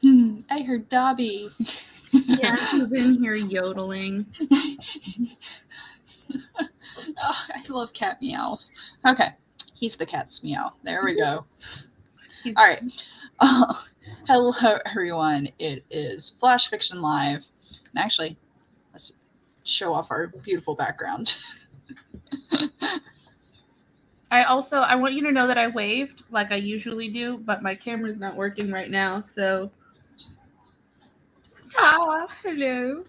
I heard Dobby. Yeah, he's in here yodeling. Oh, I love cat meows. Okay, he's the cat's meow. There we go. He's All right. Uh, hello, everyone. It is Flash Fiction Live. And actually, let's show off our beautiful background. I want you to know that I waved like I usually do, but my camera's not working right now, so ta, hello.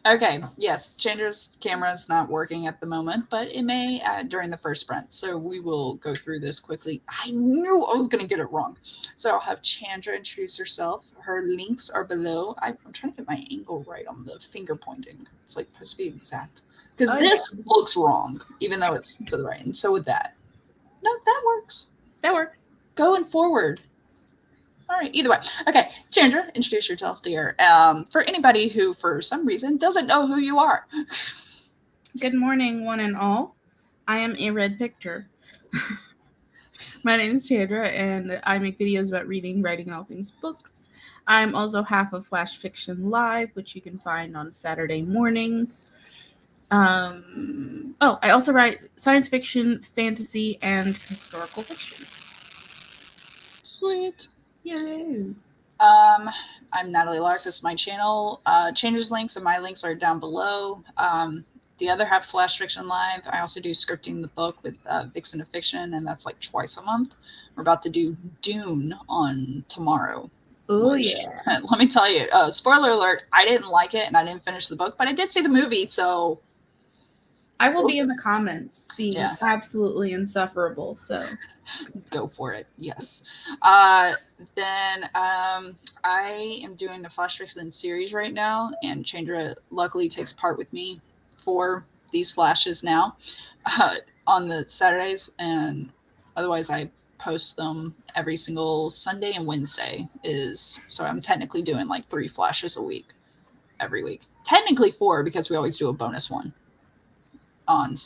Okay, yes, Chandra's camera is not working at the moment, but it may during the first sprint. So we will go through this quickly. I knew I was going to get it wrong. So I'll have Chandra introduce herself. Her links are below. I'm trying to get my angle right on the finger pointing. It's like supposed to be exact. Because this looks wrong, even though it's to the right. And so would that. No, that works. That works. Going forward. All right, either way. Okay, Chandra, introduce yourself, dear. For anybody who, for some reason, doesn't know who you are. Good morning, one and all. I am a red picture. My name is Chandra, and I make videos about reading, writing, and all things books. I'm also half of Flash Fiction Live, which you can find on Saturday mornings. I also write science fiction, fantasy, and historical fiction. Sweet. Yay! I'm Natalie Lark. This is my channel. Chandra's links and my links are down below. The other half, Flash Fiction Live. I also do scripting the book with Vixen of Fiction, and that's like twice a month. We're about to do Dune on tomorrow. Oh, yeah. Let me tell you, spoiler alert, I didn't like it and I didn't finish the book, but I did see the movie, so... I will be in the comments being absolutely insufferable, so... Go for it, yes. Then I am doing the Flash Fiction series right now, and Chandra luckily takes part with me for these flashes now on the Saturdays, and otherwise I post them every single Sunday and Wednesday. So I'm technically doing like 3 flashes a week every week. Technically 4 because we always do a bonus one on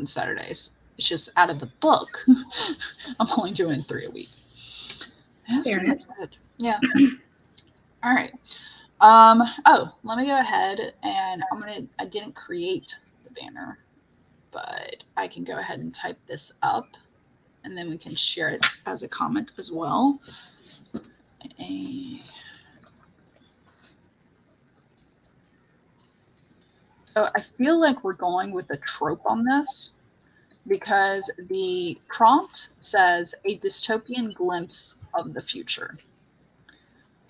Saturdays. It's just out of the book. I'm only doing 3 a week. That's pretty good. Yeah. All right. Let me go ahead and I didn't create the banner, but I can go ahead and type this up and then we can share it as a comment as well. So I feel like we're going with a trope on this because the prompt says a dystopian glimpse of the future.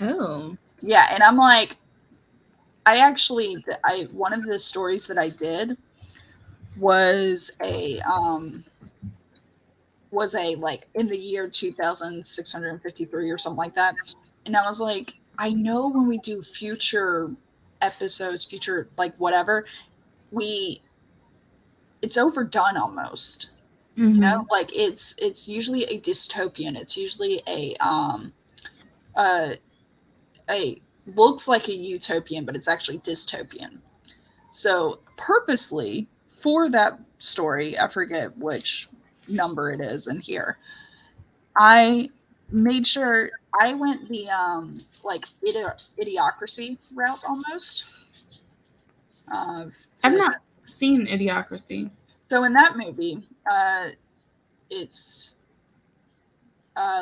Oh. Yeah, and I'm like, one of the stories that I did was a like in the year 2653 or something like that. And I was like, I know when we do future episodes, future like whatever, it's overdone almost. Mm-hmm. You know, like it's usually a dystopian. It's usually a looks like a utopian, but it's actually dystopian. So purposely for that story, I forget which number it is in here, I made sure I went the like idiocracy route almost. I've not seen Idiocracy. So in that movie, it's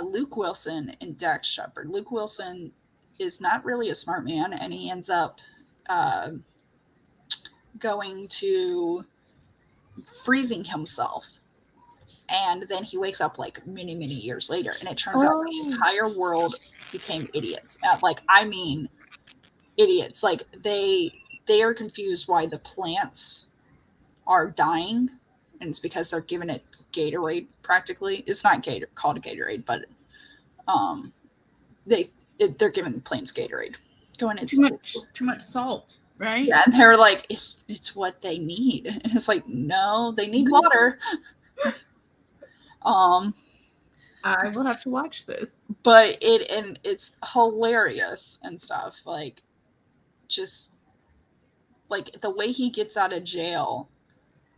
Luke Wilson and Dax Shepard. Luke Wilson is not really a smart man, and he ends up going to freezing himself. And then he wakes up like many, many years later, and it turns out the entire world became idiots. Like, I mean, idiots. Like they are confused why the plants are dying, and it's because they're giving it Gatorade. Practically, it's not called a Gatorade, but they're giving the plants Gatorade. Going into too much salt, right? Yeah, and they're like, it's what they need, and it's like, no, they need water. I will have to watch this. But it's hilarious and stuff. Like, just like the way he gets out of jail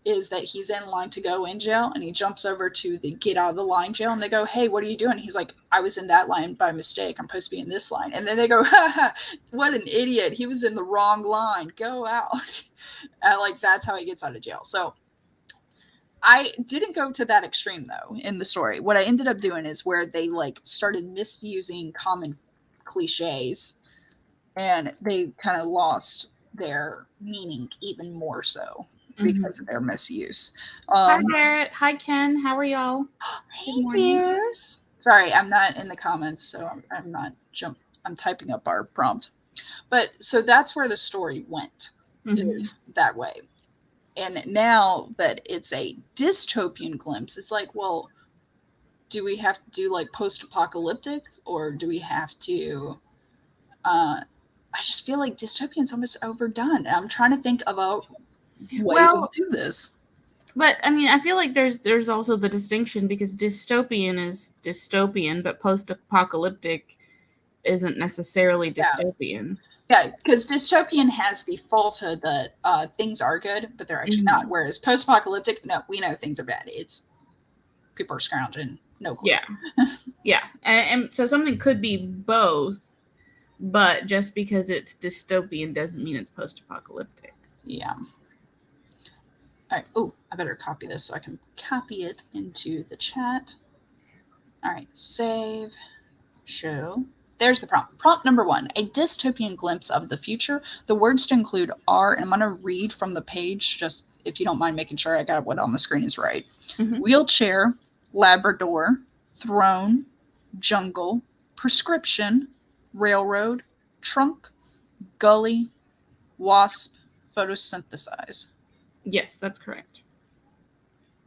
is that he's in line to go in jail, and he jumps over to the get out of the line jail, and they go, hey, what are you doing? He's like, I was in that line by mistake. I'm supposed to be in this line. And then they go, ha ha, what an idiot. He was in the wrong line. Go out. And like, that's how he gets out of jail. So I didn't go to that extreme though in the story. What I ended up doing is where they like started misusing common cliches, and they kind of lost their meaning even more so because of their misuse. Hi, Garrett. Hi, Ken. How are y'all? Hey, dears. Sorry, I'm not in the comments, so I'm not I'm typing up our prompt. But so that's where the story went, is that way. And now that it's a dystopian glimpse, it's like, well, do we have to do like post-apocalyptic, or do we have to I just feel like dystopian's almost overdone. I'm trying to think of a way to do this. But I mean, I feel like there's also the distinction, because dystopian is dystopian, but post-apocalyptic isn't necessarily dystopian. Yeah, because dystopian has the falsehood that things are good, but they're actually not. Whereas post-apocalyptic, no, we know things are bad. It's people are scrounging, no clue. Yeah, yeah, and so something could be both, but just because it's dystopian doesn't mean it's post-apocalyptic. Yeah. All right. Oh, I better copy this so I can copy it into the chat. All right. Save. Show. There's the prompt. Prompt number 1, a dystopian glimpse of the future. The words to include are, and I'm going to read from the page, just if you don't mind making sure I got what on the screen is right. Wheelchair, Labrador, throne, jungle, prescription, railroad, trunk, gully, wasp, photosynthesize. Yes, that's correct.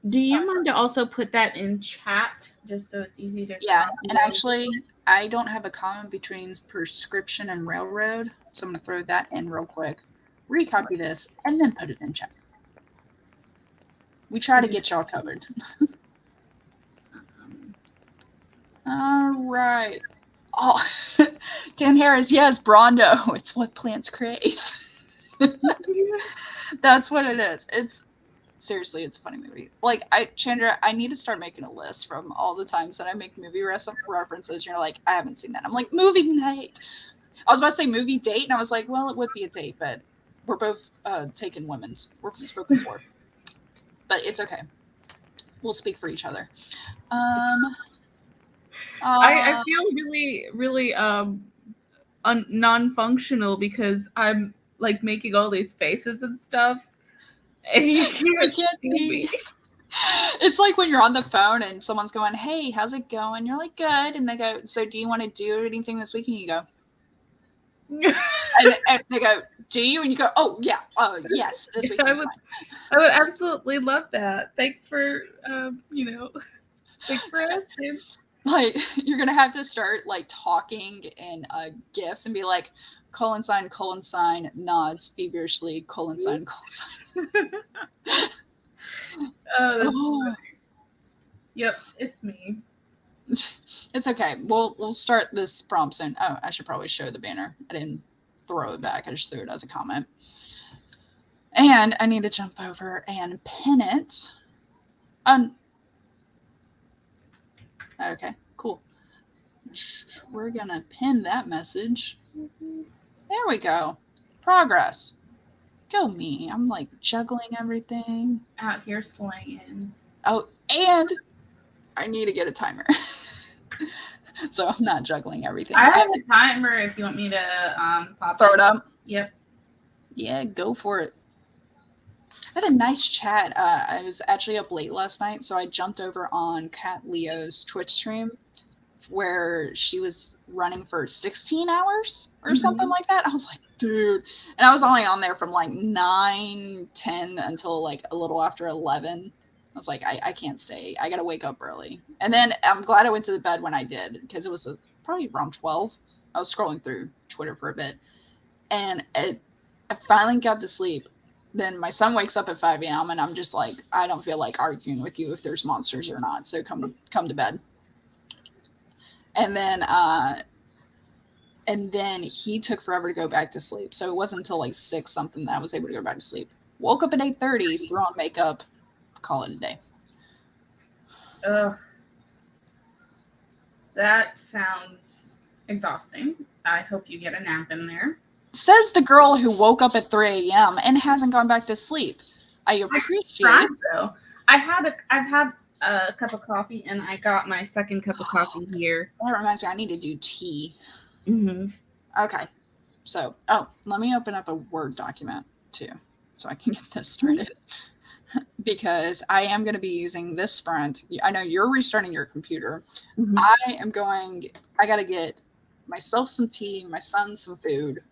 Do you mind to also put that in chat, just so it's easy to... Yeah, and actually, I don't have a comma between prescription and railroad, so I'm going to throw that in real quick, recopy this, and then put it in chat. We try to get y'all covered. All right. Oh, Dan Harris, yes, Brondo. It's what plants crave. That's what it is. It's seriously, it's a funny movie. Like, Chandra, I need to start making a list from all the times that I make movie references. You're like, I haven't seen that. I'm like, movie night. I was about to say movie date, and I was like, well, it would be a date, but we're both taking women's. We're spoken for. But it's okay. We'll speak for each other. I feel really, really non-functional, because I'm like making all these faces and stuff, and you can't see me. It's like when you're on the phone and someone's going, hey, how's it going? You're like, good. And they go, so do you want to do anything this week? And you go, and they go, do you? And you go, oh, yeah. Yes, this week is fine. I would absolutely love that. Thanks for, thanks for asking. Like, you're going to have to start, like, talking in GIFs and be like, colon sign, nods feverishly, colon sign. Oh. Yep, it's me. It's okay. We'll start this prompt soon. Oh, I should probably show the banner. I didn't throw it back. I just threw it as a comment. And I need to jump over and pin it. Okay, cool. We're gonna pin that message. There we go. Progress. Go me. I'm like juggling everything. Out here slaying. Oh, and I need to get a timer. So I'm not juggling everything. I have a timer if you want me to throw it up. Yep. Yeah, go for it. I had a nice chat. I was actually up late last night, so I jumped over on Kat Leo's Twitch stream where she was running for 16 hours or something like that. I was like, dude. And I was only on there from like 9, 10 until like a little after 11. I was like, I can't stay. I got to wake up early. And then I'm glad I went to the bed when I did, because it was probably around 12. I was scrolling through Twitter for a bit. And I finally got to sleep. Then my son wakes up at 5 a.m. and I'm just like, I don't feel like arguing with you if there's monsters or not. So come to bed. And then he took forever to go back to sleep. So it wasn't until like 6 something that I was able to go back to sleep. Woke up at 8:30, threw on makeup, call it a day. Ugh. That sounds exhausting. I hope you get a nap in there. Says the girl who woke up at 3 a.m. and hasn't gone back to sleep. I appreciate. Though. I've had a cup of coffee, and I got my second cup of coffee here. That reminds me, I need to do tea. Mm-hmm. Okay. So, let me open up a Word document too, so I can get this started. Because I am going to be using this sprint. I know you're restarting your computer. Mm-hmm. I got to get myself some tea, my son some food,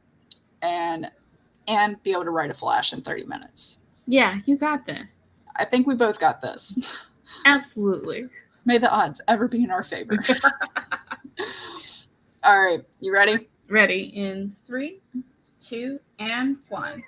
and be able to write a flash in 30 minutes. Yeah, you got this. I think we both got this. Absolutely. May the odds ever be in our favor. All right, you ready? Ready in 3, 2, and 1.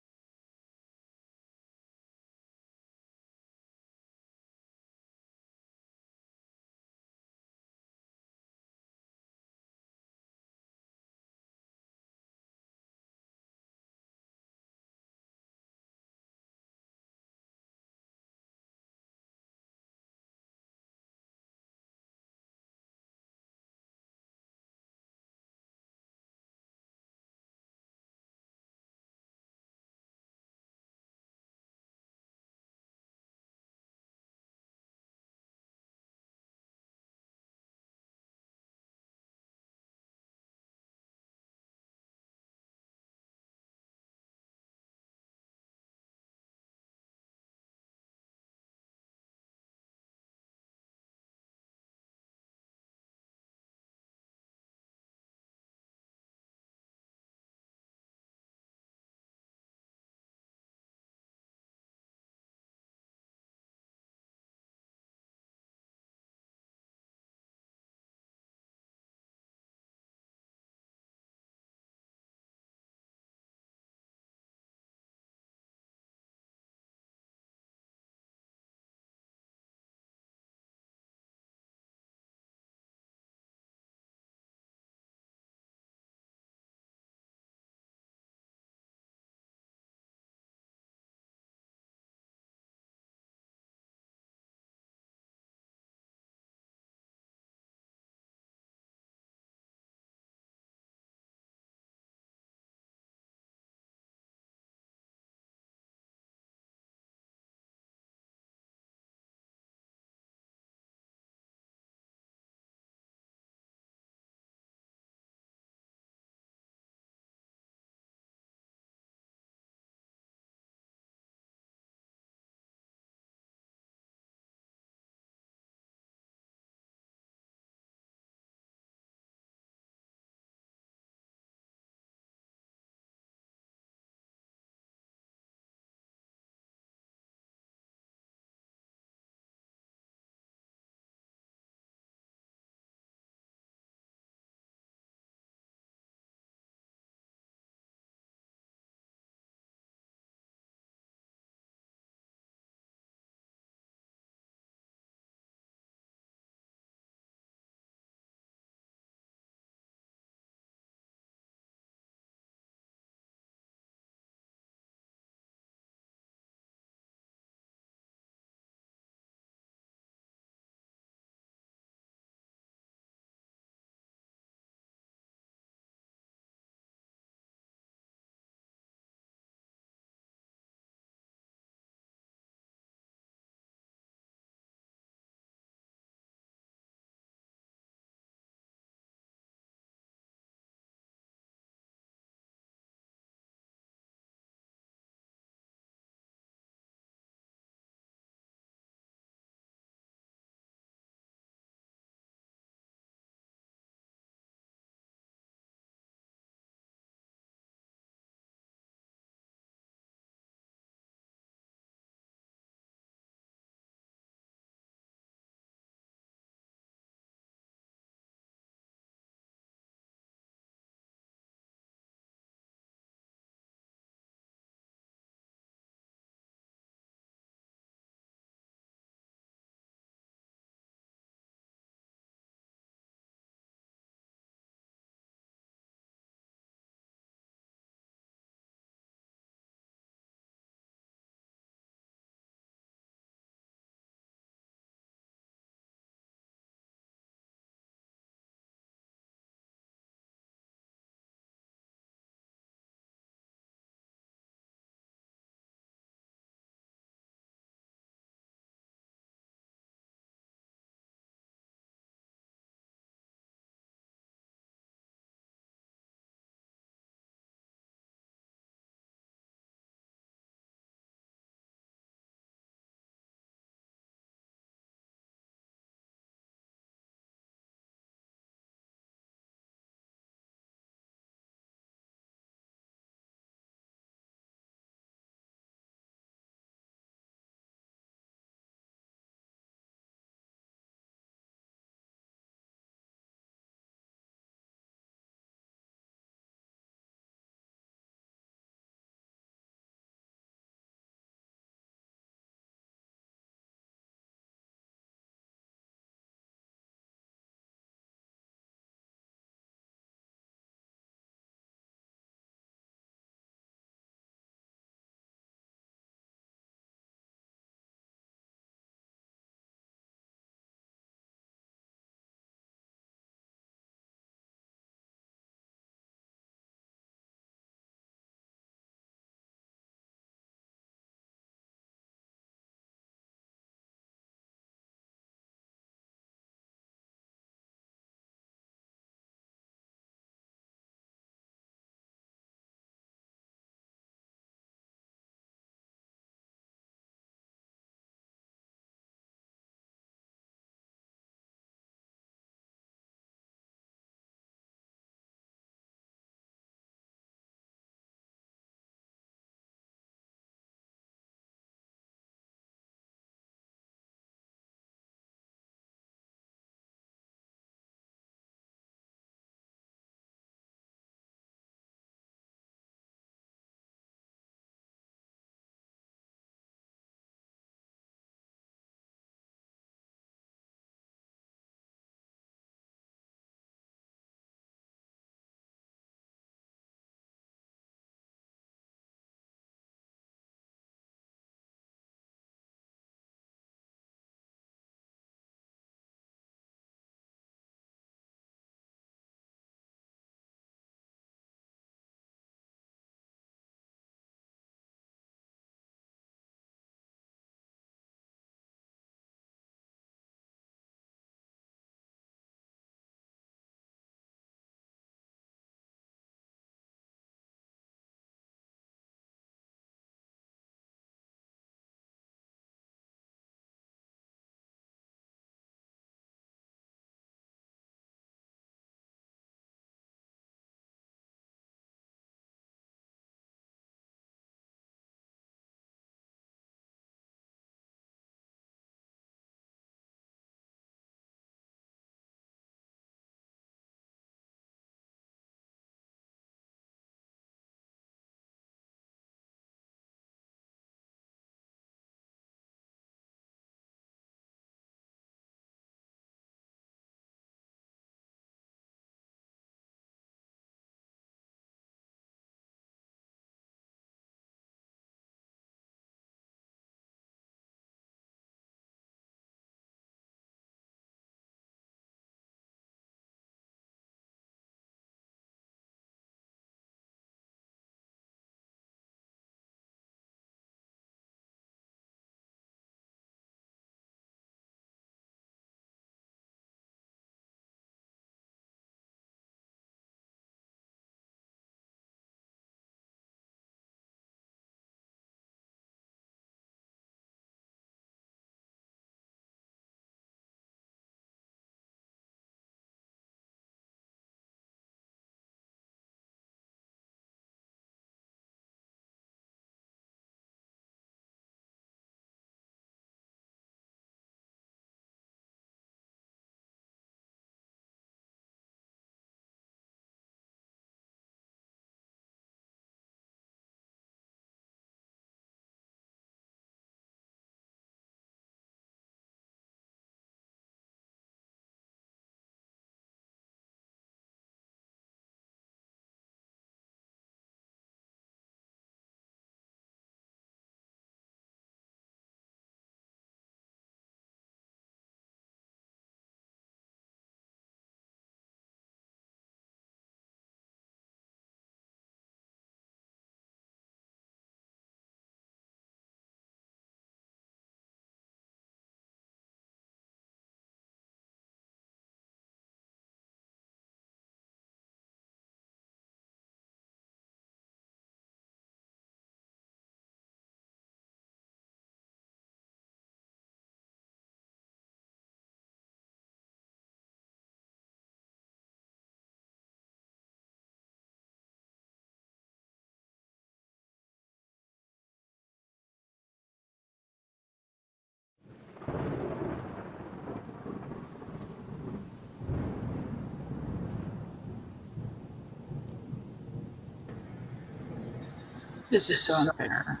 This is so unfair.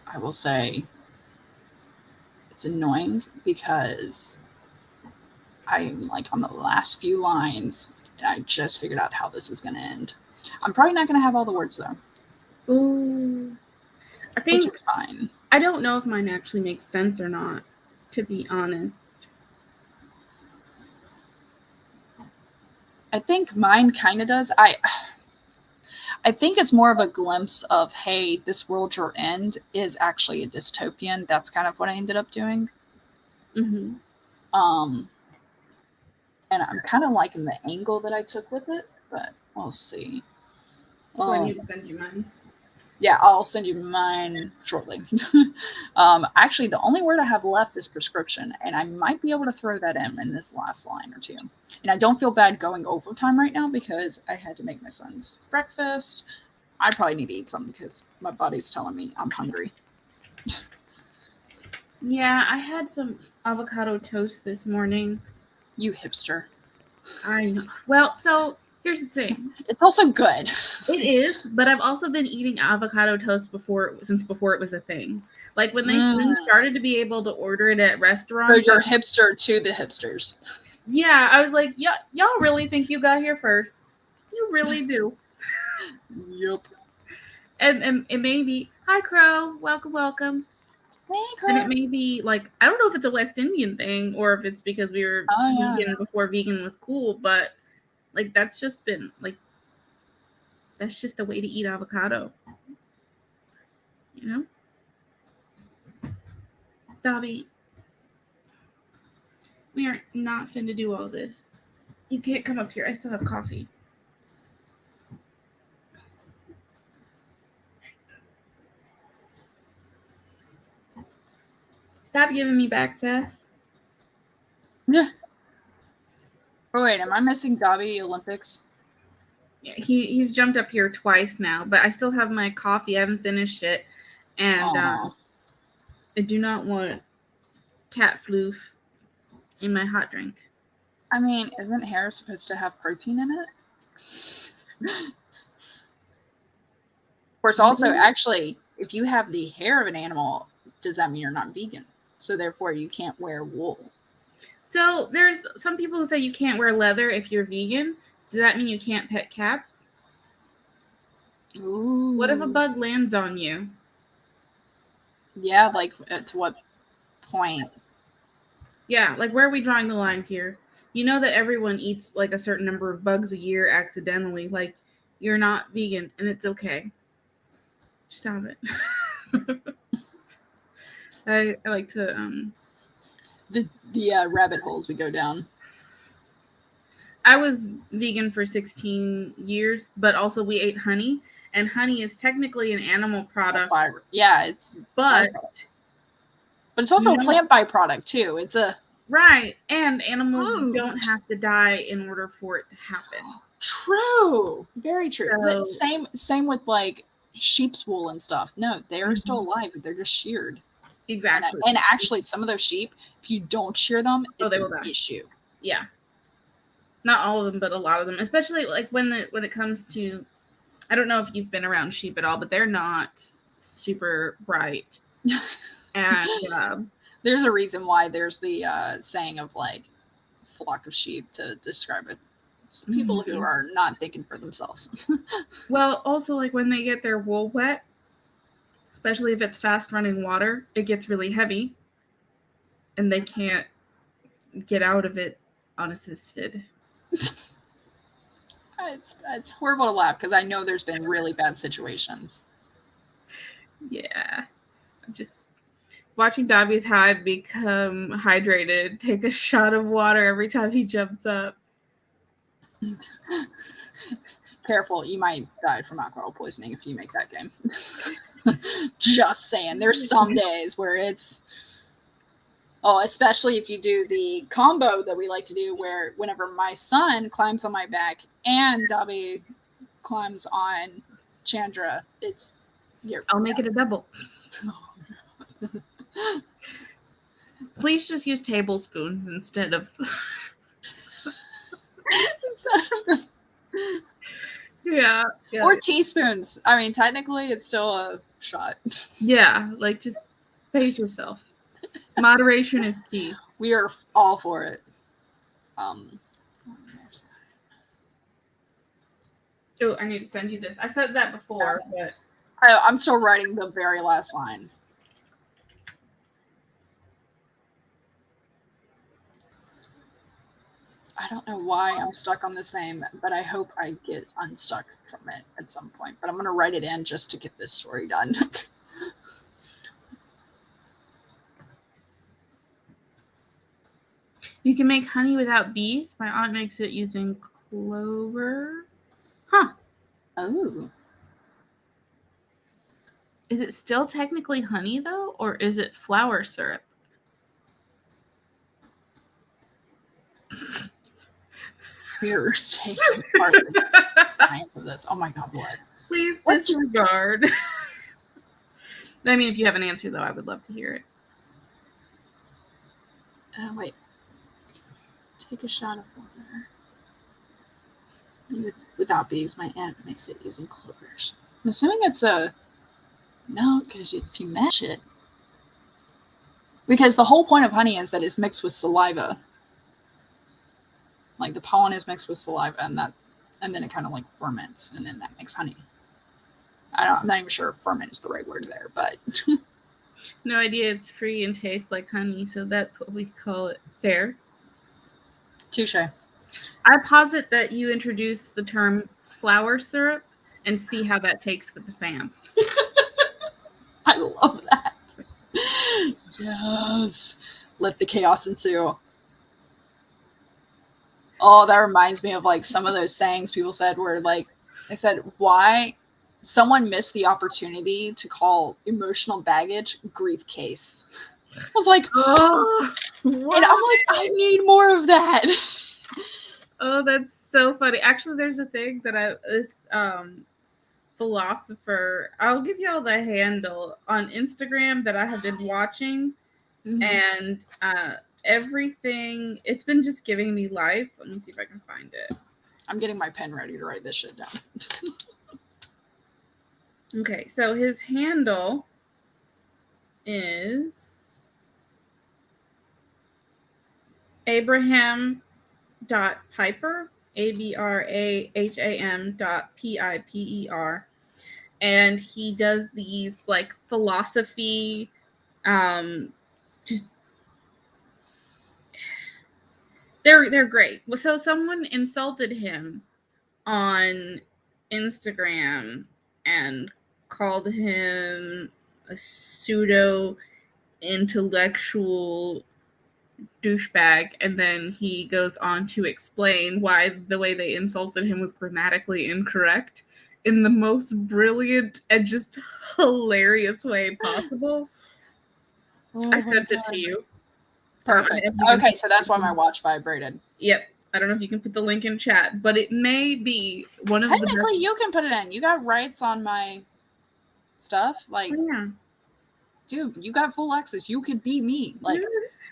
I will say it's annoying because I'm like on the last few lines and I just figured out how this is going to end. I'm probably not going to have all the words though. Ooh. I think, which is fine. I don't know if mine actually makes sense or not, to be honest. I think mine kind of does. I think it's more of a glimpse of, hey, this world you're in is actually a dystopian. That's kind of what I ended up doing. Mm-hmm. And I'm kind of liking the angle that I took with it, but we'll see. I need to send you mine. Yeah, I'll send you mine shortly. Actually, the only word I have left is prescription, and I might be able to throw that in this last line or two. And I don't feel bad going overtime right now because I had to make my son's breakfast. I probably need to eat something because my body's telling me I'm hungry. Yeah, I had some avocado toast this morning. You hipster. I know. Well, so here's the thing. It's also good. It is, but I've also been eating avocado toast since before it was a thing. Like when they started to be able to order it at restaurants. So you're hipster to the hipsters. Yeah, I was like, yeah, y'all really think you got here first. You really do. Yep. And it may be, hi Crow, welcome. Hey, Crow. And it may be like, I don't know if it's a West Indian thing or if it's because we were vegan before vegan was cool, but like that's just been like, that's just a way to eat avocado. You know? Dobby, we are not finna do all this. You can't come up here. I still have coffee. Stop giving me back, Seth. Yeah. Oh, wait, am I missing Dobby Olympics? Yeah, he's jumped up here twice now, but I still have my coffee. I haven't finished it. And I do not want cat floof in my hot drink. I mean, isn't hair supposed to have protein in it? Of course, also, actually, if you have the hair of an animal, does that mean you're not vegan? So therefore, you can't wear wool. So there's some people who say you can't wear leather if you're vegan. Does that mean you can't pet cats? Ooh. What if a bug lands on you? Yeah, like to what point? Yeah, like where are we drawing the line here? You know that everyone eats like a certain number of bugs a year accidentally. Like you're not vegan and it's okay. Stop it. I like to the rabbit holes we go down. I was vegan for 16 years, but also we ate honey, and honey is technically an animal product. Yeah, it's but it's also a plant byproduct too. It's a right, and animals don't have to die in order for it to happen. True, very true. So, same with like sheep's wool and stuff. No, they're still alive. They're just sheared. Exactly. And actually, some of those sheep, if you don't shear them, it's an issue. Yeah. Not all of them, but a lot of them, especially like when it comes to, I don't know if you've been around sheep at all, but they're not super bright. And there's a reason why there's the saying of like flock of sheep to describe it. People who are not thinking for themselves. Well, also like when they get their wool wet, especially if it's fast running water, it gets really heavy and they can't get out of it unassisted. It's horrible to laugh because I know there's been really bad situations. Yeah. I'm just watching Dobby's hive become hydrated, take a shot of water every time he jumps up. Careful, you might die from alcohol poisoning if you make that game. Just saying, there's some days where it's especially if you do the combo that we like to do where whenever my son climbs on my back and Dobby climbs on Chandra, I'll make it a double. Please just use tablespoons instead of Yeah. Or teaspoons. I mean, technically, it's still a shot. Yeah, like just pace yourself. Moderation is key. We are all for it. Oh, I need to send you this. I said that before, but I'm still writing the very last line. I don't know why I'm stuck on this name, but I hope I get unstuck from it at some point. But I'm going to write it in just to get this story done. you can make honey without bees. My aunt makes it using clover. Huh. Oh. Is it still technically honey, though? Or is it flower syrup? We are taking part of the science of this. Oh my God, what? Please disregard. I mean, if you have an answer, though, I would love to hear it. Wait. Take a shot of water. Without bees, my aunt makes it using clovers. I'm assuming it's a... No, because if you mash it... Because the whole point of honey is that it's mixed with saliva. Like the pollen is mixed with saliva, and then it kind of like ferments, and then that makes honey. I'm not even sure if ferment is the right word there, but... No idea. It's free and tastes like honey, so that's what we call it. Fair. Touche. I posit that you introduce the term flower syrup and see how that takes with the fam. I love that. Yes. Let the chaos ensue. Oh, that reminds me of like some of those sayings people said where like they said, why someone missed the opportunity to call emotional baggage grief case. I was like, oh, and I'm like, I need more of that. Oh, that's so funny. Actually, there's a thing that this philosopher, I'll give y'all the handle on Instagram that I have been watching, and everything, it's been just giving me life. Let me see if I can find it. I'm getting my pen ready to write this shit down. Okay, so his handle is Abraham.Piper, ABRAHAM.PIPER, and he does these like philosophy, just they're great. So someone insulted him on Instagram and called him a pseudo intellectual douchebag, and then he goes on to explain why the way they insulted him was grammatically incorrect in the most brilliant and just hilarious way possible. I sent it to you. Perfect. Okay, so that's why my watch vibrated. Yep. I don't know if you can put the link in chat, but it may be one of the Technically, you can put it in. You got rights on my stuff. Like, dude, you got full access. You could be me. Like,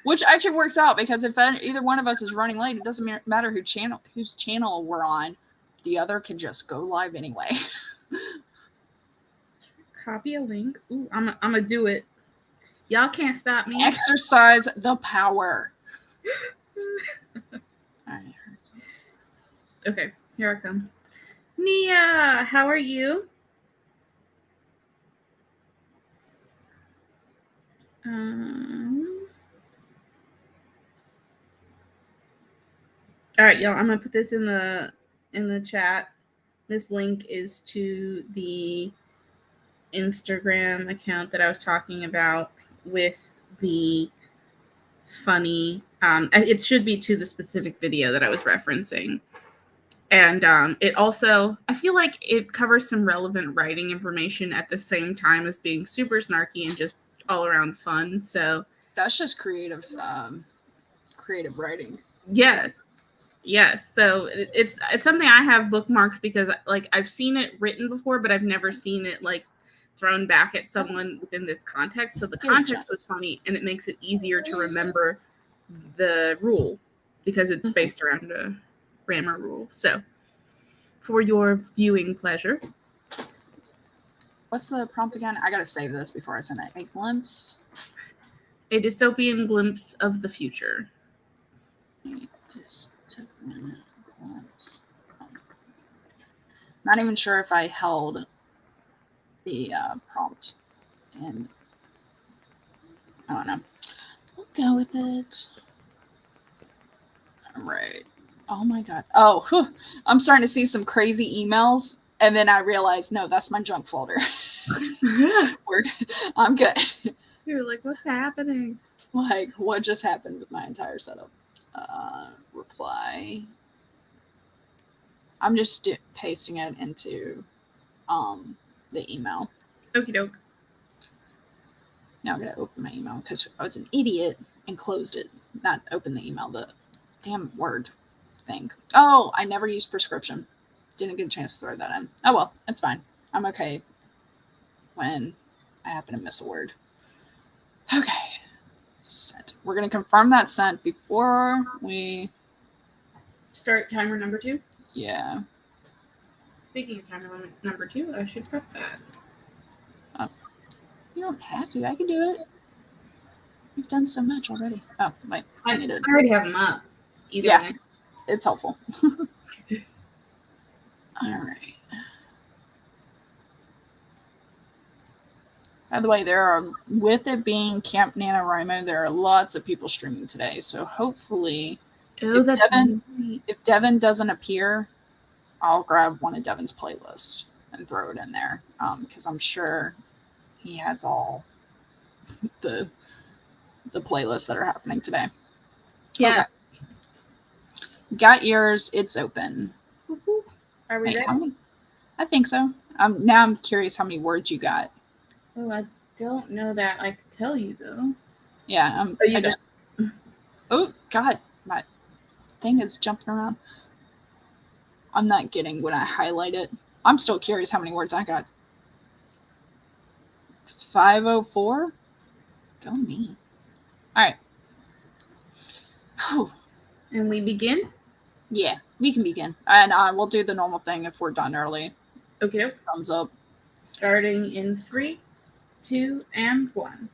which actually works out because if either one of us is running late, it doesn't matter whose channel we're on. The other can just go live anyway. Copy a link. Ooh, I'm gonna do it. Y'all can't stop me. Exercise the power. Okay, here I come. Nia, how are you? All right, y'all. I'm gonna put this in the chat. This link is to the Instagram account that I was talking about with the funny. It should be to the specific video that I was referencing. And it also, I feel like it covers some relevant writing information at the same time as being super snarky and just all around fun. So that's just creative writing. Yes. So it's something I have bookmarked because like I've seen it written before, but I've never seen it like thrown back at someone within this context. So the context was funny, and it makes it easier to remember the rule because it's based around a grammar rule. So for your viewing pleasure. What's the prompt again? I gotta save this before I send it. A glimpse. A dystopian glimpse of the future. Dystopian glimpse. Not even sure if I held the prompt, and I don't know. We'll go with it. All right. Oh my god. Oh, whew. I'm starting to see some crazy emails, and then I realized, no, that's my junk folder. I'm good. You're like, what's happening? Like, what just happened with my entire setup? Reply. I'm just pasting it into the email. Okie doke. Now I'm going to open my email because I was an idiot and closed it. Not open the email, the damn Word thing. Oh, I never used prescription. Didn't get a chance to throw that in. Oh well, it's fine. I'm okay when I happen to miss a word. Okay. Sent. We're going to confirm that sent before we start timer number 2. Yeah. Speaking of timer number 2, I should prep that. You don't have to. I can do it. You've done so much already. Oh, wait. I already have them up. Either way. It's helpful. All right. By the way, with it being Camp NaNoWriMo, there are lots of people streaming today. So hopefully, if Devin doesn't appear, I'll grab one of Devin's playlists and throw it in there. Because I'm sure he has all the playlists that are happening today. Yeah. Okay. Got yours. It's open. Are we ready? I think so. Now I'm curious how many words you got. Oh, I don't know that. I could tell you though. Yeah. Oh God, my thing is jumping around. I'm not getting when I highlight it. I'm still curious how many words I got. 504. Go me. All right. Whew. And we begin? Yeah, we can begin. And we'll do the normal thing if we're done early. Okay. Thumbs up. Starting in 3, 2, and 1.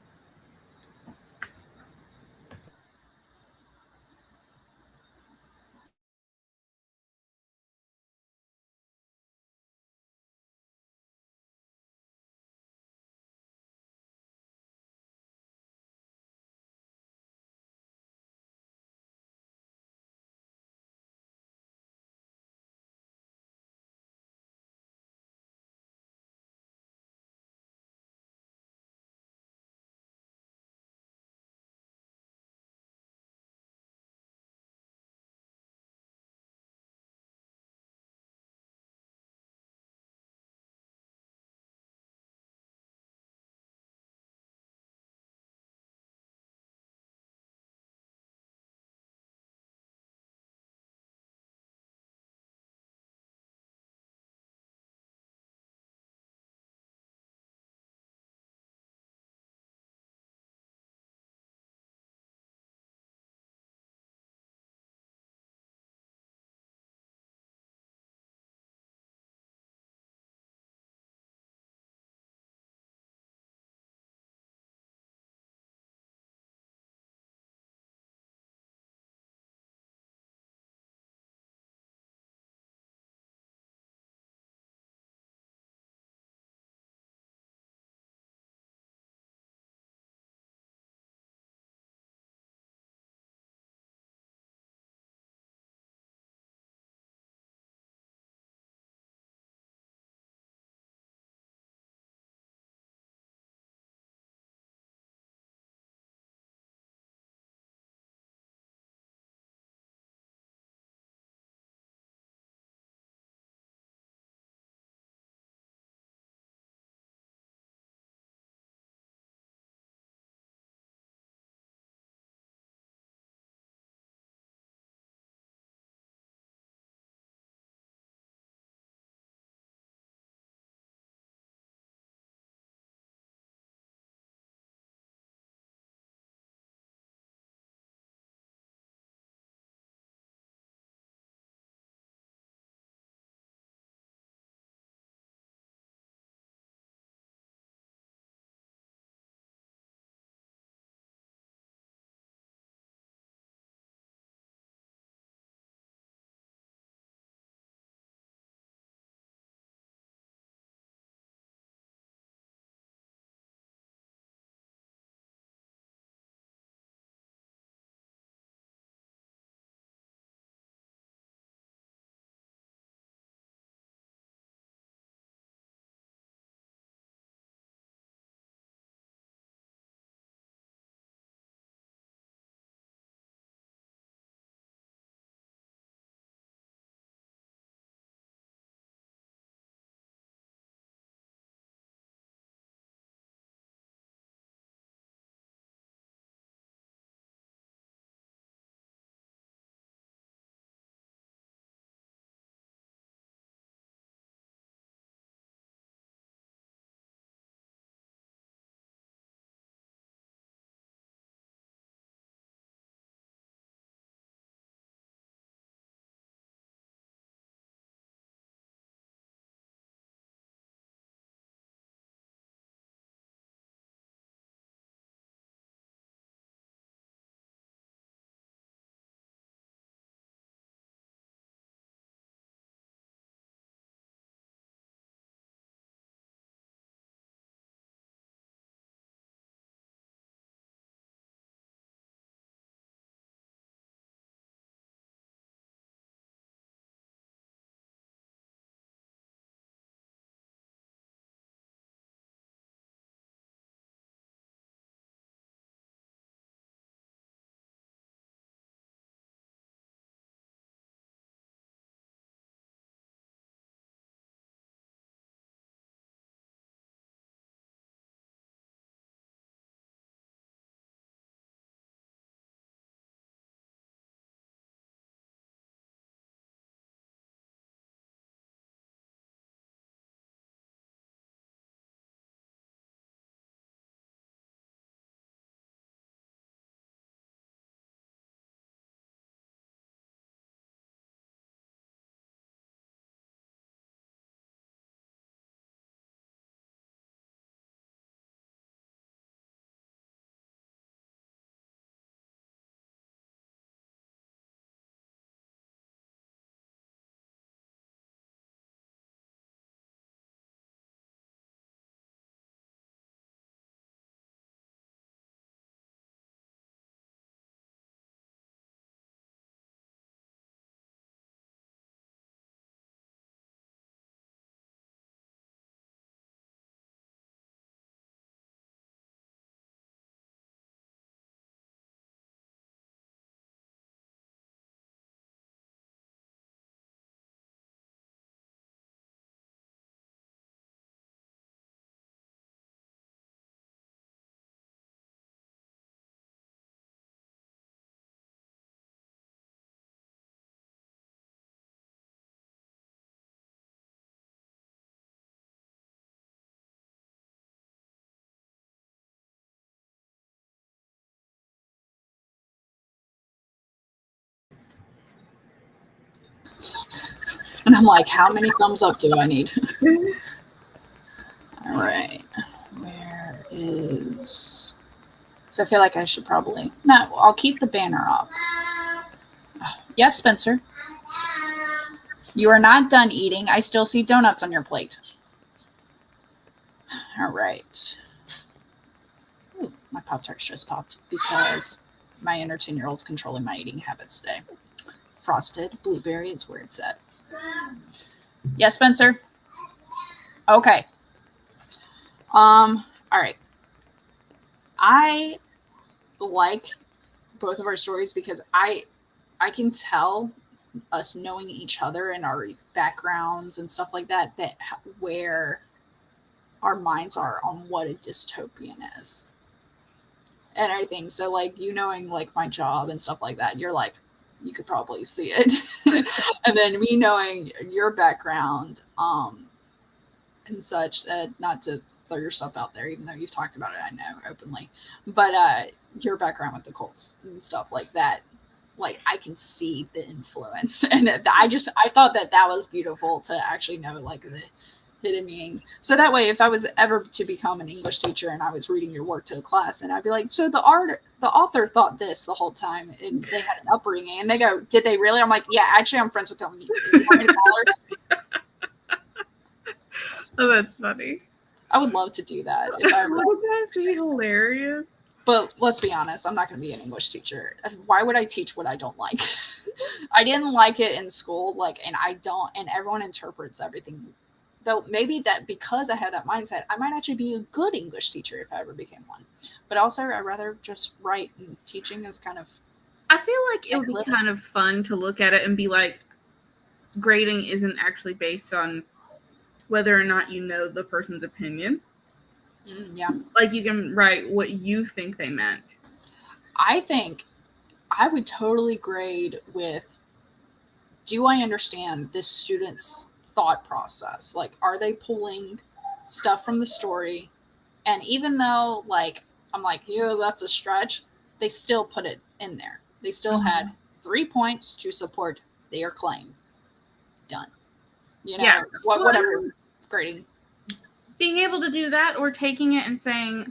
And I'm like, how many thumbs up do I need? All right. Where is... So I feel like I should probably... No, I'll keep the banner up. Yes, Spencer? You are not done eating. I still see donuts on your plate. All right. Ooh, my Pop-Tarts just popped because my inner 10-year-old is controlling my eating habits today. Frosted blueberry is where it's at. Yes, Spencer? Okay. All right. I like both of our stories because I can tell us knowing each other and our backgrounds and stuff like that where our minds are on what a dystopian is and everything. So like you knowing like my job and stuff like that, you're like, you could probably see it. And then me knowing your background and such, not to throw your stuff out there, even though you've talked about it, I know, openly, but your background with the Colts and stuff like that, like I can see the influence. And I thought that was beautiful to actually know like the hidden meaning. So that way, if I was ever to become an English teacher and I was reading your work to a class and I'd be like, so the author thought this the whole time and they had an upbringing, and they go, did they really? I'm like, yeah, actually I'm friends with them. You want me to call her? Oh, that's funny. I would love to do that. If I ever... Wouldn't that be hilarious? But let's be honest, I'm not going to be an English teacher. Why would I teach what I don't like? I didn't like it in school, like, and I don't, and everyone interprets everything. Though maybe that because I had that mindset, I might actually be a good English teacher if I ever became one. But also, I'd rather just write, and teaching is kind of... I feel like it would be kind of fun to look at it and be like, grading isn't actually based on whether or not you know the person's opinion. Yeah. Like you can write what you think they meant. I think I would totally grade with, do I understand this student's thought process? Like, are they pulling stuff from the story? And even though, like, I'm like, yeah, that's a stretch, they still put it in there. They still had 3 points to support their claim. Done. You know, whatever grading. Being able to do that, or taking it and saying,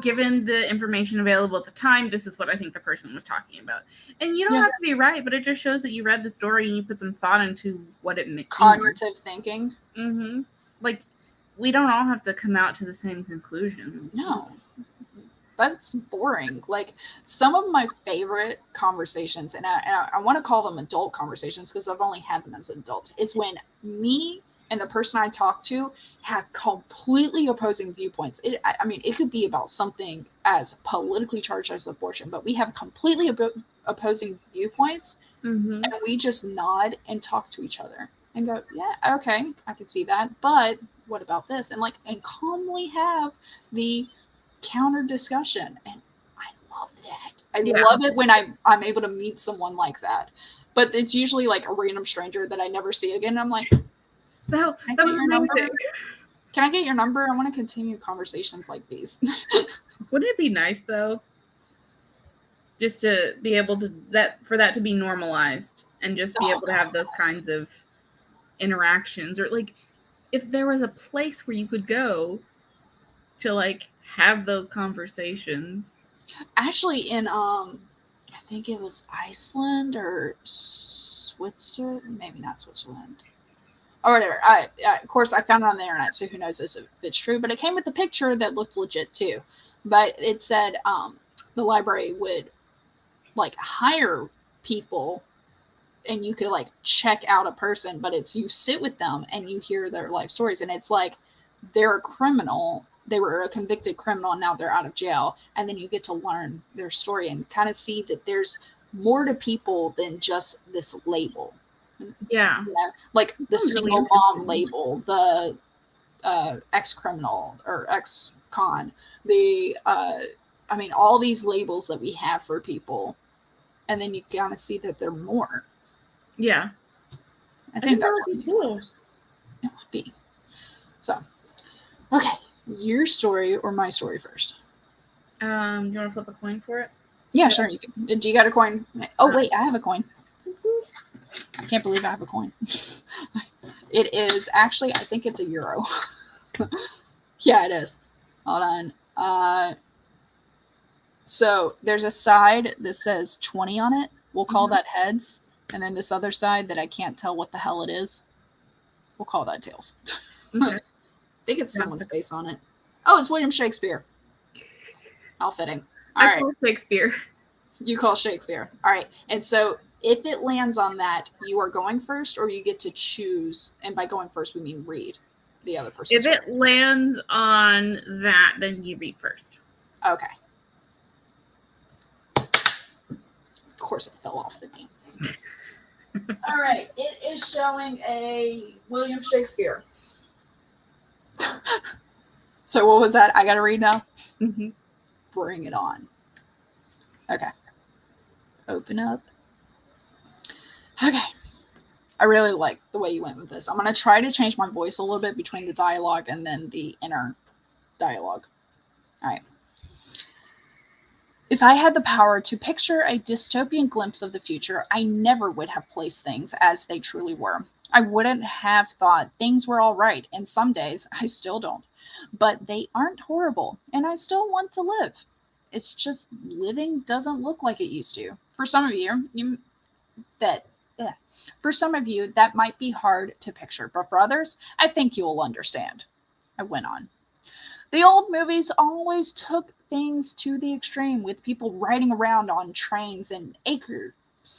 given the information available at the time, this is what I think the person was talking about. And you don't have to be right, but it just shows that you read the story and you put some thought into what it meant. Cognitive thinking. Mm-hmm. Like, we don't all have to come out to the same conclusion. No. That's boring. Like, some of my favorite conversations, and I want to call them adult conversations because I've only had them as an adult, is when me and the person I talk to have completely opposing viewpoints. I mean, it could be about something as politically charged as abortion, but we have completely opposing viewpoints, and we just nod and talk to each other and go, yeah, okay, I can see that, but what about this? And calmly have the counter discussion. And I love that. I love it when I'm able to meet someone like that. But it's usually like a random stranger that I never see again. I'm like, that was amazing. Can I get your number? I want to continue conversations like these. Wouldn't it be nice though, just to be able to for that to be normalized and just be able to have those kinds of interactions, or like if there was a place where you could go to like have those conversations. Actually, in I think it was Iceland or Switzerland, maybe not Switzerland, or whatever. Of course, I found it on the internet, so who knows if it's true. But it came with a picture that looked legit too. But it said the library would like hire people, and you could like check out a person, but it's you sit with them and you hear their life stories, and it's like they're a criminal. They were a convicted criminal and now they're out of jail. And then you get to learn their story and kind of see that there's more to people than just this label. Yeah. You know, like the single mom label, the ex-criminal or ex-con, all these labels that we have for people. And then you kind of see that they're more. Yeah. I think that's what cool. It would be. So, okay. Your story or my story first? Do you want to flip a coin for it? Yeah, sure. You can. Do you got a coin? Oh, wait, I have a coin. I can't believe I have a coin. It is actually, I think it's €1. Yeah, it is. Hold on. So there's a side that says 20 on it. We'll call that heads. And then this other side that I can't tell what the hell it is, we'll call that tails. Okay. I think it's someone's face on it. Oh, it's William Shakespeare. How fitting. All right. call Shakespeare. You call Shakespeare. All right. And so if it lands on that, you are going first, or you get to choose. And by going first, we mean read the other person's If it lands on that, then you read first. Okay. Of course, it fell off the thing. All right. It is showing a William Shakespeare. So what was that? I got to read now? Mm-hmm. Bring it on. Okay. Open up. Okay. I really like the way you went with this. I'm going to try to change my voice a little bit between the dialogue and then the inner dialogue. All right. If I had the power to picture a dystopian glimpse of the future, I never would have placed things as they truly were. I wouldn't have thought things were all right, and some days I still don't. But they aren't horrible, and I still want to live. It's just living doesn't look like it used to. For some of you, that might be hard to picture, but for others, I think you'll understand. I went on. The old movies always took things to the extreme, with people riding around on trains and acres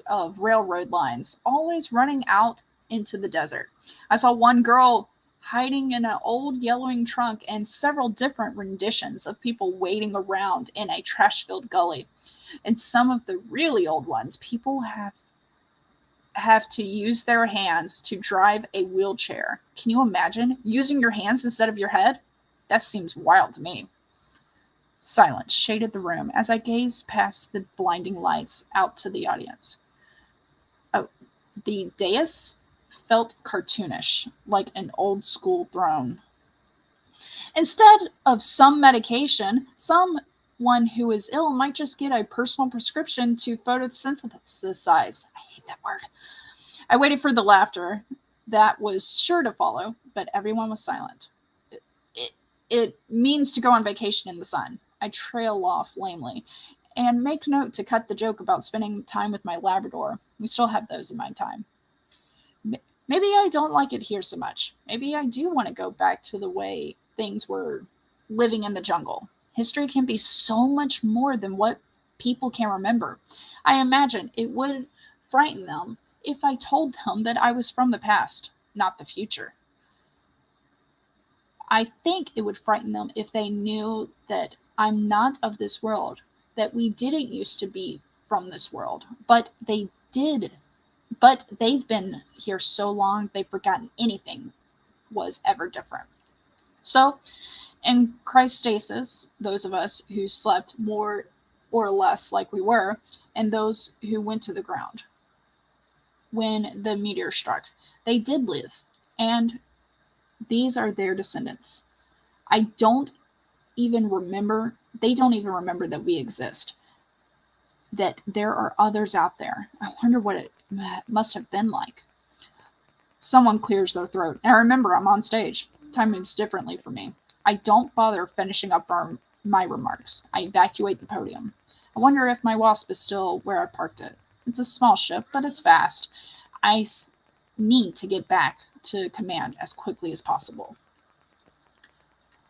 of railroad lines, always running out into the desert. I saw one girl hiding in an old yellowing trunk and several different renditions of people waiting around in a trash-filled gully. And some of the really old ones, people have to use their hands to drive a wheelchair. Can you imagine using your hands instead of your head? That seems wild to me. Silence shaded the room as I gazed past the blinding lights out to the audience. Oh, the dais felt cartoonish, like an old school throne. Instead of some medication, someone who is ill might just get a personal prescription to photosynthesize. I hate that word. I waited for the laughter that was sure to follow, but everyone was silent. It means to go on vacation in the sun. I trail off lamely and make note to cut the joke about spending time with my Labrador. We still have those in my time. Maybe I don't like it here so much. Maybe I do want to go back to the way things were living in the jungle. History can be so much more than what people can remember. I imagine it would frighten them if I told them that I was from the past, not the future. I think it would frighten them if they knew that I'm not of this world, that we didn't used to be from this world, but they did. But they've been here so long, they've forgotten anything was ever different. So, in Christasis, those of us who slept more or less like we were, and those who went to the ground when the meteor struck, they did live, and these are their descendants. They don't even remember that we exist, that there are others out there. I wonder what it must have been like. Someone clears their throat, and I remember I'm on stage. Time moves differently for me. I don't bother finishing up my remarks. I evacuate the podium. I wonder if my wasp is still where I parked it. It's a small ship, but it's fast. I need to get back to command as quickly as possible.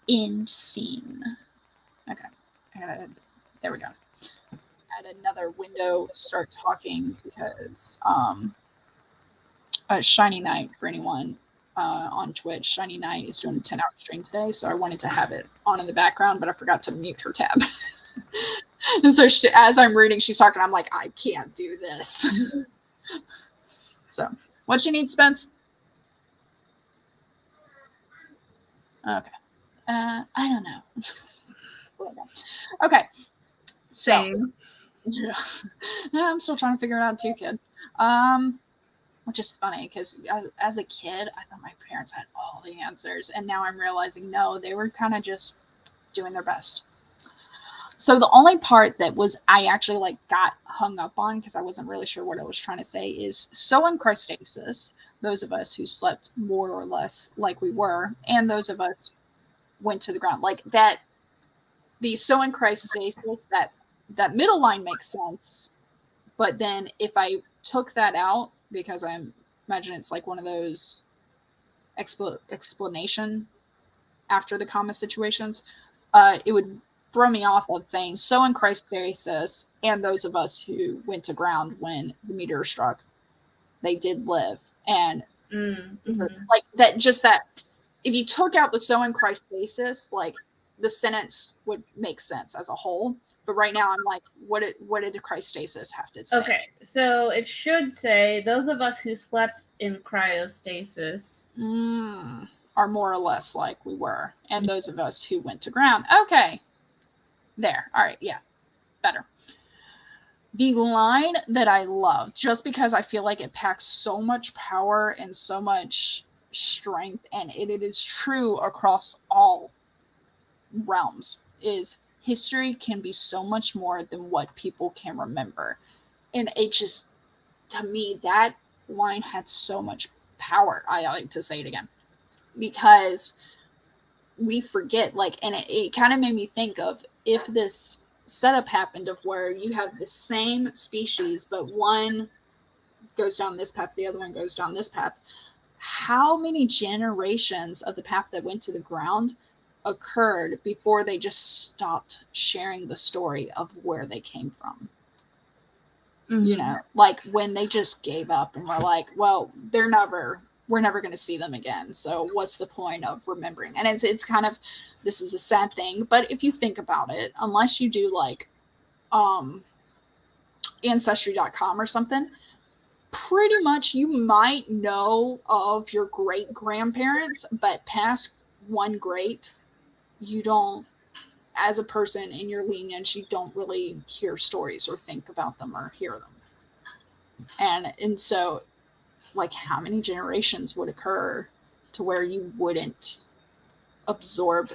End scene. Okay. There we go. Add another window, start talking, because Shiny Night, for anyone on Twitch, Shiny Night is doing a 10-hour stream today, so I wanted to have it on in the background, but I forgot to mute her tab. And so as I'm reading, she's talking, I'm like, I can't do this. So, what you need, Spence? Okay. I don't know. Okay. Same. Yeah. I'm still trying to figure it out too, kid. Which is funny because as a kid, I thought my parents had all the answers, and now I'm realizing no, they were kind of just doing their best. So the only part that was I actually like got hung up on because I wasn't really sure what I was trying to say is so in Christasis, those of us who slept more or less like we were, and those of us went to the ground like that. The so in Christasis, that middle line makes sense, but then if I took that out, because I imagine it's like one of those explanation after the comma situations, it would throw me off of saying so in Christasis and those of us who went to ground when the meteor struck, they did live. And like that, just that if you took out the so in Christasis, like the sentence would make sense as a whole. But right now I'm like, what did the Christasis have to say? Okay, so it should say those of us who slept in cryostasis are more or less like we were, and those of us who went to ground. Okay, there. All right, yeah, better. The line that I love, just because I feel like it packs so much power and so much strength, and it is true across all realms, is history can be so much more than what people can remember. And it just, to me, that line had so much power. I like to say it again because we forget, like, and it kind of made me think of if this setup happened of where you have the same species, but one goes down this path, the other one goes down this path. How many generations of the path that went to the ground occurred before they just stopped sharing the story of where they came from? You know, like when they just gave up and were like, well, we're never going to see them again. So what's the point of remembering? And it's kind of, this is a sad thing, but if you think about it, unless you do like ancestry.com or something, pretty much you might know of your great grandparents, but past one great, you don't, as a person in your lineage, you don't really hear stories or think about them or hear them. And so, like, how many generations would occur to where you wouldn't absorb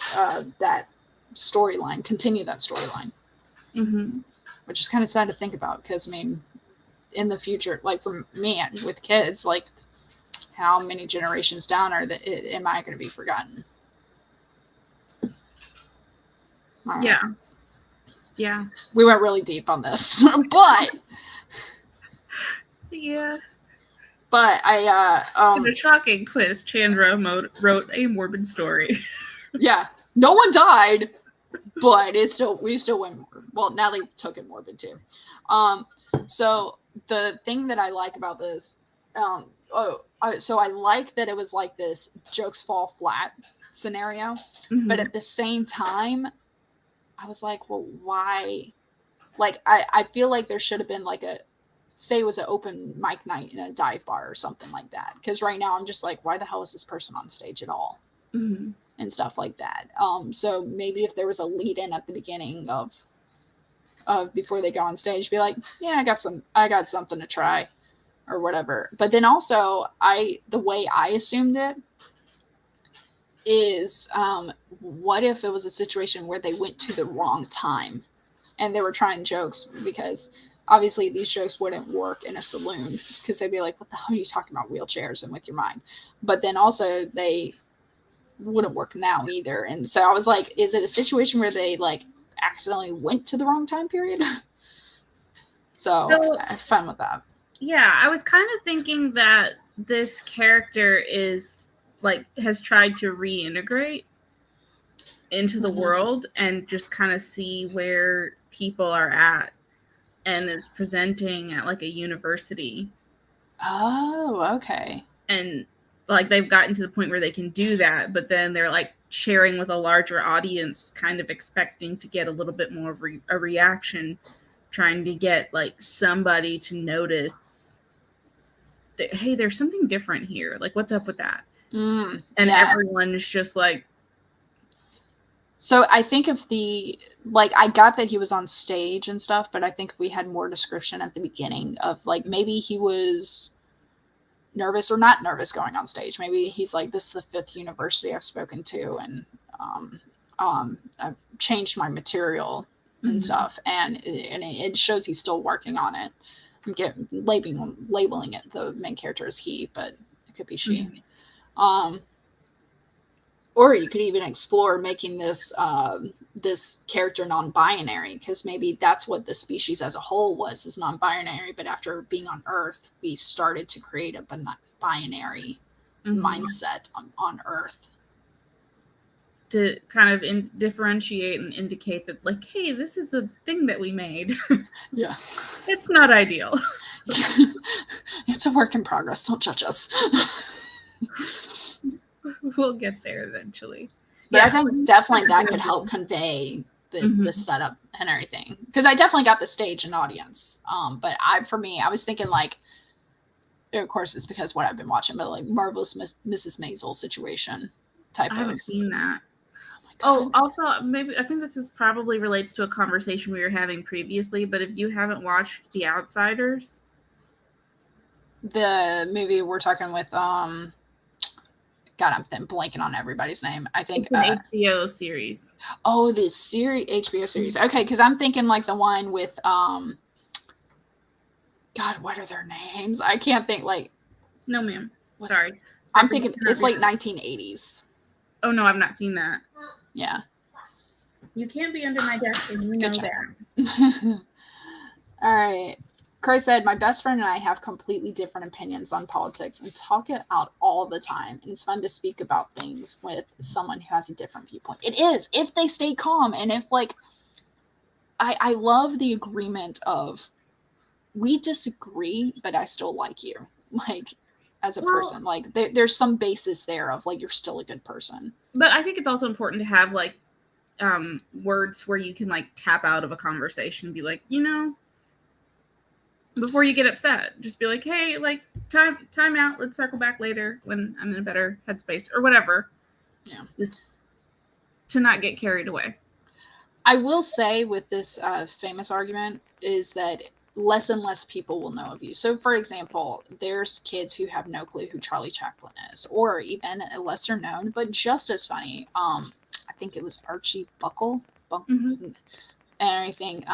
that storyline, continue that storyline? Which is kind of sad to think about because, I mean, in the future, like for me with kids, like how many generations down am I going to be forgotten? Yeah. We went really deep on this, but yeah. But I in a shocking twist, Chandra wrote a morbid story. Yeah, no one died, but we still went morbid. Well, Natalie took it morbid too. So the thing that I like about this, so I like that it was like this jokes fall flat scenario, but at the same time, I was like, well, why? Like, I feel like there should have been like say it was an open mic night in a dive bar or something like that. Because right now I'm just like, why the hell is this person on stage at all? And stuff like that. So maybe if there was a lead in at the beginning of before they go on stage, be like, yeah, I got something to try or whatever. But then also the way I assumed it is, what if it was a situation where they went to the wrong time and they were trying jokes, because obviously these jokes wouldn't work in a saloon because they'd be like, what the hell are you talking about wheelchairs and with your mind? But then also they wouldn't work now either. And so I was like, is it a situation where they like accidentally went to the wrong time period? So I had fun with that. Yeah, I was kind of thinking that this character is like has tried to reintegrate into the world and just kind of see where people are at, and is presenting at like a university. Oh, okay. And like they've gotten to the point where they can do that, but then they're like sharing with a larger audience, kind of expecting to get a little bit more of a reaction, trying to get like somebody to notice that, hey, there's something different here. Like, what's up with that? And everyone's just like. So I think if I got that he was on stage and stuff, but I think if we had more description at the beginning of like, maybe he was nervous or not nervous going on stage. Maybe he's like, this is the 5th university I've spoken to, and I've changed my material and stuff, and it shows he's still working on it. Labeling it the main character as he, but it could be she. Or you could even explore making this this character non-binary, because maybe that's what the species as a whole is non-binary. But after being on Earth, we started to create a binary mindset on Earth to kind of differentiate and indicate that, like, hey, this is the thing that we made. Yeah, it's not ideal. It's a work in progress. Don't judge us. We'll get there eventually. But I think definitely that could help convey the setup and everything, because I definitely got the stage and audience. But I was thinking, like, of course it's because what I've been watching, but like Marvelous Mrs. Maisel situation type of. I haven't seen that. Oh, also, maybe I think this is probably relates to a conversation we were having previously, but if you haven't watched The Outsiders, the movie we're talking with, God, I'm blanking on everybody's name. I think it's an HBO series. Oh, the HBO series. Okay, because I'm thinking like the one with God, what are their names? I can't think. Like, no, ma'am. Sorry. I'm thinking it's like 1980s. Oh no, I've not seen that. Yeah. You can't be under my desk and you know that. All right. Croy said, my best friend and I have completely different opinions on politics and talk it out all the time. And it's fun to speak about things with someone who has a different viewpoint. It is, if they stay calm. And if, like, I love the agreement of, we disagree, but I still like you. Like, as a person, like there's some basis there of like, you're still a good person. But I think it's also important to have like words where you can like tap out of a conversation and be like, you know, before you get upset, just be like, hey, like time out, let's circle back later when I'm in a better headspace or whatever. Yeah, just to not get carried away. I will say with this famous argument is that less and less people will know of you. So, for example, there's kids who have no clue who Charlie Chaplin is, or even a lesser known, but just as funny. I think it was Archie Buckle, and everything.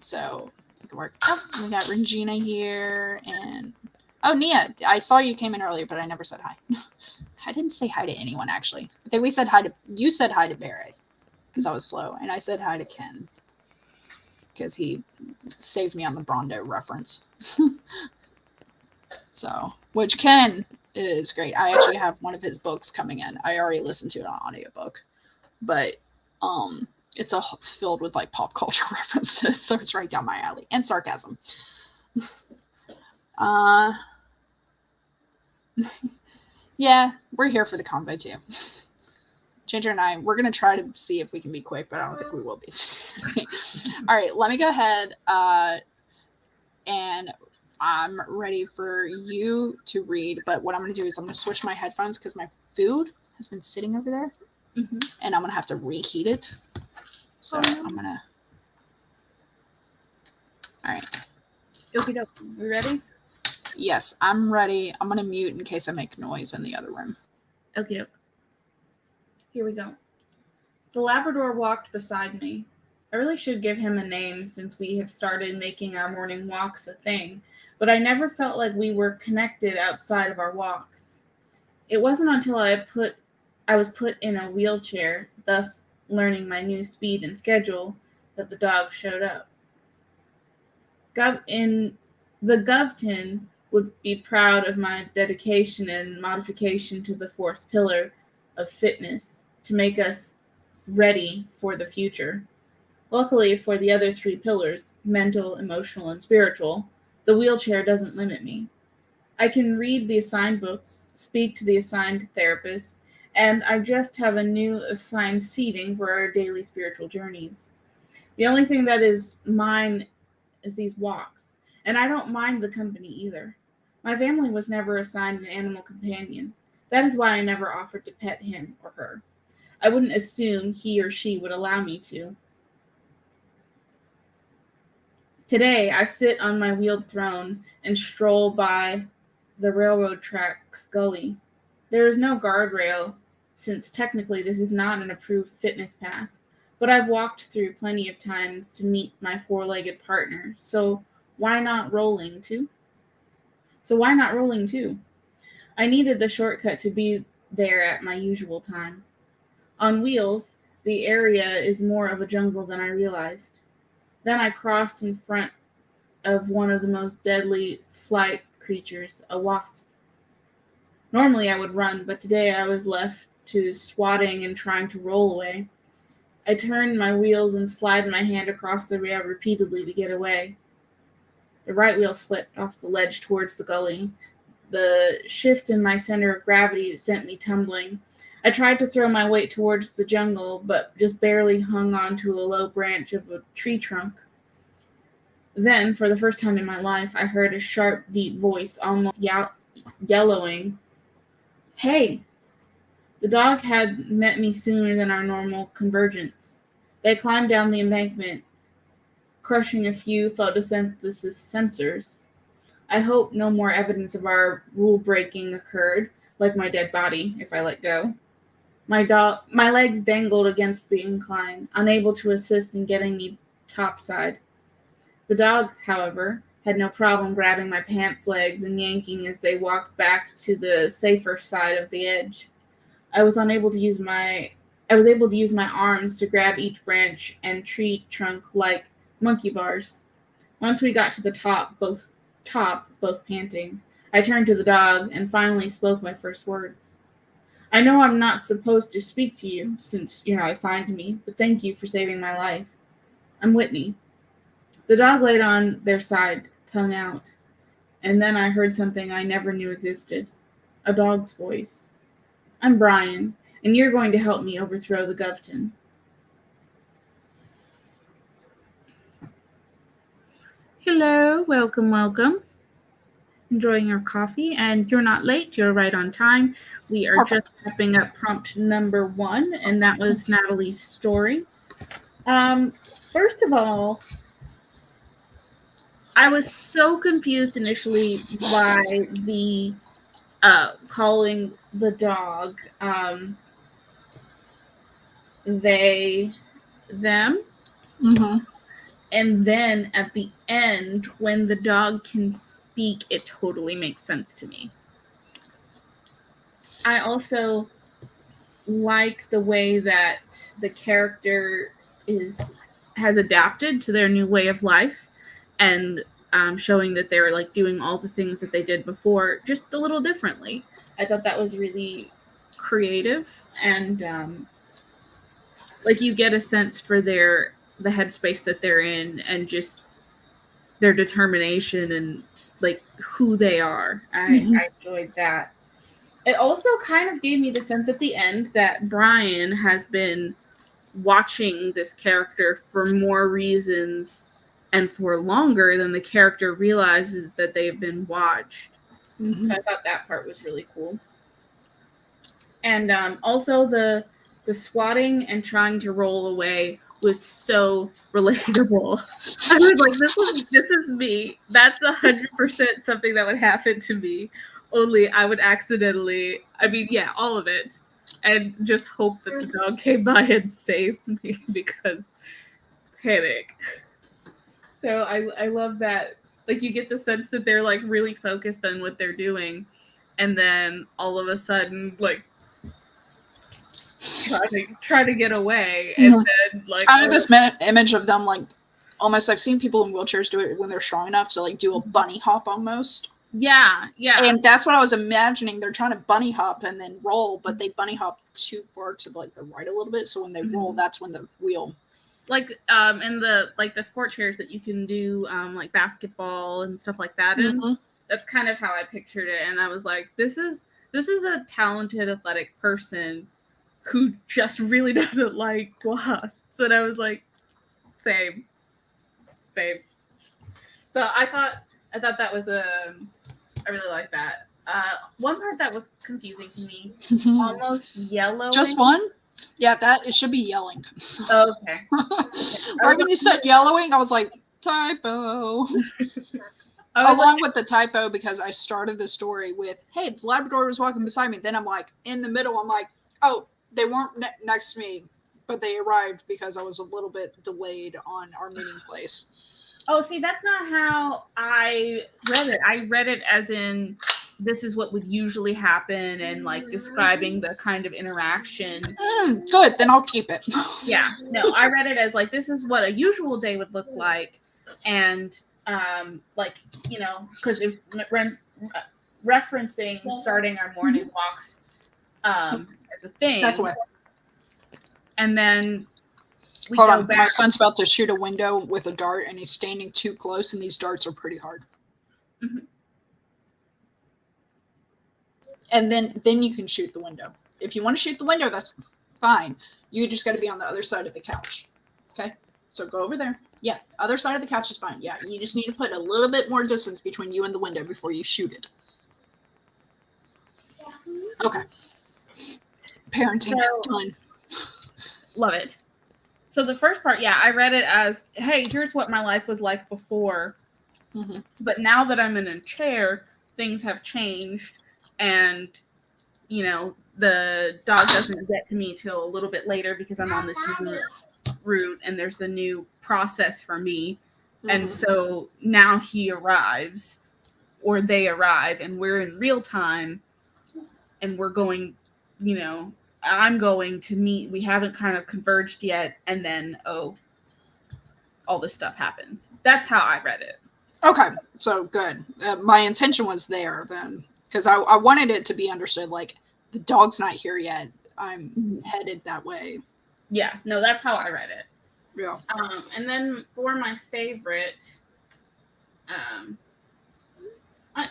So it could work. Oh, we got Regina here, and Nia, I saw you came in earlier, but I never said hi. I didn't say hi to anyone, actually. I think you said hi to Barrett because I was slow, and I said hi to Ken because he saved me on the Brondo reference. So, which Ken is great. I actually have one of his books coming in. I already listened to it on audiobook, but it's filled with like pop culture references, so it's right down my alley, and sarcasm. Yeah, we're here for the convo too. Chandra and I, we're going to try to see if we can be quick, but I don't think we will be. All right, let me go ahead and I'm ready for you to read. But what I'm going to do is I'm going to switch my headphones because my food has been sitting over there, and I'm going to have to reheat it. So I'm going to... All right. Okie doke. You ready? Yes, I'm ready. I'm going to mute in case I make noise in the other room. Okie doke. Here we go. The Labrador walked beside me. I really should give him a name since we have started making our morning walks a thing, but I never felt like we were connected outside of our walks. It wasn't until I was put in a wheelchair, thus learning my new speed and schedule, that the dog showed up. The Govton would be proud of my dedication and modification to the fourth pillar of fitness to make us ready for the future. Luckily for the other three pillars, mental, emotional, and spiritual, the wheelchair doesn't limit me. I can read the assigned books, speak to the assigned therapist, and I just have a new assigned seating for our daily spiritual journeys. The only thing that is mine is these walks, and I don't mind the company either. My family was never assigned an animal companion. That is why I never offered to pet him or her. I wouldn't assume he or she would allow me to. Today, I sit on my wheeled throne and stroll by the railroad tracks gully. There is no guardrail since technically this is not an approved fitness path, but I've walked through plenty of times to meet my four-legged partner, so why not rolling too? So why not rolling too? I needed the shortcut to be there at my usual time. On wheels, the area is more of a jungle than I realized. Then I crossed in front of one of the most deadly flight creatures, a wasp. Normally I would run, but today I was left to swatting and trying to roll away. I turned my wheels and slid my hand across the rail repeatedly to get away. The right wheel slipped off the ledge towards the gully. The shift in my center of gravity sent me tumbling. I tried to throw my weight towards the jungle, but just barely hung onto a low branch of a tree trunk. Then, for the first time in my life, I heard a sharp, deep voice, almost yellowing, "Hey!" The dog had met me sooner than our normal convergence. They climbed down the embankment, crushing a few photosynthesis sensors. I hope no more evidence of our rule-breaking occurred, like my dead body, if I let go. My legs dangled against the incline, unable to assist in getting me topside. The dog, however, had no problem grabbing my pants legs and yanking as they walked back to the safer side of the edge. I was able to use my arms to grab each branch and tree trunk like monkey bars. Once we got to the top, both panting, I turned to the dog and finally spoke my first words. "I know I'm not supposed to speak to you, since you're not assigned to me, but thank you for saving my life. I'm Whitney." The dog laid on their side, tongue out, and then I heard something I never knew existed. A dog's voice. "I'm Brian, and you're going to help me overthrow the Govton." Hello, welcome. Enjoying your coffee, and you're not late, you're right on time. We are just wrapping up prompt number 1, and that was Natalie's story. First of all, I was so confused initially by the calling the dog they, them. Mm-hmm. And then at the end, when the dog can speak, it totally makes sense to me. I also like the way that the character has adapted to their new way of life, and showing that they're like doing all the things that they did before, just a little differently. I thought that was really creative, and like you get a sense for the headspace that they're in, and just their determination and like who they are. I enjoyed that. It also kind of gave me the sense at the end that Brian has been watching this character for more reasons and for longer than the character realizes that they've been watched. Mm-hmm. So I thought that part was really cool. And also the swatting and trying to roll away was so relatable. I was like, this is me. That's 100% something that would happen to me. Only I would accidentally, all of it, and just hope that the dog came by and saved me, because panic. So I love that. Like, you get the sense that they're like really focused on what they're doing, and then all of a sudden, like, try to get away, and then like I have this image of them like almost. I've seen people in wheelchairs do it when they're strong enough to like do a bunny hop almost. Yeah. And that's what I was imagining. They're trying to bunny hop and then roll, but they bunny hop too far to like the right a little bit. So when they roll, that's when the wheel. Like in the sport chairs that you can do like basketball and stuff like that in. That's kind of how I pictured it, and I was like, this is a talented athletic person who just really doesn't like wasps. And I was like, same. So I thought that was I really like that. One part that was confusing to me, almost yellow. Just one? Yeah, it should be yelling. Oh, okay. Right when you said yellowing, I was like, typo. Along with the typo, because I started the story with, hey, the Labrador was walking beside me. Then I'm like, in the middle, I'm like, Oh, they weren't next to me, but they arrived because I was a little bit delayed on our meeting place. Oh, see, that's not how I read it. I read it as in this is what would usually happen and like describing the kind of interaction. Good, then I'll keep it. Yeah, no, I read it as like this is what a usual day would look like, and like because if referencing starting our morning walks as a thing, Back away. and then we Hold go on, back. my son's about to shoot a window with a dart, and he's standing too close, and these darts are pretty hard. Mm-hmm. And then you can shoot the window. If you want to shoot the window, that's fine. You just got to be on the other side of the couch. Okay? So go over there. Yeah, other side of the couch is fine. Yeah, you just need to put a little bit more distance between you and the window before you shoot it. Okay. Parenting done. Love it. So the first part, yeah, I read it as, hey, here's what my life was like before. Mm-hmm. But now that I'm in a chair, things have changed. And, the dog doesn't get to me till a little bit later because I'm on this new route and there's a new process for me. Mm-hmm. And so now he arrives or they arrive and we're in real time and we're going, I'm going to meet. We haven't kind of converged yet. And then, all this stuff happens. That's how I read it. Okay. So good. My intention was there then. Because I wanted it to be understood, like, the dog's not here yet. I'm headed that way. Yeah, no, that's how I read it. Yeah. And then for my favorite, the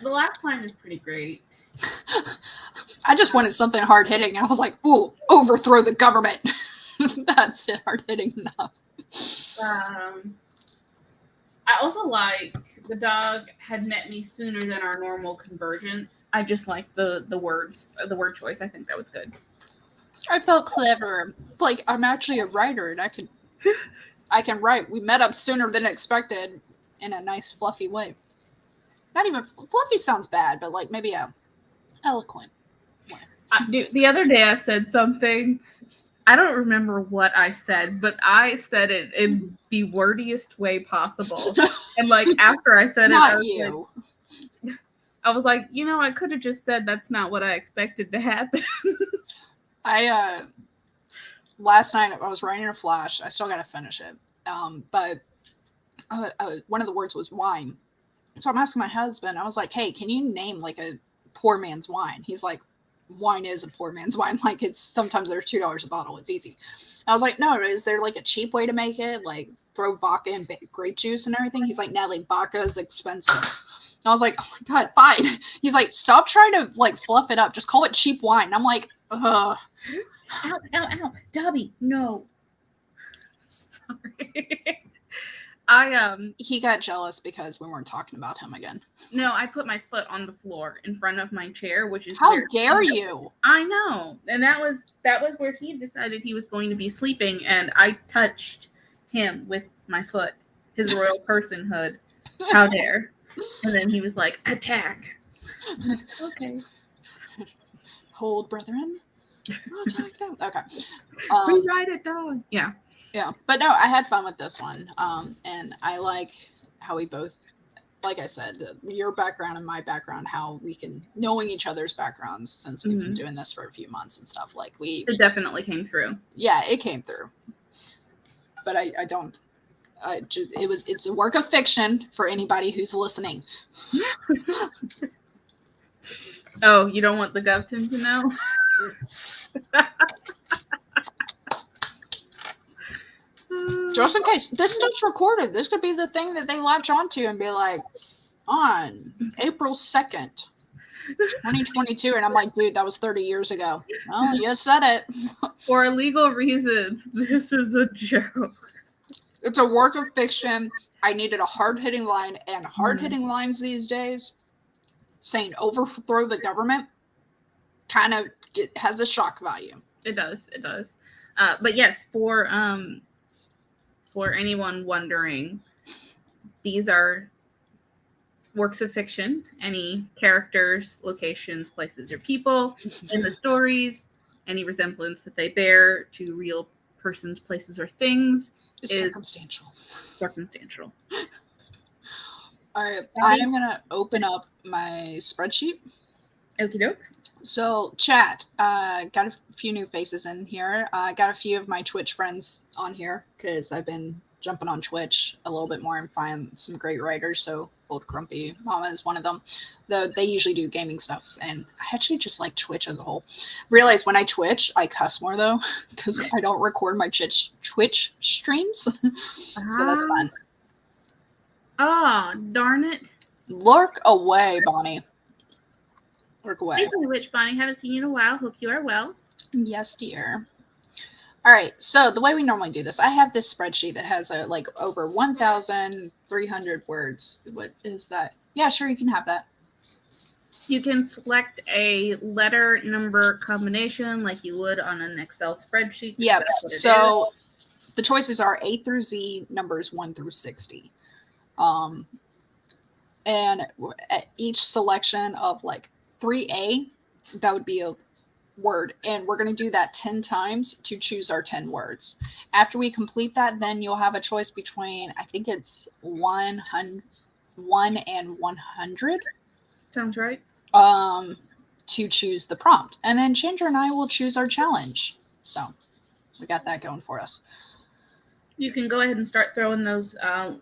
last line is pretty great. I just wanted something hard-hitting. I was like, ooh, overthrow the government. That's it, hard-hitting enough. I also like the dog had met me sooner than our normal convergence. I just like the word choice. I think that was good. I felt clever. Like I'm actually a writer and I can write. We met up sooner than expected in a nice fluffy way. Not even fluffy sounds bad, but like maybe a eloquent way. The other day I said something. I don't remember what I said, but I said it in the wordiest way possible. And like after I said not it, I was like, I could have just said that's not what I expected to happen. Last night I was writing a flash. I still got to finish it. But one of the words was wine. So I'm asking my husband. I was like, "Hey, can you name like a poor man's wine?" He's like, wine is a poor man's wine. Like it's sometimes they're $2 a bottle. It's easy. I was like, no, is there like a cheap way to make it? Like throw vodka and grape juice and everything? He's like, Natalie, vodka is expensive. I was like, oh my God, fine. He's like, stop trying to like fluff it up. Just call it cheap wine. And I'm like, ugh. Ow. Dobby, no. Sorry. He got jealous because we weren't talking about him again. No, I put my foot on the floor in front of my chair, which is how dare you? I know. And that was where he decided he was going to be sleeping, and I touched him with my foot. His royal personhood. How dare. And then he was like, attack. Okay. Hold, brethren. Okay. Rewrite it, dog. Yeah. Yeah, but no, I had fun with this one. And I like how we both, like I said, your background and my background, how we can, knowing each other's backgrounds since we've been doing this for a few months and stuff, like it definitely came through. Yeah, it came through. But it's a work of fiction for anybody who's listening. Oh, you don't want the Govton to know? Just in case. This stuff's recorded. This could be the thing that they latch onto and be like, on April 2nd, 2022. And I'm like, dude, that was 30 years ago. Oh, you said it. For legal reasons, this is a joke. It's a work of fiction. I needed a hard-hitting line, and hard-hitting lines these days, saying overthrow the government, kind of has a shock value. It does. But yes, for anyone wondering, these are works of fiction. Any characters, locations, places, or people in the stories any resemblance that they bear to real persons, places, or things It's is circumstantial. circumstantial. All right, I am going to open up my spreadsheet. Okie doke. So, chat, got a few new faces in here. Got a few of my Twitch friends on here because I've been jumping on Twitch a little bit more and find some great writers. So, Old Grumpy Mama is one of them. Though they usually do gaming stuff, and I actually just like Twitch as a whole. Realize when I Twitch, I cuss more though because I don't record my Twitch streams, so that's fun. Oh, darn it! Lurk away, Bonnie. Work away. Speaking of which, Bonnie, haven't seen you in a while. Hope you are well. Yes, dear. All right. So the way we normally do this, I have this spreadsheet that has like over 1,300 words. What is that? Yeah, sure, you can have that. You can select a letter number combination like you would on an Excel spreadsheet. Yeah. So the choices are A through Z, numbers 1 through 60. And at each selection of like 3A, that would be a word, and we're going to do that 10 times to choose our 10 words. After we complete that, then you'll have a choice between, I think it's 1 and 100. Sounds right. To choose the prompt, and then Chandra and I will choose our challenge. So we got that going for us. You can go ahead and start throwing those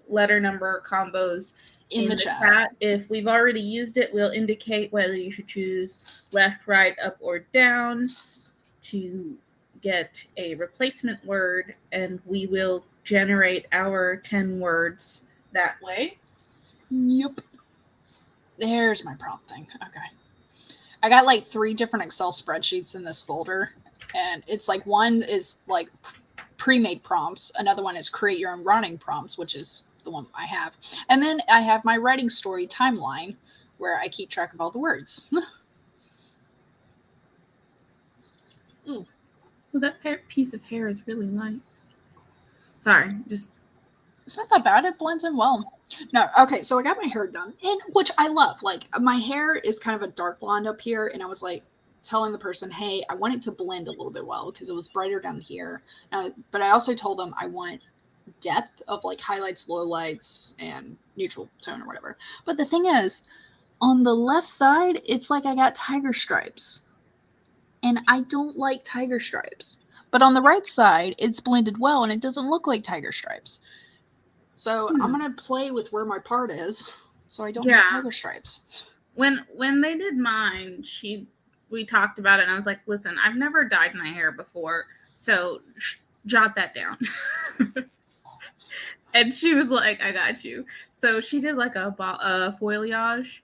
letter number combos in the chat. If we've already used it, we'll indicate whether you should choose left, right, up, or down to get a replacement word, and we will generate our 10 words that way. Yep. There's my prompt thing. Okay. I got like 3 different Excel spreadsheets in this folder, and it's like one is like pre-made prompts. Another one is create your own running prompts, which is the one I have. And then I have my writing story timeline where I keep track of all the words. Well, that piece of hair is really light. Sorry, just... It's not that bad. It blends in well. No, okay, so I got my hair done, and which I love. Like, my hair is kind of a dark blonde up here, and I was like telling the person, hey, I want it to blend a little bit well because it was brighter down here. But I also told them I want depth of like highlights, lowlights, and neutral tone or whatever. But the thing is, on the left side, it's like I got tiger stripes, and I don't like tiger stripes. But on the right side, it's blended well, and it doesn't look like tiger stripes. So I'm gonna play with where my part is, so I don't have tiger stripes. When they did mine, we talked about it, and I was like, listen, I've never dyed my hair before, so jot that down. And she was like, I got you. So she did like a foliage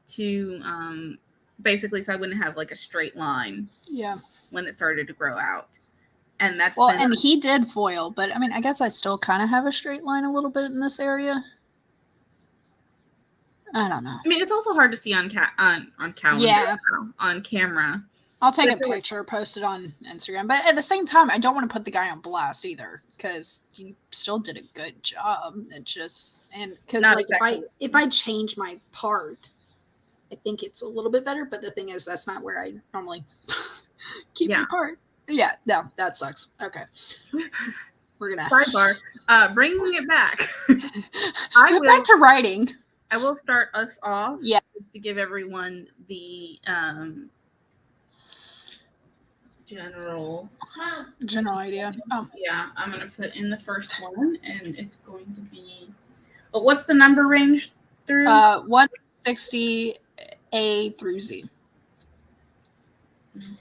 to basically so I wouldn't have like a straight line. Yeah. When it started to grow out. And that's and he did foil, but I mean, I guess I still kind of have a straight line a little bit in this area. I don't know. I mean, it's also hard to see on calendar. Yeah. On camera. I'll take a picture, post it on Instagram. But at the same time, I don't want to put the guy on blast either, because he still did a good job. It just, and because like if I change my part, I think it's a little bit better. But the thing is, that's not where I normally keep my part. Yeah, no, that sucks. Okay, we're gonna sidebar. Bringing it back. Back to writing. I will start us off. Yeah, to give everyone the general idea. Oh. Yeah, I'm going to put in the first one, and it's going to be... Well, what's the number range through? 160 A through Z.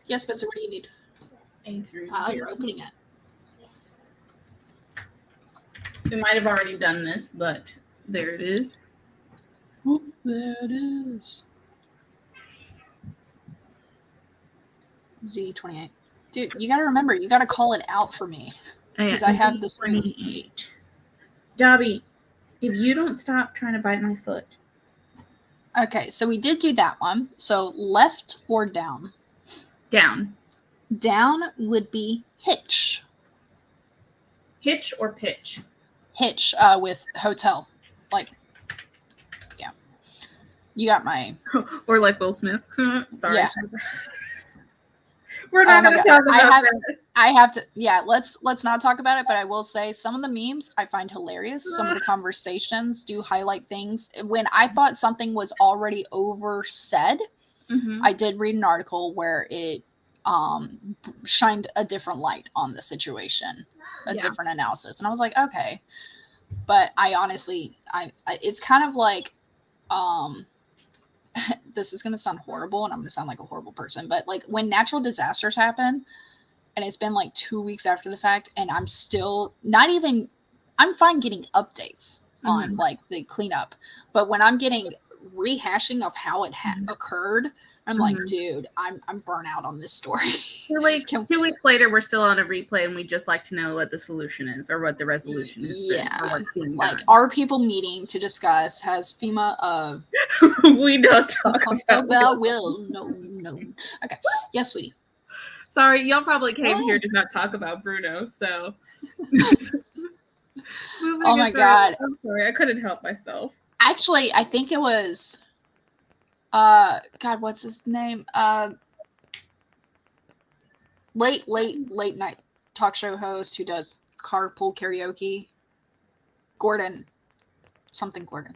Yes, Spencer, what do you need? A through Z. You're opening it. We might have already done this, but there it is. Oh, there it is. Z28. Dude, you got to remember, you got to call it out for me. Because I have this 28. Dobby, if you don't stop trying to bite my foot. Okay, so we did do that one. So left or down? Down. Down would be hitch. Hitch or pitch? Hitch with hotel. Like, yeah. You got my... Or like Will Smith. Sorry. Yeah. We're not going to talk about that. I have to, yeah, let's not talk about it, but I will say some of the memes I find hilarious. Some of the conversations do highlight things. When I thought something was already over said, I did read an article where it shined a different light on the situation, a different analysis. And I was like, okay. But I honestly, it's kind of like, this is going to sound horrible and I'm going to sound like a horrible person, but like when natural disasters happen and it's been like 2 weeks after the fact and I'm still I'm fine getting updates on like the cleanup, but when I'm getting rehashing of how it occurred, I'm like, dude, I'm burnt out on this story. Like 2 weeks later, we're still on a replay, and we just like to know what the solution is or what the resolution is. Yeah, like are people meeting to discuss? Has FEMA? We don't talk about Will. No. Okay, yes, sweetie. Sorry, y'all probably came here to not talk about Bruno. So. Oh my god! I'm sorry, I couldn't help myself. Actually, I think it was. God, what's his name? Late night talk show host who does carpool karaoke. Gordon. Gordon.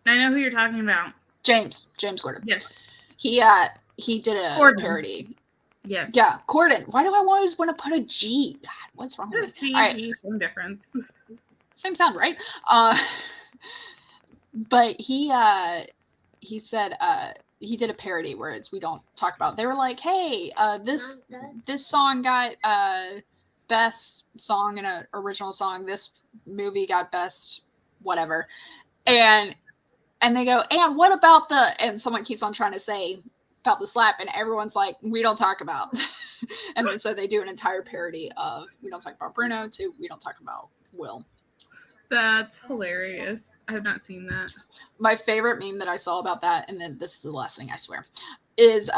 I know who you're talking about. James Gordon. Yes. He did a parody. Yes. Yeah, Gordon. Why do I always want to put a G? God, what's wrong with G, right. G, same difference. Same sound, right? But he said he did a parody where it's we don't talk about. They were like, hey, this song got best song in an original song. This movie got best whatever, and they go, and what about and someone keeps on trying to say about the slap, and everyone's like, we don't talk about. And then so they do an entire parody of we don't talk about Bruno to we don't talk about Will. That's hilarious. I have not seen that. My favorite meme that I saw about that, and then this is the last thing I swear, is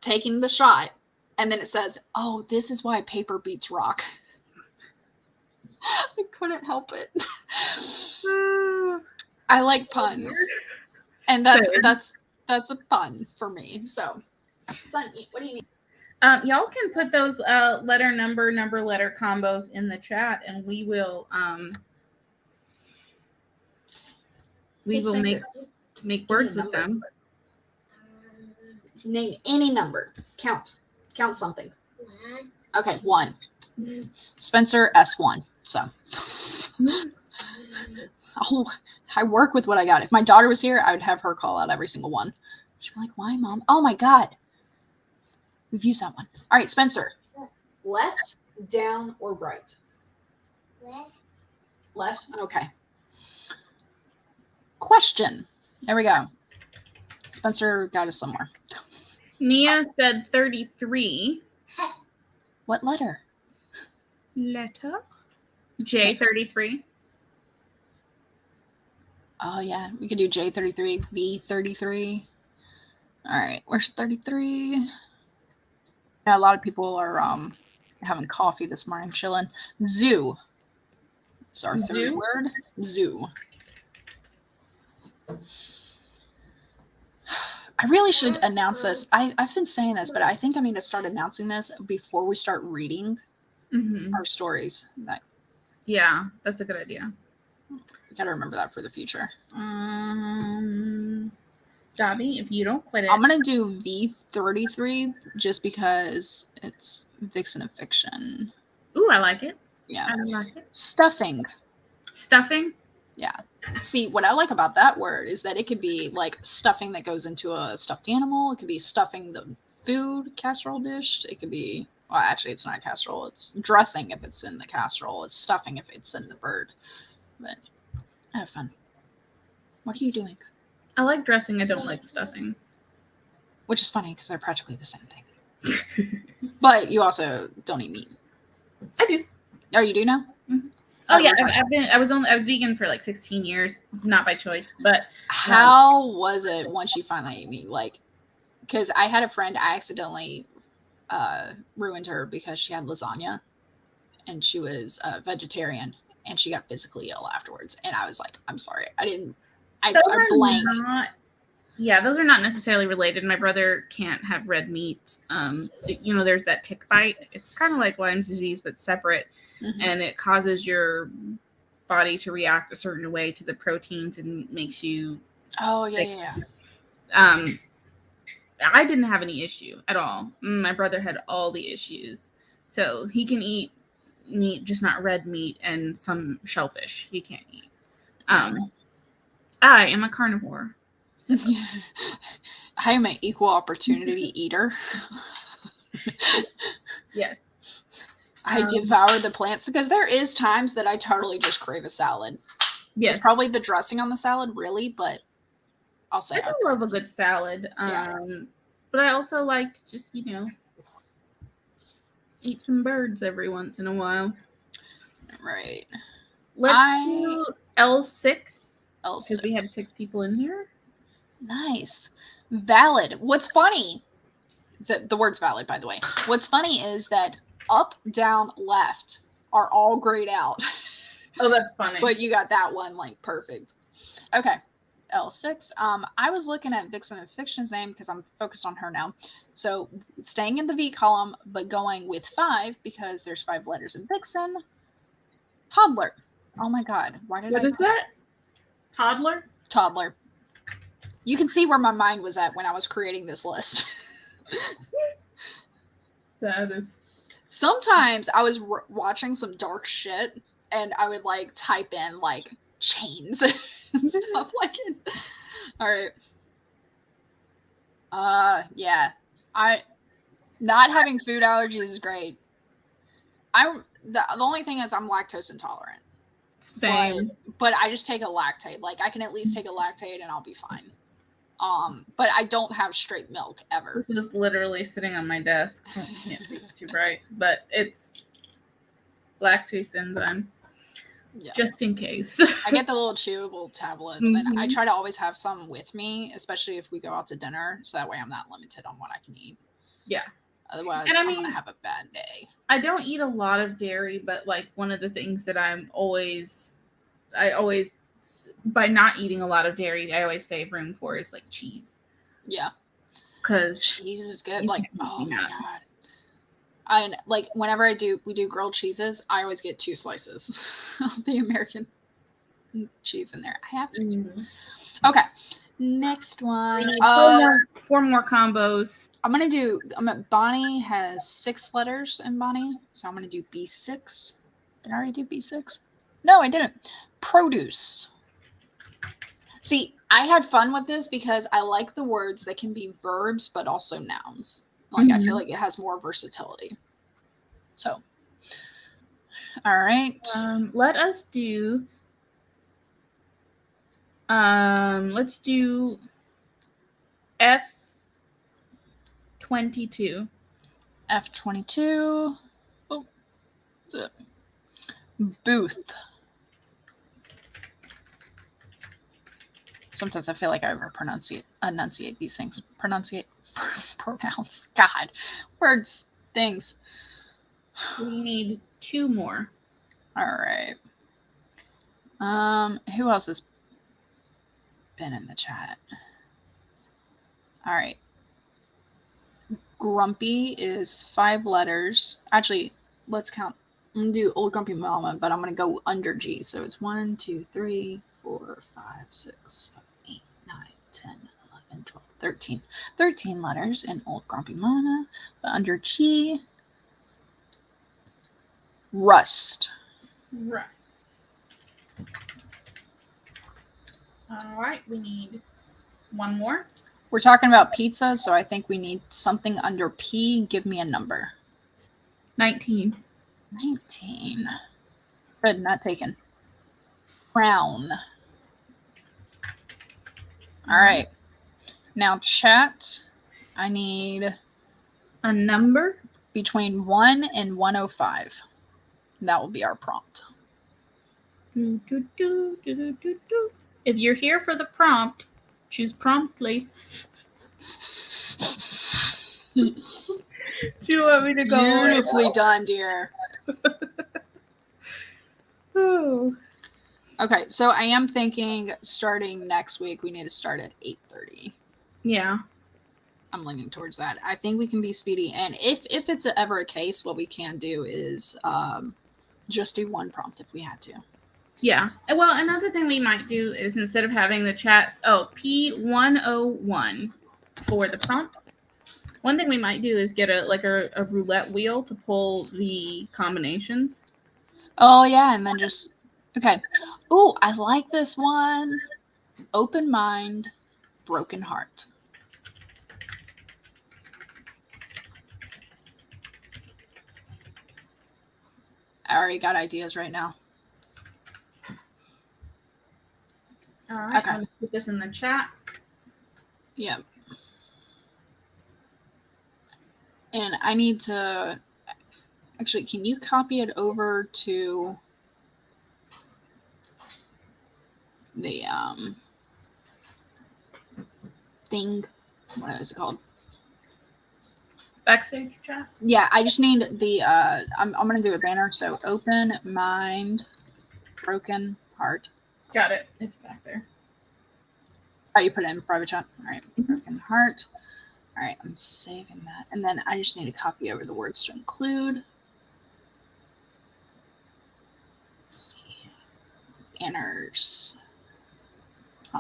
taking the shot, and then it says, "Oh, this is why paper beats rock." I couldn't help it. I like puns, and that's a pun for me. So, son, what do you need? Y'all can put those letter combos in the chat, and we will make words with them. Name any number. Count something. Okay, 1. Spencer S1. So, I work with what I got. If my daughter was here, I would have her call out every single one. She'd be like, "Why, Mom? Oh my God." We've used that one. All right, Spencer. Left, down, or right? Left? Okay. Question. There we go. Spencer got us somewhere. Nia said 33. What letter? Letter? J, 33. Oh, yeah. We could do J33, B33. All right. Where's 33? Yeah, a lot of people are having coffee this morning, chilling. Zoo. It's our third word. Zoo. I really should announce this. I've been saying this, but I think I need to start announcing this before we start reading our stories. Yeah, that's a good idea. You gotta remember that for the future. Dobby, if you don't quit it. I'm going to do V33 just because it's Vixen of Fiction. Ooh, I like it. Yeah. I like it. Stuffing. Stuffing? Yeah. See, what I like about that word is that it could be like stuffing that goes into a stuffed animal. It could be stuffing the food casserole dish. It could be, well, actually, it's not a casserole. It's dressing if it's in the casserole. It's stuffing if it's in the bird. But I have fun. What are you doing? I like dressing. I don't like stuffing. Which is funny because they're practically the same thing. But you also don't eat meat. I do. Oh, you do now? Mm-hmm. Oh yeah, I was vegan for like 16 years, not by choice. But how was it once you finally ate meat? Like, because I had a friend, I accidentally ruined her because she had lasagna, and she was a vegetarian, and she got physically ill afterwards. And I was like, I'm sorry, I blanked. Yeah, those are not necessarily related. My brother can't have red meat. There's that tick bite. It's kind of like Lyme's disease, but separate, and it causes your body to react a certain way to the proteins and makes you sick. I didn't have any issue at all. My brother had all the issues. So he can eat meat, just not red meat, and some shellfish he can't eat. I am a carnivore. So. I am an equal opportunity eater. Yes. I devour the plants because there is times that I totally just crave a salad. Yes. It's probably the dressing on the salad, really, but I'll say I love a good salad. But I also like to just, eat some birds every once in a while. Right. Let's do L6. Because we have 6 people in here. Nice. Valid. What's funny, the word's valid, by the way. What's funny is that up, down, left are all grayed out. Oh, that's funny. But you got that one, like, perfect. Okay. L6. I was looking at Vixen and Fiction's name because I'm focused on her now. So staying in the V column, but going with 5 because there's 5 letters in Vixen. Toddler. Oh my God. What is that? Toddler? Toddler. You can see where my mind was at when I was creating this list. That is. Sometimes I was watching some dark shit and I would like type in like chains and stuff like it. All right. Yeah. Not having food allergies is great. The only thing is I'm lactose intolerant. Same. But I just take a lactate. Like I can at least take a lactate and I'll be fine. But I don't have straight milk ever. This is literally sitting on my desk. I can't see it's too bright, but it's lactase enzyme. Yeah. Just in case. I get the little chewable tablets, and I try to always have some with me, especially if we go out to dinner, so that way I'm not limited on what I can eat. Yeah. Otherwise, I'm going to have a bad day. I don't eat a lot of dairy, but like one of the things that I always, by not eating a lot of dairy, I always save room for is like cheese. Yeah. Because cheese is good. Like, oh my God. I like whenever we do grilled cheeses, I always get 2 slices of the American cheese in there. I have to. Mm-hmm. Okay. Next one. 4 more combos. Bonnie has 6 letters in Bonnie, so I'm going to do B6. Did I already do B6? No, I didn't. Produce. See, I had fun with this because I like the words that can be verbs, but also nouns. Like, I feel like it has more versatility. So, all right. Let's do F22. F22. Oh, what's it? Booth. Sometimes I feel like I enunciate these things. Pronounce. God. Words. Things. We need 2 more. All right. Who else has been in the chat? All right. Grumpy is 5 letters. Actually, let's count. I'm going to do Old Grumpy Mama, but I'm going to go under G. So it's 1, 2, 3, 4, 5, 6, 7, 8, 9, 10, 11, 12, 13. 13 letters in Old Grumpy Mama. But under G, Rust. All right, we need 1 more. We're talking about pizza, so I think we need something under P. Give me a number. 19. 19. Red, not taken. Crown. All right. Now, chat, I need a number between 1 and 105. That will be our prompt. If you're here for the prompt, choose promptly. Do you want me to go? Beautifully done, dear. Oh. Okay, so I am thinking starting next week, we need to start at 8:30. Yeah. I'm leaning towards that. I think we can be speedy, and if it's ever a case, what we can do is just do one prompt if we had to. Yeah. Well, another thing we might do is instead of having the chat, P101 for the prompt. One thing we might do is get a roulette wheel to pull the combinations. Oh yeah, and then just okay. Oh, I like this one. Open mind, broken heart. I already got ideas right now. All right, okay. I'm going to put this in the chat. Yep. And I need to... Actually, can you copy it over to the thing? What is it called? Backstage chat? Yeah, I just need the... I'm going to do a banner. So, open mind, broken heart. Got it. It's back there. Oh, you put it in private chat? All right. Broken heart. All right, I'm saving that. And then I just need to copy over the words to include. Let's see. Banners.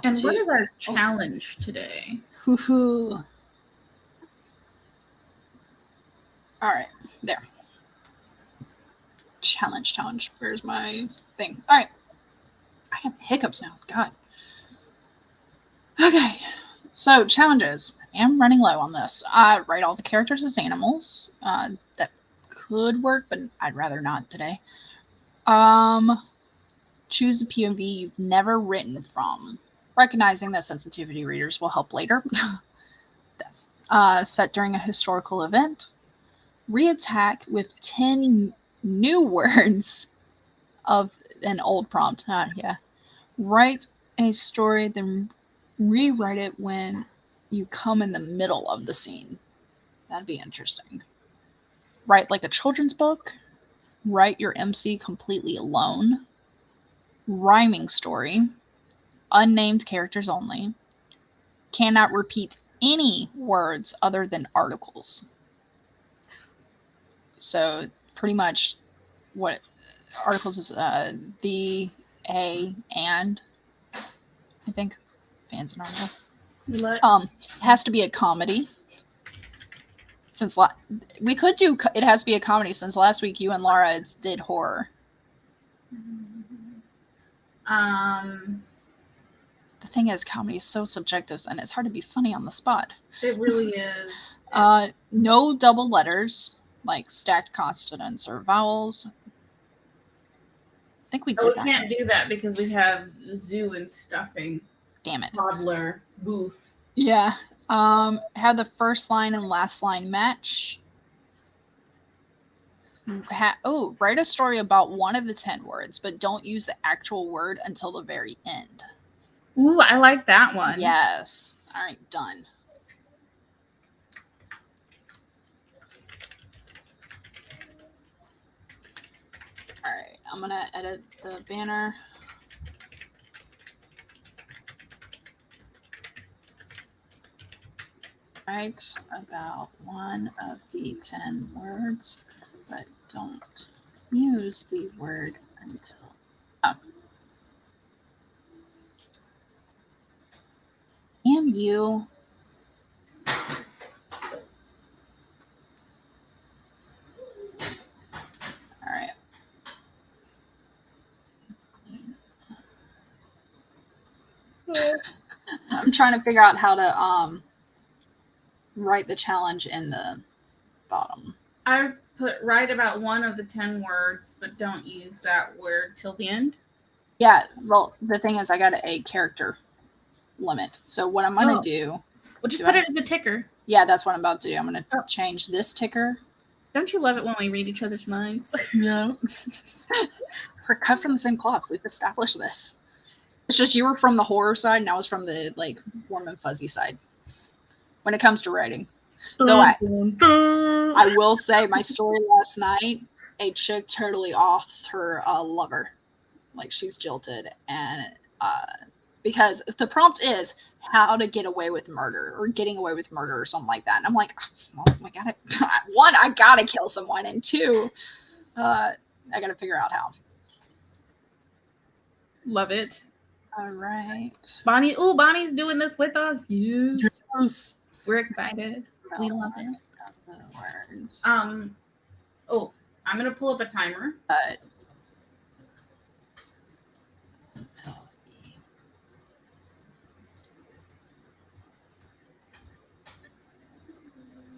And what is our challenge today? Woohoo. All right, there. Challenge. Where's my thing? All right. I have hiccups now. God. Okay. So, challenges. I am running low on this. Write all the characters as animals. That could work, but I'd rather not today. Choose a POV you've never written from. Recognizing that sensitivity readers will help later. That's set during a historical event. Reattack with 10 new words of an old prompt. Yeah. Write a story, then rewrite it when you come in the middle of the scene. That'd be interesting. Write like a children's book. Write your MC completely alone. Rhyming story. Unnamed characters only. Cannot repeat any words other than articles. So pretty much what articles is the, a, and I think fans an article. It has to be a comedy. Since we could do it has to be a comedy since last week you and Laura did horror. The thing is, comedy is so subjective and it's hard to be funny on the spot. It really is. No double letters like stacked consonants or vowels. I think we did that. We can't do that because we have zoo and stuffing. Damn it. Toddler booth. Yeah. Have the first line and last line match. Write a story about one of the 10 words, but don't use the actual word until the very end. Ooh, I like that one. Yes. All right, done. All right, I'm going to edit the banner. Write about one of the 10 words, but don't use the word until... Damn you. All right. I'm trying to figure out how to write the challenge in the bottom. I put write about one of the 10 words, but don't use that word till the end. Yeah, well, the thing is I got a character limit. So what I'm going to do... Well, just put it as a ticker. Yeah, that's what I'm about to do. I'm going to change this ticker. Don't you love it when we read each other's minds? No. We're cut from the same cloth. We've established this. It's just you were from the horror side and I was from the like warm and fuzzy side when it comes to writing. Though I will say my story last night, a chick totally offs her lover. Like she's jilted and because the prompt is how to get away with murder or getting away with murder or something like that. And I'm like, well, I gotta, one, I gotta kill someone, and two, I gotta figure out how. Love it. All right. Bonnie, Bonnie's doing this with us. Yes. We're excited. We love it. The words. I'm gonna pull up a timer.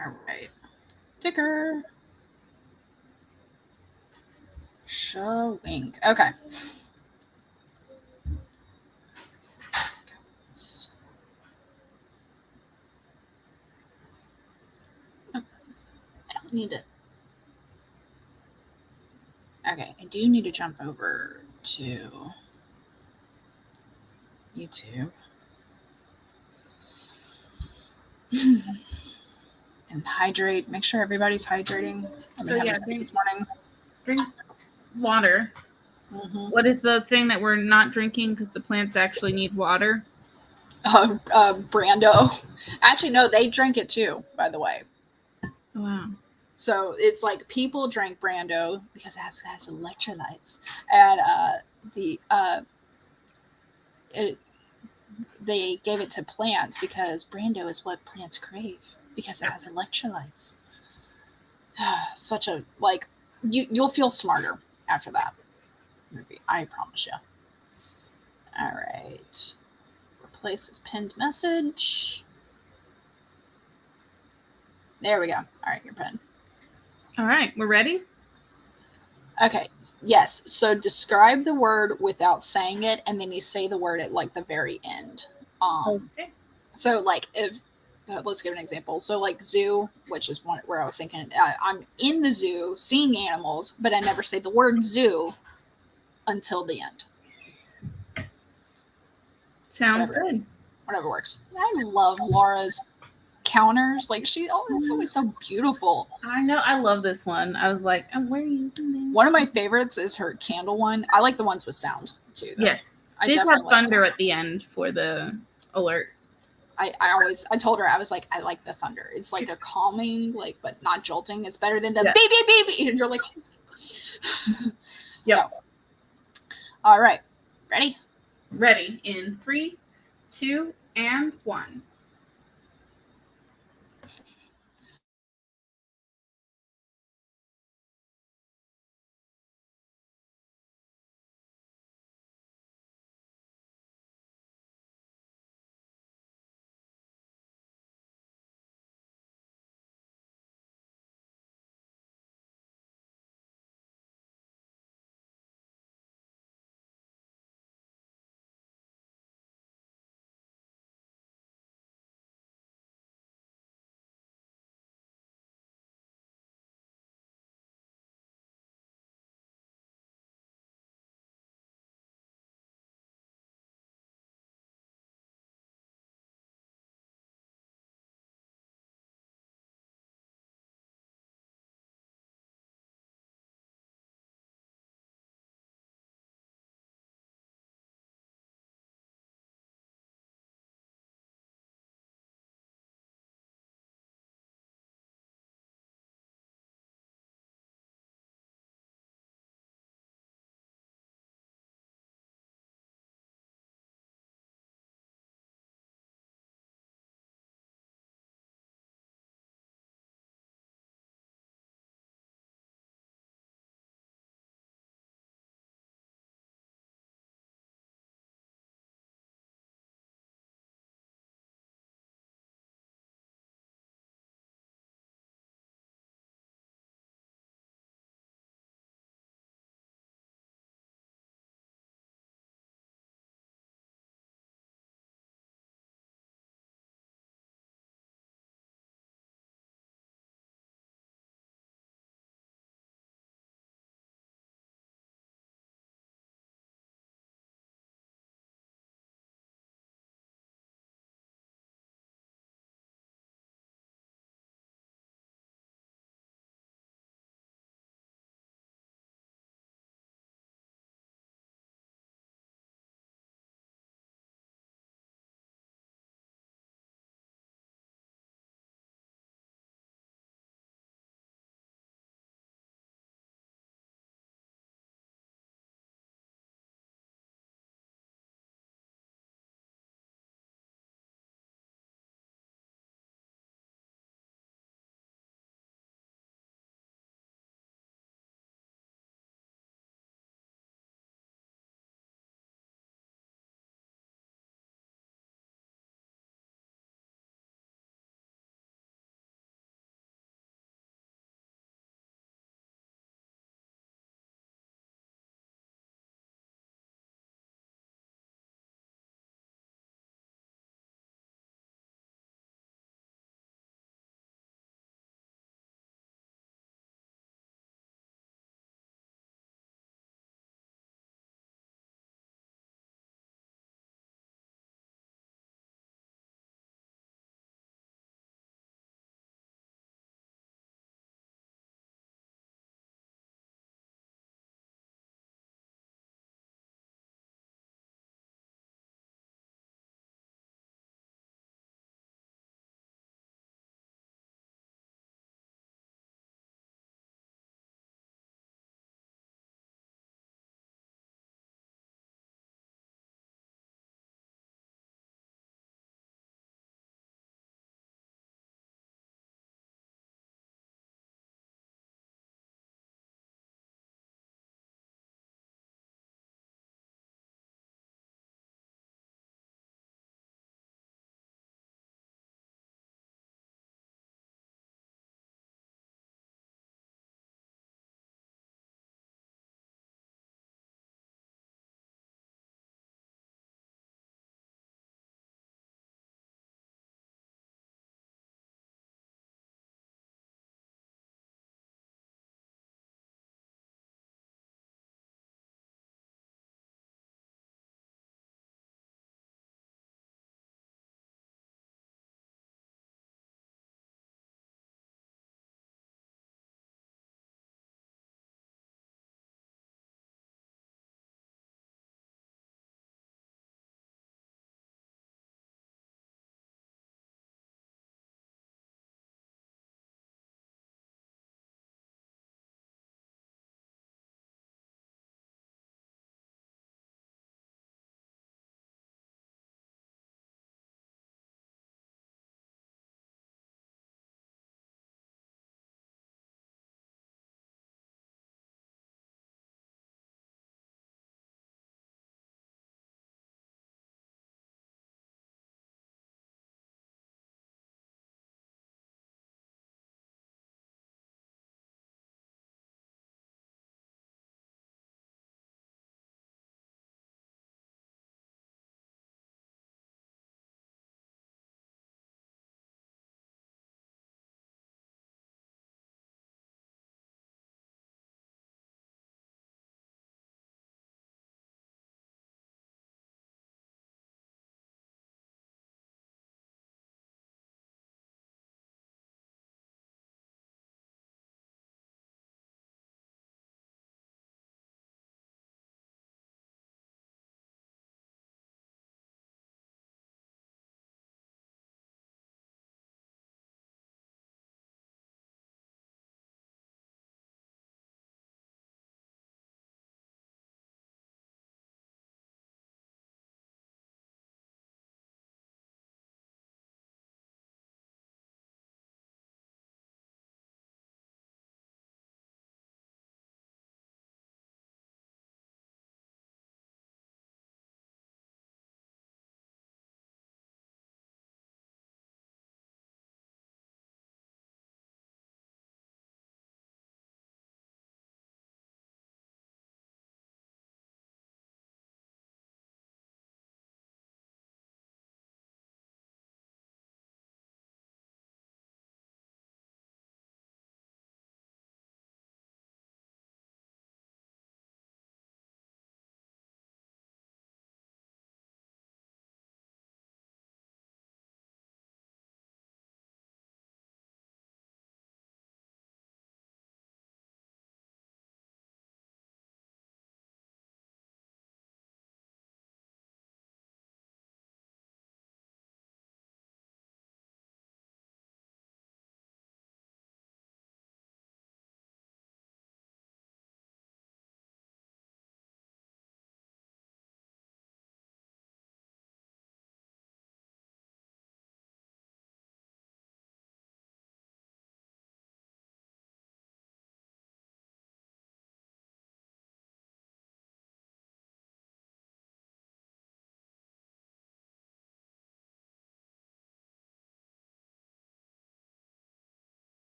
All right. Ticker. Showing. Okay. I don't need it. Okay, I do need to jump over to YouTube. And hydrate. Make sure everybody's hydrating. I've been having tea this morning. Drink water. Mm-hmm. What is the thing that we're not drinking because the plants actually need water? Brando. Actually, no, they drink it too, by the way. Wow. So it's like people drank Brando because it has electrolytes, and they gave it to plants because Brando is what plants crave because it has electrolytes. Such a you'll feel smarter after that movie, I promise you. All right, replace this pinned message. There we go. All right, you're pinned. All right, we're ready? Okay, yes. So describe the word without saying it, and then you say the word at like the very end. Okay. So like if let's give an example. So like zoo, which is one where I was thinking I'm in the zoo seeing animals, but I never say the word zoo until the end. Sounds good. Whatever works. I love Laura's counters. Like it's always so beautiful. I know. I love this one. I was like, where are you? One of my favorites is her candle one. I like the ones with sound too, though. Yes. I did have thunder at the end for the alert. I told her, I was like, I like the thunder. It's like a calming, but not jolting. It's better than the baby. And you're like, yeah. So, all right. Ready? Ready in 3, 2, and 1.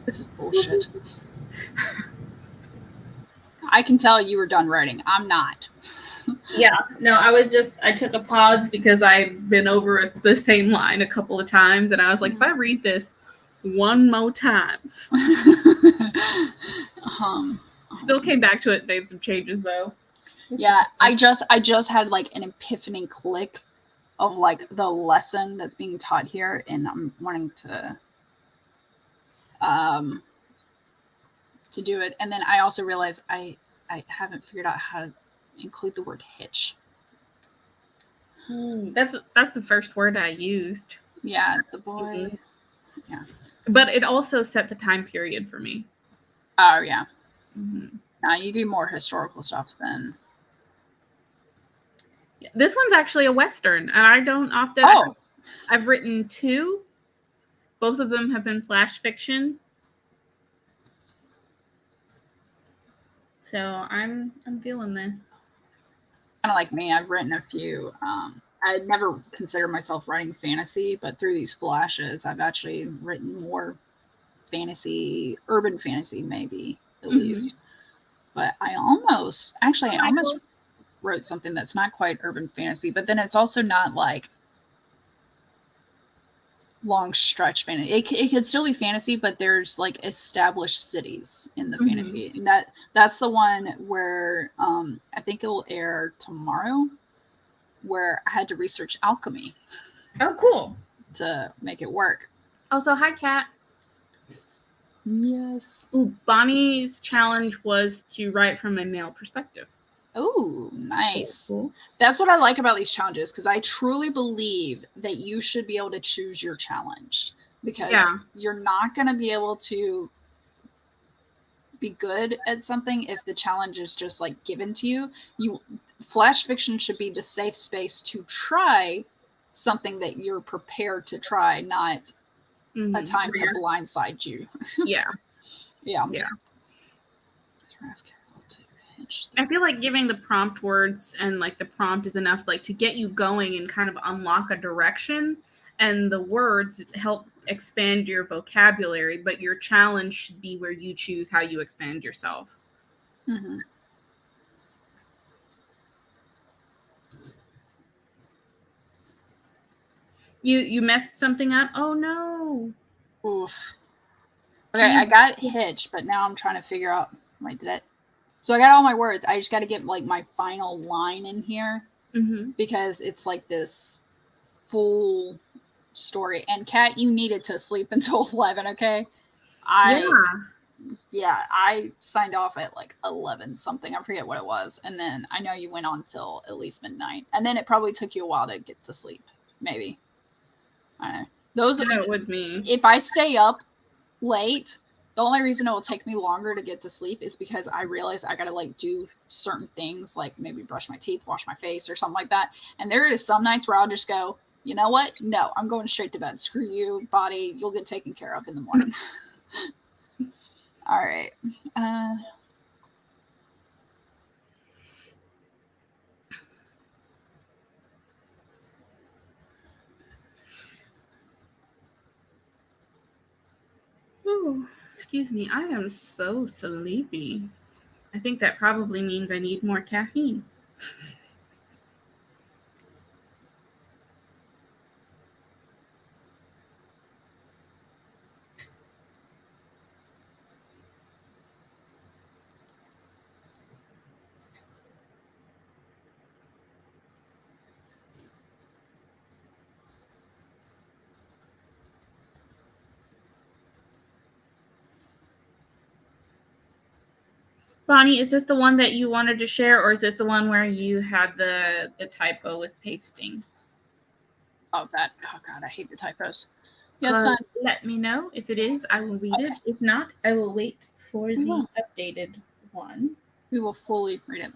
This is bullshit. I can tell you were done writing. I'm not. Yeah, no, I took a pause because I'd been over the same line a couple of times, and I was like, if I read this one more time. Still came back to it, made some changes though. Yeah, I just had like an epiphany click of like the lesson that's being taught here, and I'm wanting to do it. And then I also realized I haven't figured out how to include the word hitch. That's the first word I used. Yeah, the boy. Mm-hmm. Yeah, but it also set the time period for me. Oh yeah. Mm-hmm. Now you do more historical stuff than. Yeah, this one's actually a Western, and I don't often. Oh. I've written 2. Both of them have been flash fiction. So I'm feeling this. Kind of like me, I've written a few. I never considered myself writing fantasy, but through these flashes, I've actually written more fantasy, urban fantasy, maybe at least. But I almost wrote something that's not quite urban fantasy, but then it's also not like long stretch fantasy. It could still be fantasy, but there's like established cities in the fantasy, and that's the one where I think it will air tomorrow, where I had to research alchemy. Oh, cool. To make it work. Also, hi, Kat. Yes. Ooh, Bonnie's challenge was to write from a male perspective. Oh, nice. Cool. That's what I like about these challenges, because I truly believe that you should be able to choose your challenge, because you're not going to be able to be good at something if the challenge is just like given to you. Flash fiction should be the safe space to try something that you're prepared to try, not a time to blindside you. Yeah. Yeah. I feel like giving the prompt words and like the prompt is enough like to get you going and kind of unlock a direction, and the words help expand your vocabulary, but your challenge should be where you choose how you expand yourself. Mm-hmm. You messed something up? Oh no. Oof. Okay, I got hitch, but now I'm trying to figure out. Wait, did it? So I got all my words. I just got to get like my final line in here, because it's like this full story. And Kat, you needed to sleep until 11. Okay. I signed off at like 11 something. I forget what it was. And then I know you went on till at least midnight. And then it probably took you a while to get to sleep. Maybe. I don't know. That would mean if I stay up late, the only reason it will take me longer to get to sleep is because I realize I gotta like do certain things, like maybe brush my teeth, wash my face, or something like that. And there is some nights where I'll just go, you know what? No, I'm going straight to bed. Screw you, body. You'll get taken care of in the morning. All right. Oh, excuse me. I am so sleepy. I think that probably means I need more caffeine. Bonnie, is this the one that you wanted to share, or is this the one where you had the typo with pasting? Oh, God, I hate the typos. Yes, son. Let me know. If it is, I will read it. If not, I will wait for the updated one. We will fully read it.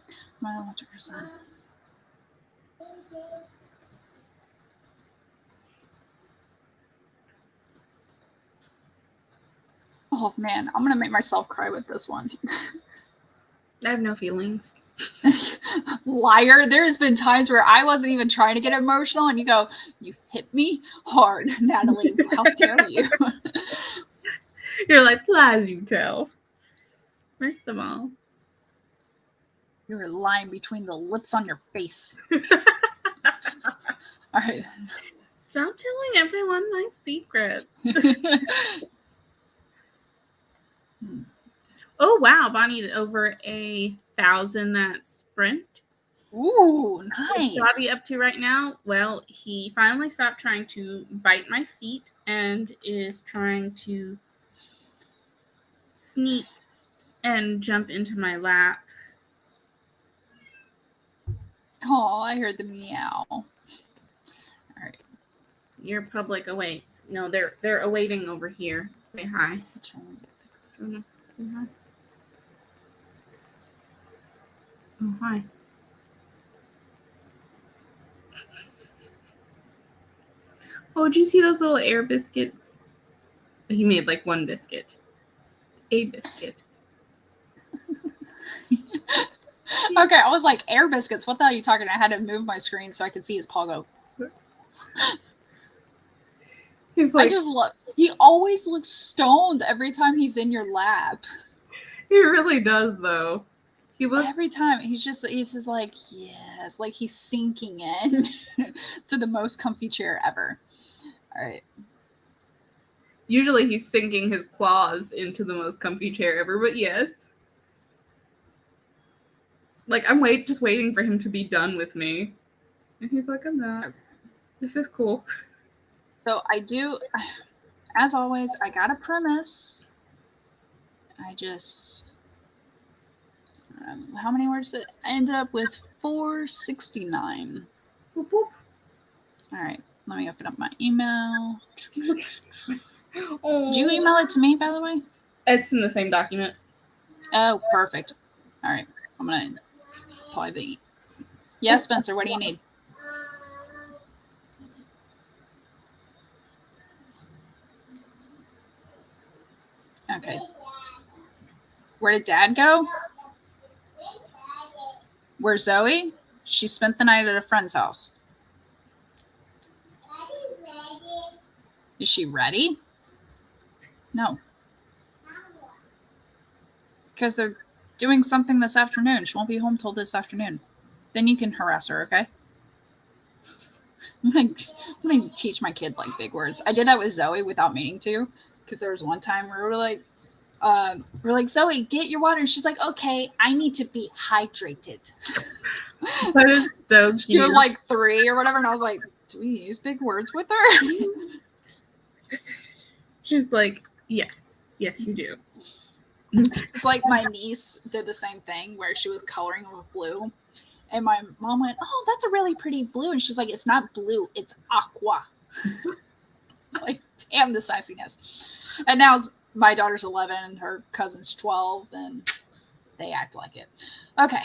Oh, man, I'm going to make myself cry with this one. I have no feelings. Liar. There's been times where I wasn't even trying to get emotional, and you go, you hit me hard, Natalie. How dare you? You're like, lies you tell. First of all. You were lying between the lips on your face. All right. Stop telling everyone my secrets. Oh, wow. Bonnie did over 1,000 that sprint. Ooh, nice. What's Bobby up to right now? Well, he finally stopped trying to bite my feet and is trying to sneak and jump into my lap. Oh, I heard the meow. All right. Your public awaits. No, they're awaiting over here. Say hi. Say hi. Oh, hi. Oh, did you see those little air biscuits? He made like one biscuit. A biscuit. Okay, I was like, air biscuits. What the hell are you talking about? I had to move my screen so I could see his paw go. He's like, I just look. He always looks stoned every time he's in your lap. He really does, though. He looks every time. He's just like, yes, like he's sinking in to the most comfy chair ever. All right. Usually he's sinking his claws into the most comfy chair ever, but yes. Like, I'm just waiting for him to be done with me. And he's like, I'm not. Okay. This is cool. So I do, as always, I got a premise. I just, how many words did it? I ended up with 469. Boop, boop. All right, let me open up my email. Oh. Did you email it to me, by the way? It's in the same document. Oh, perfect. All right, I'm going to apply the... Yes, Spencer, what do you need? Okay. Where did Dad go? Where's Zoe? She spent the night at a friend's house. Is she ready? No. Because they're doing something this afternoon. She won't be home till this afternoon. Then you can harass her, okay? I'm gonna teach my kid like big words. I did that with Zoe without meaning to, because there was one time where we're like, Zoe, get your water. And she's like, okay, I need to be hydrated. That is so cute. She was like 3 or whatever, and I was like, do we use big words with her? She's like, yes, you do. It's like my niece did the same thing where she was coloring with blue. And my mom went, oh, that's a really pretty blue. And she's like, it's not blue, it's aqua. It's like, damn the sassiness. And now my daughter's 11 and her cousin's 12, and they act like it. Okay.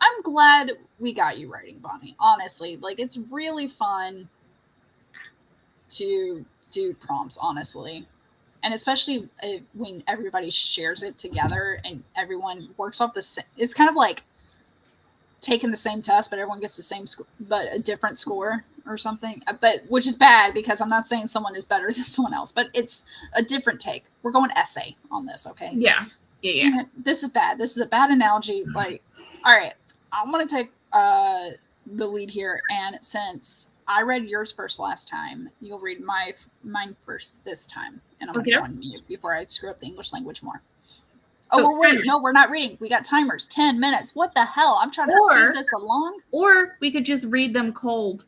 I'm glad we got you writing, Bonnie. Honestly, like, it's really fun to do prompts, honestly. And especially when everybody shares it together and everyone works off the same. It's kind of like taking the same test, but everyone gets the same score, but a different score or something. But which is bad, because I'm not saying someone is better than someone else, but it's a different take. We're going essay on this, okay? Yeah. This is bad. This is a bad analogy. Like, all right, I'm gonna take the lead here, and since I read yours first last time, you'll read mine first this time, and I'm gonna go on mute before I screw up the English language more. Oh, we're not reading. We got timers. 10 minutes. What the hell? I'm trying to speed this along. Or we could just read them cold.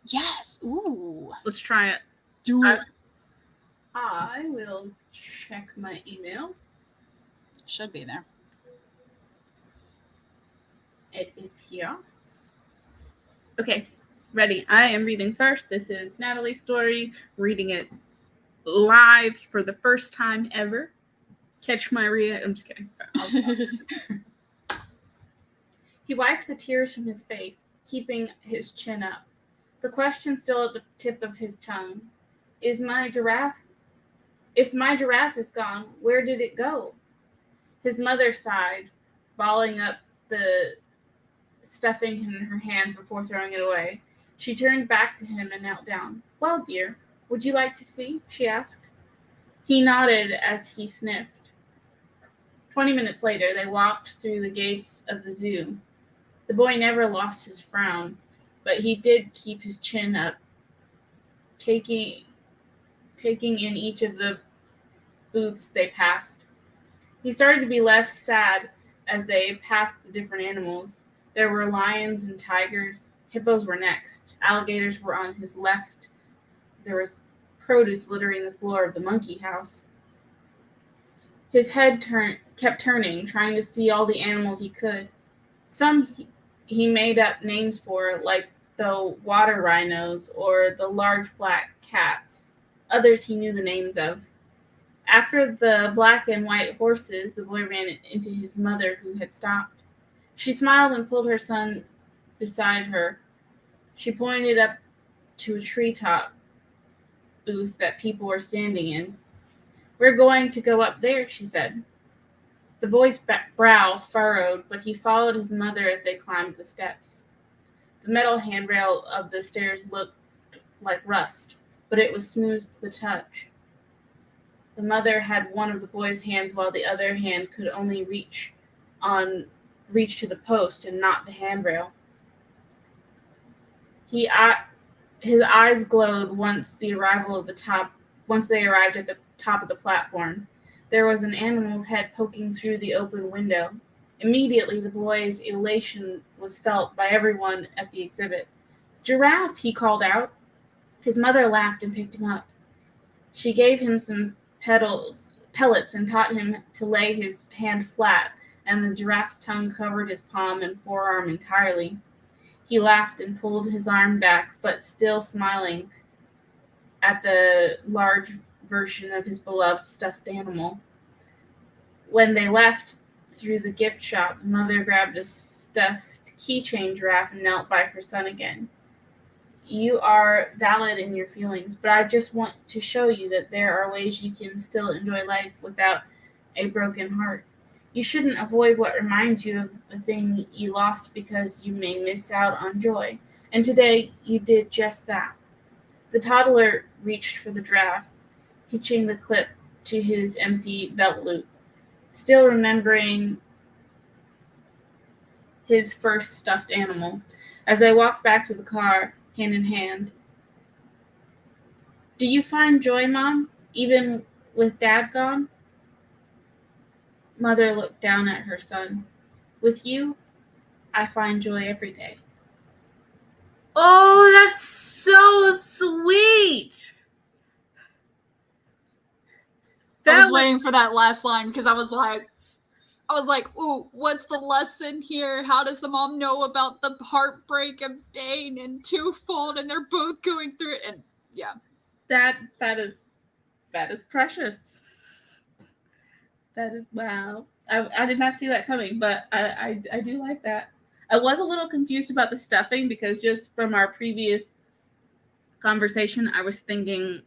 Yes. Ooh. Let's try it. Do it. I will check my email. Should be there. It is here. Okay. Ready. I am reading first. This is Natalie Story, reading it live for the first time ever. Catch my reaction. I'm just kidding. He wiped the tears from his face, keeping his chin up. The question still at the tip of his tongue. If my giraffe is gone, where did it go? His mother sighed, balling up the stuffing in her hands before throwing it away. She turned back to him and knelt down. Well, dear, would you like to see? She asked. He nodded as he sniffed. 20 minutes later, they walked through the gates of the zoo. The boy never lost his frown, but he did keep his chin up, taking in each of the booths they passed. He started to be less sad as they passed the different animals. There were lions and tigers. Hippos were next. Alligators were on his left. There was produce littering the floor of the monkey house. His head kept turning, trying to see all the animals he could. Some he made up names for, like the water rhinos or the large black cats. Others he knew the names of. After the black and white horses, the boy ran into his mother, who had stopped. She smiled and pulled her son beside her. She pointed up to a treetop booth that people were standing in. "We're going to go up there," she said. The boy's brow furrowed, but he followed his mother as they climbed the steps. The metal handrail of the stairs looked like rust, but it was smooth to the touch. The mother had one of the boy's hands while the other hand could only reach to the post and not the handrail. His eyes glowed once they arrived at the top of the platform. There was an animal's head poking through the open window. Immediately, the boy's elation was felt by everyone at the exhibit. "Giraffe," he called out. His mother laughed and picked him up. She gave him some pellets and taught him to lay his hand flat, and the giraffe's tongue covered his palm and forearm entirely. He laughed and pulled his arm back, but still smiling at the large version of his beloved stuffed animal. When they left through the gift shop, the mother grabbed a stuffed keychain giraffe and knelt by her son again. "You are valid in your feelings, but I just want to show you that there are ways you can still enjoy life without a broken heart. You shouldn't avoid what reminds you of the thing you lost because you may miss out on joy. And today you did just that." The toddler reached for the giraffe, hitching the clip to his empty belt loop, still remembering his first stuffed animal. As they walked back to the car, hand in hand. "Do you find joy, Mom, even with Dad gone?" Mother looked down at her son. "With you, I find joy every day." Oh, that's so sweet. I was waiting for that last line because I was like, ooh, what's the lesson here? How does the mom know about the heartbreak and pain and twofold, and they're both going through it? And yeah, that is precious. That is, wow. I did not see that coming, but I do like that. I was a little confused about the stuffing because just from our previous conversation, I was thinking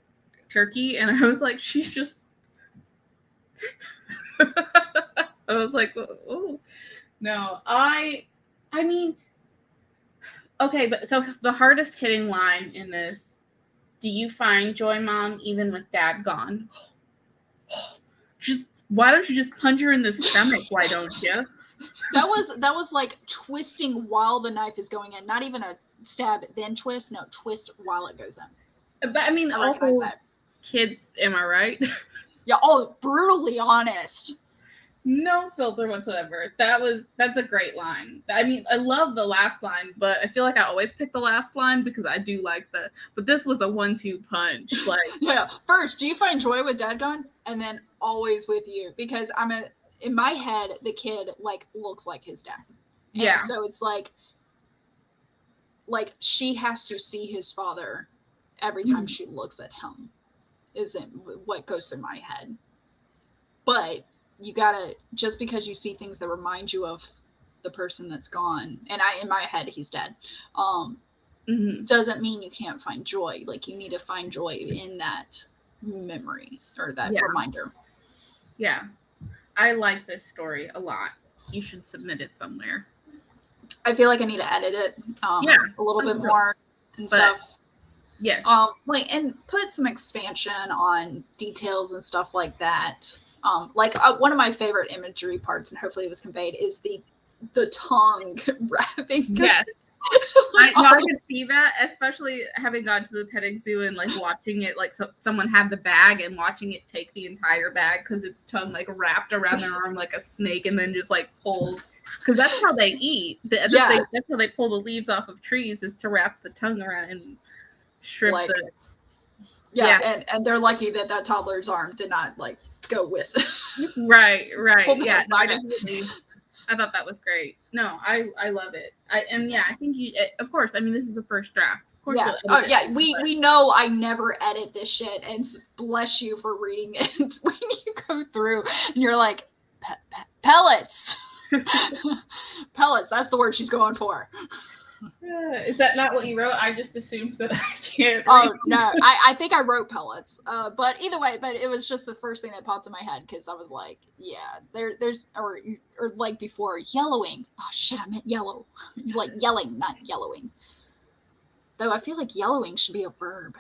turkey, and I was like, she's just. I was like, oh, no. I mean, okay, but so the hardest hitting line in this: "Do you find joy, Mom, even with Dad gone?" Just why don't you just punch her in the stomach? Why don't you? That was like twisting while the knife is going in, not even a stab then twist. No, twist while it goes in. But I mean, I recognize also, that. Kids, am I right? Yeah, brutally honest. No filter whatsoever. That's a great line. I mean, I love the last line, but I feel like I always pick the last line because I do like but this was a 1-2 punch. Like, yeah. First, do you find joy with Dad gone? And then always with you, because in my head, the kid like looks like his dad. And yeah. So it's like she has to see his father every time she looks at him. Isn't what goes through my head. But you gotta, just because you see things that remind you of the person that's gone, and in my head he's dead, doesn't mean you can't find joy. Like, you need to find joy in that memory or that reminder. Yeah, I like this story a lot. You should submit it somewhere. I feel like I need to edit it a little bit more and stuff. Yes. Like, and put some expansion on details and stuff like that. One of my favorite imagery parts, and hopefully it was conveyed, is the tongue wrapping. Yes. Like, I could see that, especially having gone to the petting zoo and like watching it, like someone had the bag and watching it take the entire bag because its tongue like wrapped around their arm like a snake and then just like pulled, because that's how they eat. That's how they pull the leaves off of trees, is to wrap the tongue around and strip like, the. Yeah, and they're lucky that toddler's arm did not like go with. Right. Yeah, definitely. I thought that was great. No, I love it. I think you. Of course, I mean this is a first draft. Of course. Yeah. Oh yeah. We know I never edit this shit, and bless you for reading it when you go through and you're like, pellets. Pellets. That's the word she's going for. Is that not what you wrote? I just assumed that I can't. Oh no, I think I wrote pellets. But either way, it was just the first thing that popped in my head because I was like, yeah, there's or like before yellowing. Oh shit, I meant yellow, like yelling, not yellowing. Though I feel like yellowing should be a verb.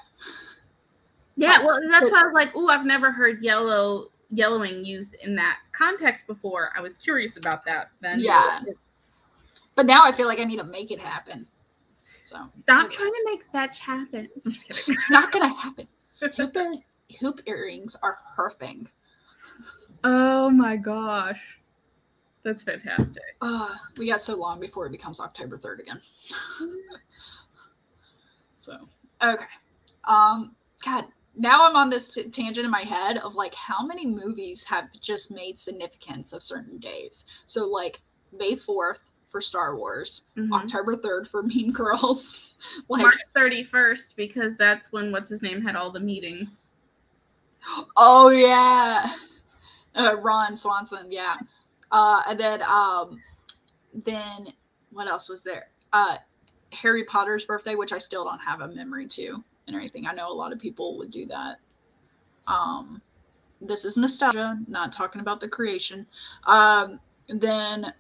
Yeah, well, that's why I was like, ooh, I've never heard yellowing used in that context before. I was curious about that then. Yeah. But now I feel like I need to make it happen. So stop trying to make fetch happen. I'm just kidding. It's not gonna happen. Hoop earrings are her thing. Oh my gosh. That's fantastic. We got so long before it becomes October 3rd again. So okay. God, now I'm on this tangent in my head of like how many movies have just made significance of certain days. So like May 4th for Star Wars, October 3rd for Mean Girls, like March 31st because that's when what's his name had all the meetings. Oh yeah, Ron Swanson, yeah, and then what else was there? Harry Potter's birthday, which I still don't have a memory to and everything. I know a lot of people would do that. This is nostalgia, not talking about the creation. Then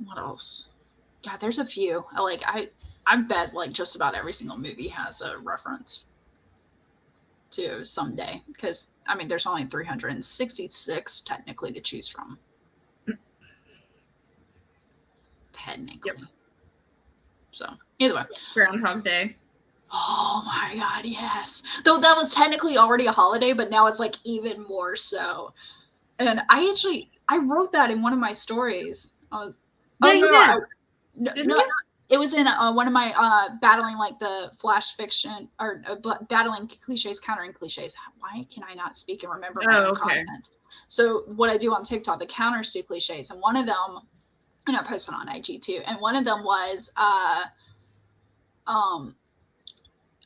what else? God, there's a few. I bet like just about every single movie has a reference to someday, because I mean there's only 366 technically to choose from. Technically. Yep. So either way. Groundhog Day. Oh my God, yes. Though that was technically already a holiday, but now it's like even more so. And I wrote that in one of my stories. It was in one of my battling like the flash fiction or battling cliches, countering cliches. Why can I not speak and remember my own content? So what I do on TikTok, the counters to cliches, and one of them, and I posted on IG too, and one of them was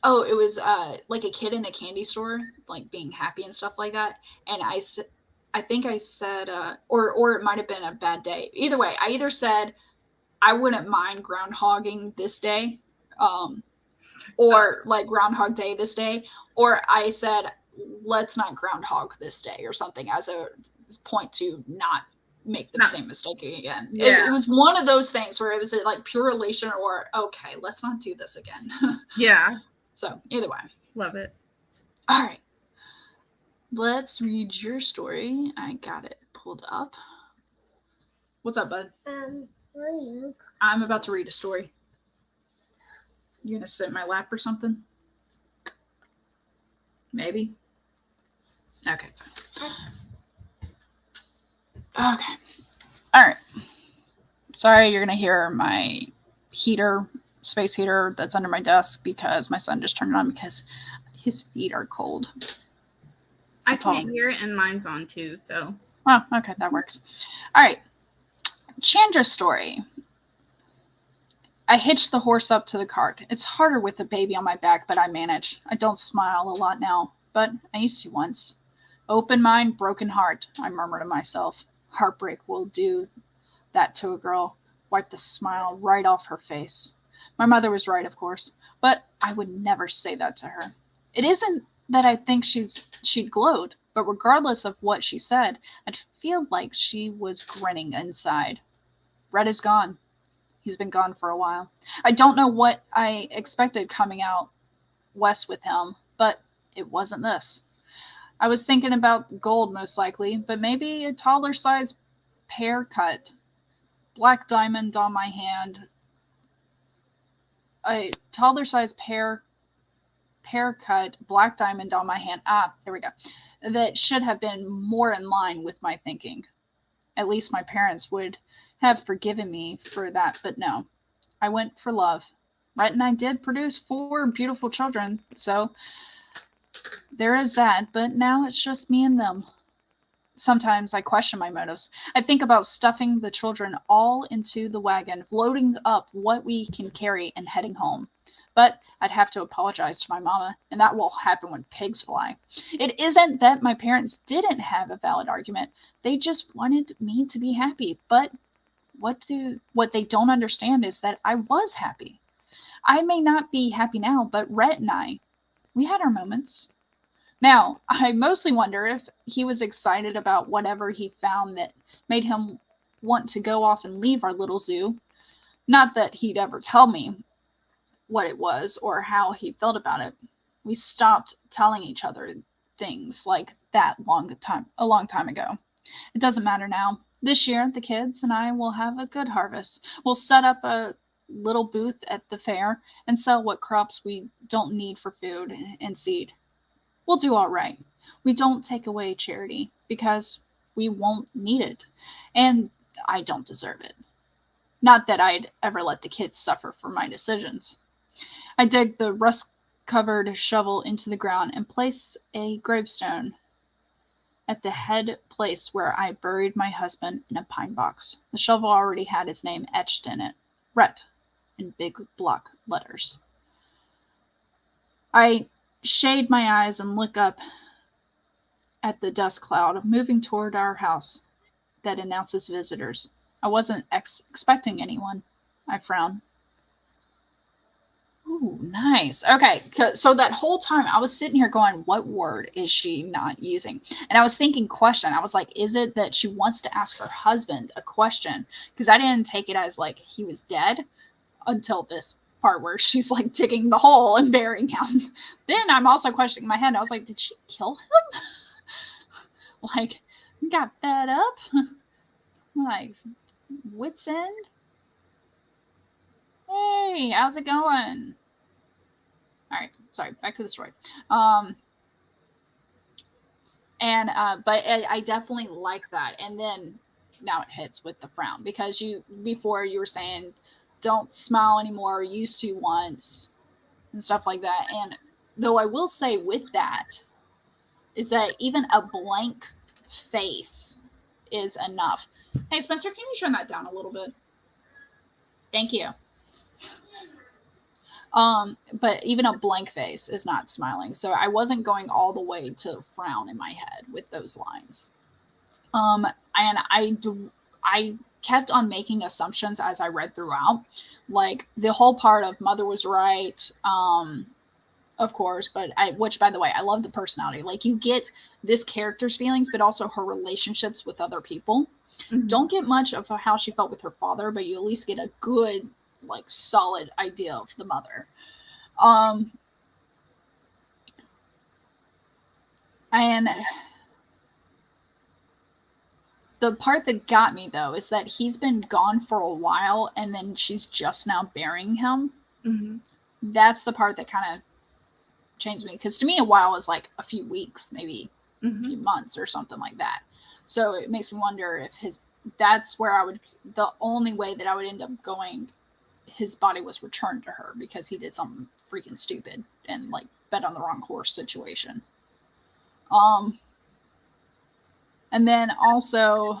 it was like a kid in a candy store, like being happy and stuff like that. And I think I said, or it might have been a bad day. Either way, I either said I wouldn't mind groundhogging this day, or like Groundhog Day this day, or I said let's not groundhog this day or something as a point to not make the same mistake again. Yeah. It was one of those things where it was like pure elation or okay, let's not do this again. Yeah. So either way. Love it. All right. Let's read your story. I got it pulled up. What's up, bud? I'm about to read a story. You gonna sit in my lap or something? Maybe. Okay. Okay. All right. Sorry, you're gonna hear my space heater that's under my desk because my son just turned it on because his feet are cold. I can't hear it and mine's on too, so. Oh, okay, that works. All right. Chandra's story. I hitched the horse up to the cart. It's harder with the baby on my back, but I manage. I don't smile a lot now, but I used to once. Open mind, broken heart, I murmur to myself. Heartbreak will do that to a girl. Wipe the smile right off her face. My mother was right, of course, but I would never say that to her. It isn't that I think she'd glowed, but regardless of what she said, I'd feel like she was grinning inside. Red is gone. He's been gone for a while. I don't know what I expected coming out west with him, but it wasn't this. I was thinking about gold most likely, but maybe a toddler size pear cut, black diamond on my hand, a toddler size pear cut, black diamond on my hand. Ah, there we go. That should have been more in line with my thinking. At least my parents would have forgiven me for that, but no. I went for love. Rhett and I did produce 4 beautiful children, so there is that, but now it's just me and them. Sometimes I question my motives. I think about stuffing the children all into the wagon, loading up what we can carry, and heading home. But I'd have to apologize to my mama, and that will happen when pigs fly. It isn't that my parents didn't have a valid argument. They just wanted me to be happy. But what they don't understand is that I was happy. I may not be happy now, but Rhett and I, we had our moments. Now, I mostly wonder if he was excited about whatever he found that made him want to go off and leave our little zoo. Not that he'd ever tell me what it was or how he felt about it. We stopped telling each other things like that a long time ago. It doesn't matter now. This year, the kids and I will have a good harvest. We'll set up a little booth at the fair and sell what crops we don't need for food and seed. We'll do all right. We don't take away charity because we won't need it. And I don't deserve it. Not that I'd ever let the kids suffer for my decisions. I dig the rust-covered shovel into the ground and place a gravestone at the head place where I buried my husband in a pine box. The shovel already had his name etched in it. Rhett, in big block letters. I shade my eyes and look up at the dust cloud moving toward our house that announces visitors. I wasn't expecting anyone. I frown. Ooh, nice. Okay, so that whole time I was sitting here going, what word is she not using? And I was thinking question. I was like, is it that she wants to ask her husband a question? Because I didn't take it as like he was dead until this part where she's like digging the hole and burying him. Then I'm also questioning my head. I was like, did she kill him? Like, got fed up? Like, wit's end? Hey, how's it going? All right, sorry, back to the story. But I definitely like that. And then now it hits with the frown because before you were saying don't smile anymore, used to once, and stuff like that. And though I will say with that is that even a blank face is enough. Hey, Spencer, can you turn that down a little bit? Thank you. But even a blank face is not smiling. So I wasn't going all the way to frown in my head with those lines. And I kept on making assumptions as I read throughout. Like the whole part of mother was right, of course, but which by the way, I love the personality. Like you get this character's feelings, but also her relationships with other people. Mm-hmm. Don't get much of how she felt with her father, but you at least get a good, like solid idea of the mother. And the part that got me though is that he's been gone for a while and then she's just now burying him. Mm-hmm. That's the part that kind of changed me, because to me a while is like a few weeks, maybe a few months or something like that. So it makes me wonder if that's where the only way that I would end up going, his body was returned to her because he did something freaking stupid and like bet on the wrong horse situation. And then also,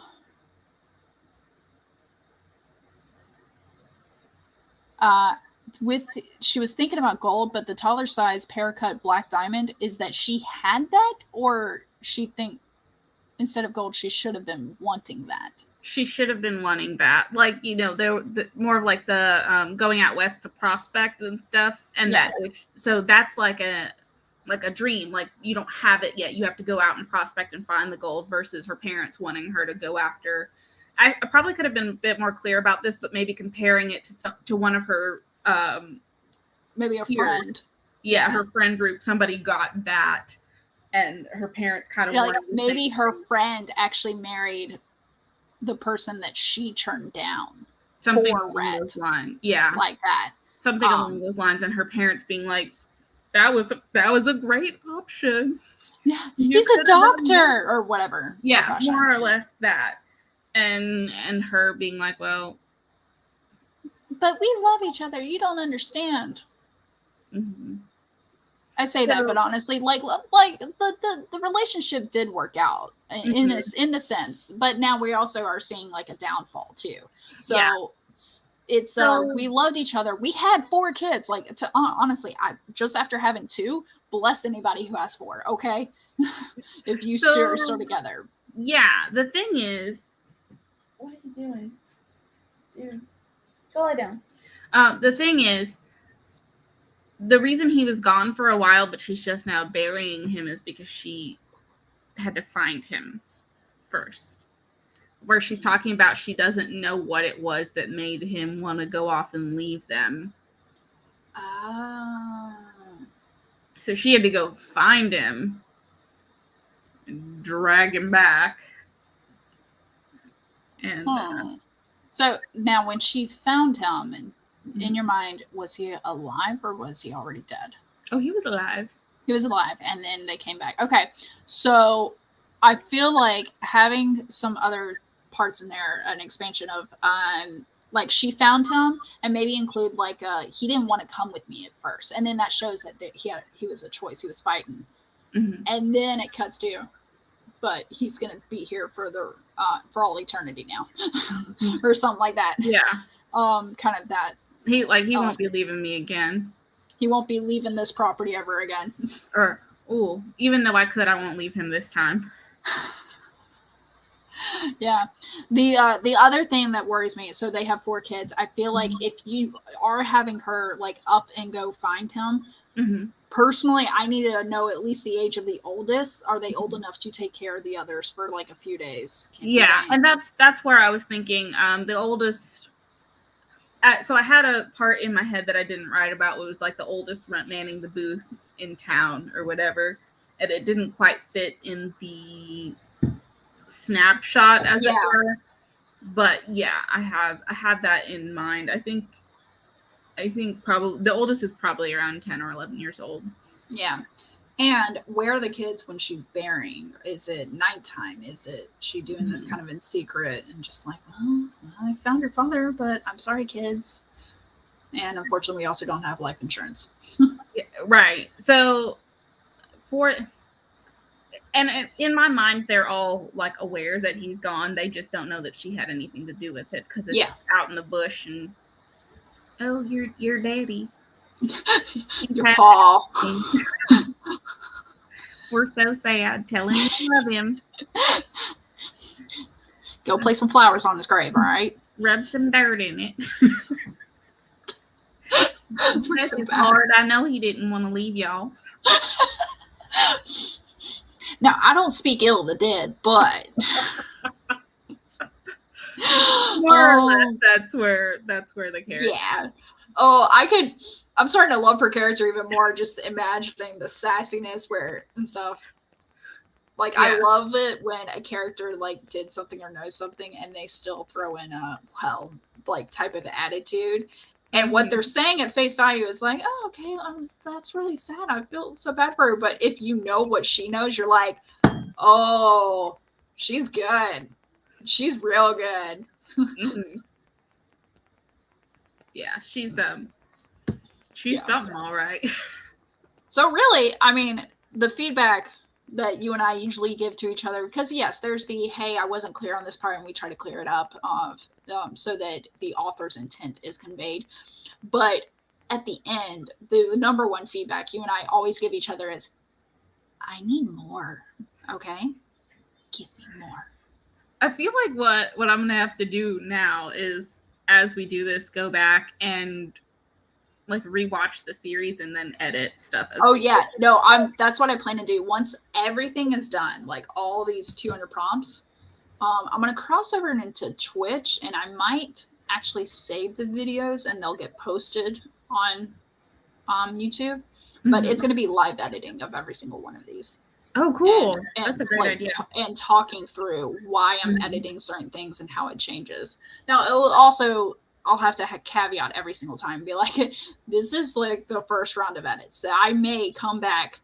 she was thinking about gold, but the taller size paracut black diamond is that she had that, or she think instead of gold, she should have been wanting that. She should have been wanting that. Like, you know, more of like the going out west to prospect and stuff. And yeah. So that's like a dream. Like you don't have it yet. You have to go out and prospect and find the gold, versus her parents wanting her to go after. I probably could have been a bit more clear about this, but maybe comparing it to one of her maybe a friend. Yeah, her friend group, somebody got that, and her parents kind of like maybe her friend actually married the person that she turned down. Something along those lines. Yeah. Like that. Something along those lines, and her parents being like, that was a great option. Yeah, he's a doctor or whatever. Yeah, profession. More or less that. And her being like, well, but we love each other. You don't understand. Mm-hmm. I say that, but honestly, like the relationship did work out in the sense, but now we also are seeing like a downfall too. So it's we loved each other. We had 4 kids. Like honestly, I just after having 2, bless anybody who has 4. Okay, if you still together. Yeah, the thing is, what are you doing, dude? Go lie down. The thing is, the reason he was gone for a while, but she's just now burying him, is because she had to find him first. Where she's talking about she doesn't know what it was that made him want to go off and leave them. So she had to go find him and drag him back. And so now when she found him, and in your mind, was he alive or was he already dead? Oh, he was alive. He was alive, and then they came back. Okay, so I feel like having some other parts in there, an expansion of like she found him, and maybe include like he didn't want to come with me at first, and then that shows that he was a choice. He was fighting, and then it cuts to, but he's gonna be here for all eternity now, or something like that. Yeah. Kind of that. He won't be leaving me again. He won't be leaving this property ever again. Or even though I could, I won't leave him this time. Yeah. The other thing that worries me, so they have 4 kids. I feel like if you are having her like up and go find him, personally, I need to know at least the age of the oldest. Are they old enough to take care of the others for like a few days? And that's where I was thinking. The oldest. So I had a part in my head that I didn't write about. It was like the oldest manning the booth in town or whatever, and it didn't quite fit in the snapshot as it were. But yeah, I have that in mind. I think probably the oldest is probably around 10 or 11 years old. Yeah. And where are the kids when she's burying? Is it nighttime? Is it she doing this kind of in secret and just like, well, I found your father, but I'm sorry, kids. And unfortunately, we also don't have life insurance. Right. So and in my mind, they're all like aware that he's gone. They just don't know that she had anything to do with it because it's out in the bush and your daddy. Your paw. We're so sad. Tell him you love him. Go play some flowers on his grave, all right? Rub some dirt in it. This is hard. I know he didn't want to leave y'all. Now, I don't speak ill of the dead, but more or less, that's where the character. Yeah. I'm starting to love her character even more, just imagining the sassiness and stuff. Like, I love it when a character, like, did something or knows something, and they still throw in a, type of attitude. And what they're saying at face value is like, oh, okay, that's really sad. I feel so bad for her. But if you know what she knows, you're like, oh, she's good. She's real good. Yeah, she's something all right. So really, I mean, the feedback that you and I usually give to each other, because yes, there's the, hey, I wasn't clear on this part, and we try to clear it up so that the author's intent is conveyed. But at the end, the number one feedback you and I always give each other is, I need more. Okay? Give me more. I feel like what I'm going to have to do now is, as we do this, go back and like rewatch the series and then edit stuff. That's what I plan to do. Once everything is done, like all these 200 prompts, I'm going to cross over into Twitch, and I might actually save the videos and they'll get posted on on YouTube, but Mhm. it's going to be live editing of every single one of these. Oh, cool. And That's a great like, idea. and talking through why I'm Mhm. editing certain things and how it changes. Now, it will also, I'll have to caveat every single time and be like, this is like the first round of edits that I may come back,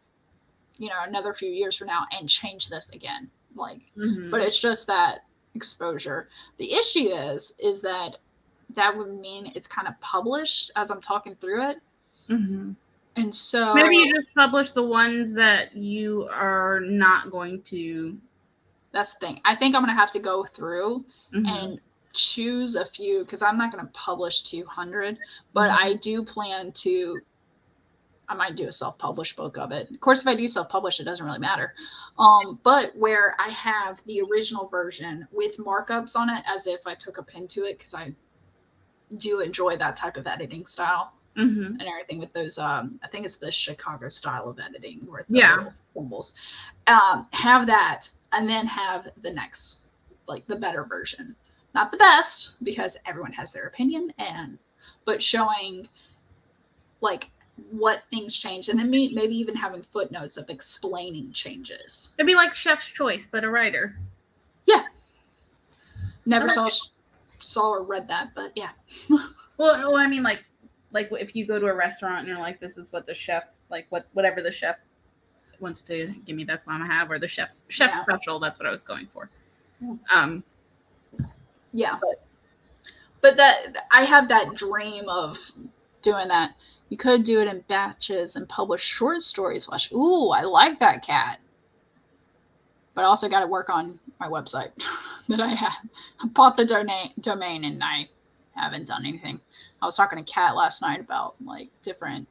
you know, another few years from now and change this again. Like, but it's just that exposure. The issue is that would mean it's kind of published as I'm talking through it. Mm-hmm. And so maybe you just publish the ones that you are not going to. That's the thing. I think I'm going to have to go through and choose a few, because I'm not going to publish 200, but I do plan to. I might do a self-published book of it. Of course, if I do self-publish, it doesn't really matter. But where I have the original version with markups on it, as if I took a pen to it, because I do enjoy that type of editing style and everything with those. I think it's the Chicago style of editing, where the little symbols. Have that, and then have the next, like the better version. Not the best, because everyone has their opinion, but showing like what things change, and then maybe even having footnotes of explaining changes. It'd be like Chef's Choice, but a writer. Yeah. Never saw or read that, but yeah. Well, I mean, like if you go to a restaurant and you're like, this is what the chef, like whatever the chef wants to give me, that's what I'm gonna have, or the chef's special. That's what I was going for. Yeah. But that I have that dream of doing that. You could do it in batches and publish short stories. Ooh, I like that, Cat. But I also got to work on my website that I have. I bought the domain and I haven't done anything. I was talking to Kat last night about like different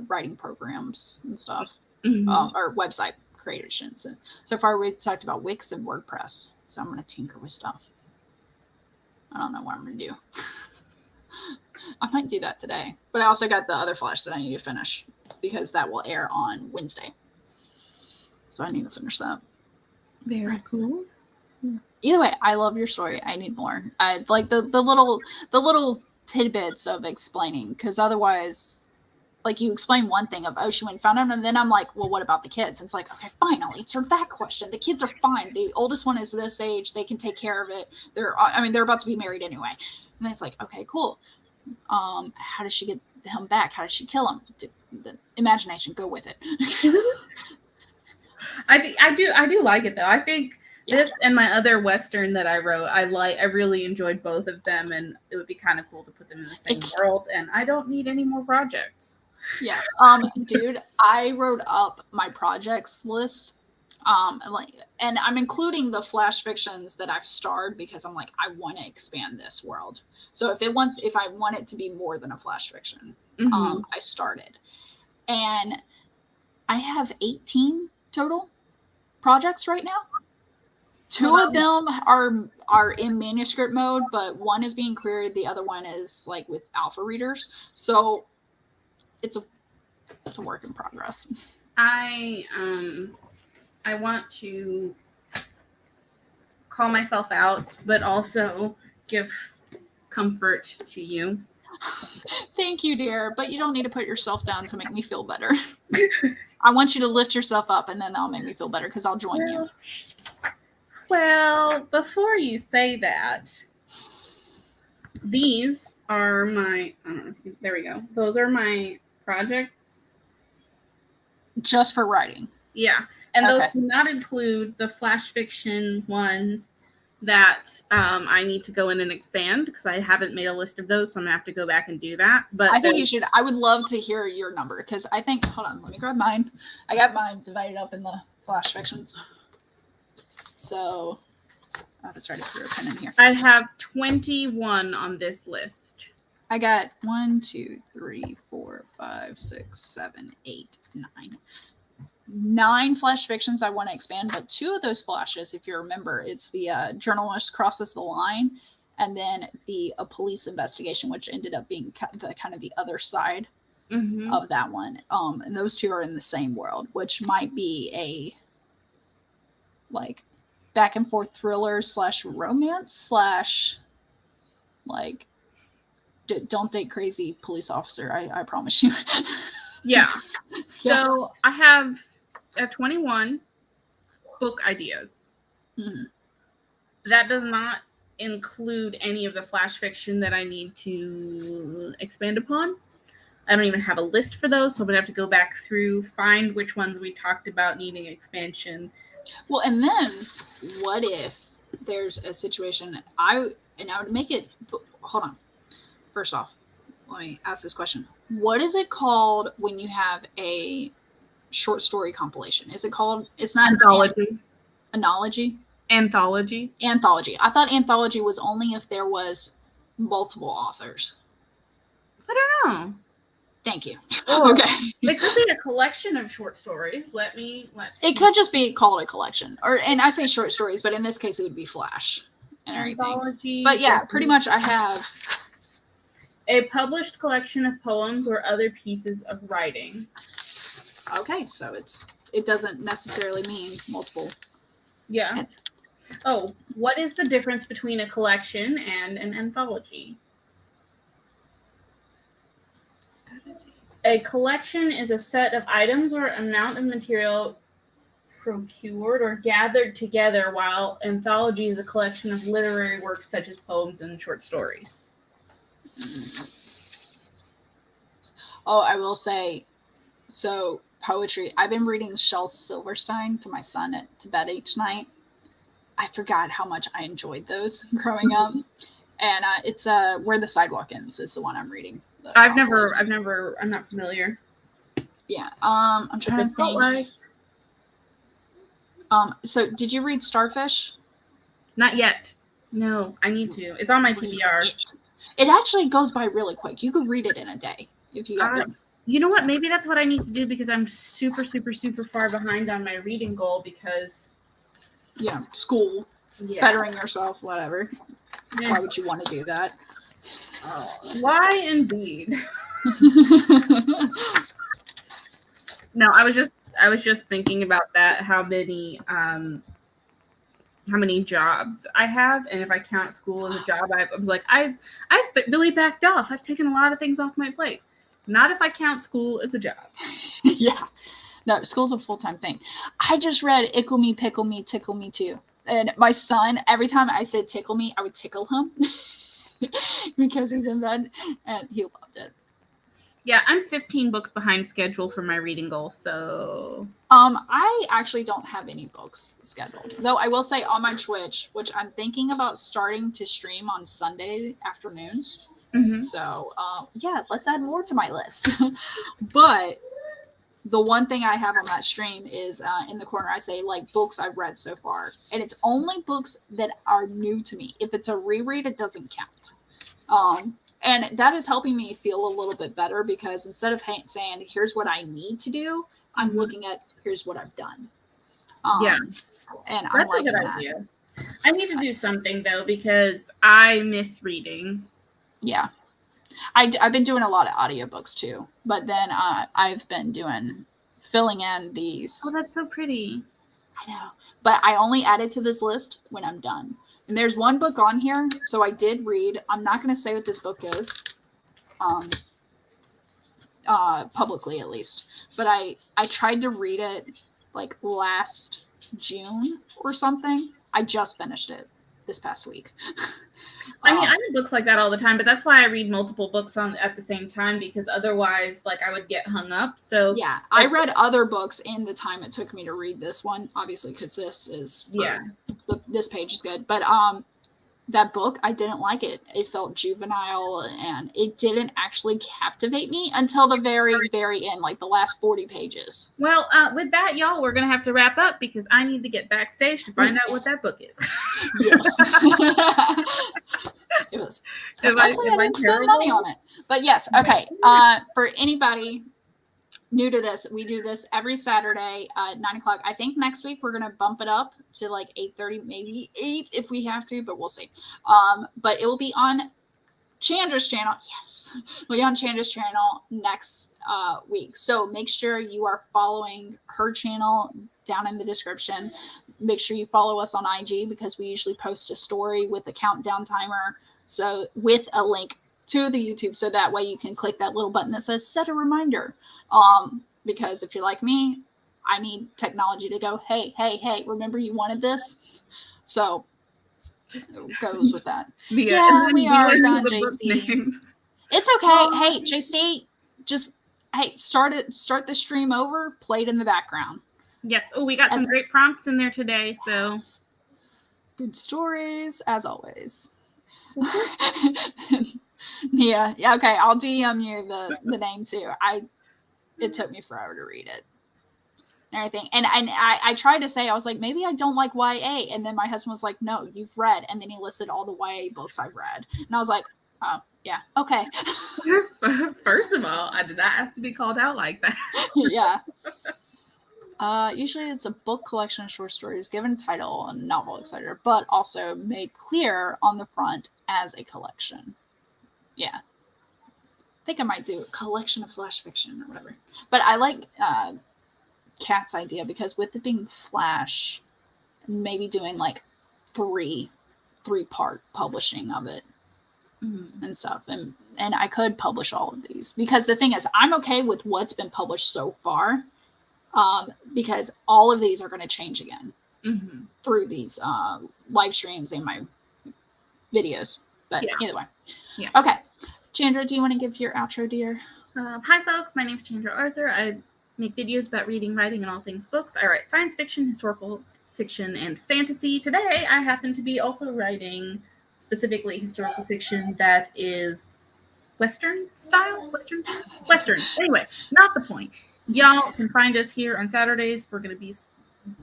writing programs and stuff, or website creations. And so far we talked about Wix and WordPress. So I'm going to tinker with stuff. I don't know what I'm going to do. I might do that today. But I also got the other Flash that I need to finish, because that will air on Wednesday. So I need to finish that. Very cool. Either way, I love your story. I need more. I like the little tidbits of explaining, because otherwise, like, you explain one thing of, oh, she went and found him, and then I'm like, well, what about the kids? And it's like, okay, fine, I'll answer that question. The kids are fine. The oldest one is this age. They can take care of it. They're about to be married anyway. And then it's like, okay, cool. How does she get him back? How does she kill him? The imagination, go with it. I do like it though. I think this and my other Western that I wrote, I really enjoyed both of them, and it would be kind of cool to put them in the same world. And I don't need any more projects. Yeah. Dude, I wrote up my projects list. And I'm including the flash fictions that I've starred, because I'm like, I want to expand this world. So if I want it to be more than a flash fiction, I started. And I have 18 total projects right now. 2 of them are in manuscript mode, but one is being queried. The other one is like with alpha readers. So it's a work in progress. I want to call myself out, but also give comfort to you. Thank you, dear. But you don't need to put yourself down to make me feel better. I want you to lift yourself up, and then that'll make me feel better, because I'll join you. Well, before you say that, these are my, there we go. Those are my projects. Just for writing. Yeah. And those do not include the flash fiction ones that I need to go in and expand, because I haven't made a list of those, so I'm going to have to go back and do that. But I think you should. I would love to hear your number, because I think, hold on, let me grab mine. I got mine divided up in the flash fictions. So I have to try to put a pen in here. I have 21 on this list. I got 1, 2, 3, 4, 5, 6, 7, 8, 9 flash fictions I want to expand, but 2 of those flashes, if you remember, it's the journalist crosses the line, and then the police investigation, which ended up being the kind of the other side of that one. And those 2 are in the same world, which might be a like back and forth thriller / romance / like don't date crazy police officer. I promise you. Yeah. Yeah. So I have 21 book ideas. Mhm. That does not include any of the flash fiction that I need to expand upon. I don't even have a list for those, so I'm going to have to go back through, find which ones we talked about needing expansion. Well, and then what if there's a situation I would make it. Hold on. First off, let me ask this question: what is it called when you have a short story compilation? Is it called? It's not Anthology. Anthology. Anthology. Anthology. I thought anthology was only if there was multiple authors. I don't know. Thank you. Or okay. It could be a collection of short stories. It could just be called a collection, and I say short stories, but in this case, it would be flash and everything. Anthology. But yeah, pretty much, I have a published collection of poems or other pieces of writing. Okay, so it doesn't necessarily mean multiple. Yeah. Oh, what is the difference between a collection and an anthology? A collection is a set of items or amount of material procured or gathered together, while anthology is a collection of literary works such as poems and short stories. Oh, I will say, so poetry. I've been reading Shel Silverstein to my son to bed each night. I forgot how much I enjoyed those growing up, and it's Where the Sidewalk Ends is the one I'm reading. I'm not familiar. Yeah. I'm trying to think. So did you read Starfish? Not yet. No, I need to. It's on my TBR. It actually goes by really quick. You could read it in a day if you got them. You know what? Maybe that's what I need to do because I'm super, super, super far behind on my reading goal because... Yeah, school, bettering yourself, whatever. Yeah. Why would you want to do that? Why indeed? No, I was just thinking about that. How many jobs I have, and if I count school as a job, I was like, I've really backed off. I've taken a lot of things off my plate. Not if I count school as a job. Yeah. No, school's a full-time thing. I just read Ickle Me, Pickle Me, Tickle Me Too. And my son, every time I said tickle me, I would tickle him because he's in bed, and he loved it. Yeah, I'm 15 books behind schedule for my reading goal, so... I actually don't have any books scheduled. Though I will say on my Twitch, which I'm thinking about starting to stream on Sunday afternoons. Mm-hmm. So, yeah, let's add more to my list. But the one thing I have on that stream is in the corner, I say, like, books I've read so far. And it's only books that are new to me. If it's a reread, it doesn't count. And that is helping me feel a little bit better because instead of saying, here's what I need to do, I'm looking at, here's what I've done. Yeah. And that's a good idea. I need to do something, though, because I miss reading. Yeah. I've been doing a lot of audiobooks, too. But then I've been filling in these. Oh, that's so pretty. I know. But I only add it to this list when I'm done. And there's one book on here, so I did read. I'm not going to say what this book is, publicly at least. But I tried to read it like last June or something. I just finished it this past week. I mean, I read books like that all the time, but that's why I read multiple books at the same time because otherwise, like, I would get hung up. So yeah, I read other books in the time it took me to read this one, obviously, because this is this page is good. But that book, I didn't like it. It felt juvenile, and it didn't actually captivate me until the very, very end, like the last 40 pages. Well, with that, y'all, we're going to have to wrap up because I need to get backstage to find out what that book is. Yes. It was. Am I spend money on it? But yes, okay. For anybody new to this, we do this every Saturday at 9:00. I think next week we're gonna bump it up to like 8:30, maybe 8 if we have to, but we'll see. But it will be on Chandra's channel. Yes, we'll be on Chandra's channel next week. So make sure you are following her channel down in the description. Make sure you follow us on IG because we usually post a story with a countdown timer. So with a link to the YouTube, so that way you can click that little button that says set a reminder. Because if you're like me, I need technology to go, hey, remember you wanted this? So it goes with that. Yeah, we are done, JC. It's okay. Hey, JC, just start the stream over, play it in the background. Yes. Oh, we got some great prompts in there today, so good stories as always. Yeah, okay, I'll DM you the name too. It took me forever to read it and everything, and I tried to say, I was like, maybe I don't like YA, and then my husband was like, no, you've read, and then he listed all the YA books I've read, and I was like, oh yeah, okay. First of all, I did not ask to be called out like that. Yeah. Usually it's a book collection of short stories given a title and novel, etc., but also made clear on the front as a collection. Yeah. I think I might do a collection of flash fiction or whatever. But I like Kat's idea, because with it being flash, maybe doing like three-part publishing of it and stuff. And I could publish all of these, because the thing is, I'm okay with what's been published so far. Because all of these are going to change again through these live streams and my videos. But either way. Yeah. Okay. Chandra, do you want to give your outro, dear? Hi, folks. My name is Chandra Arthur. I make videos about reading, writing, and all things books. I write science fiction, historical fiction, and fantasy. Today, I happen to be also writing specifically historical fiction that is Western style? Western. Anyway, not the point. Y'all can find us here on Saturdays. We're going to be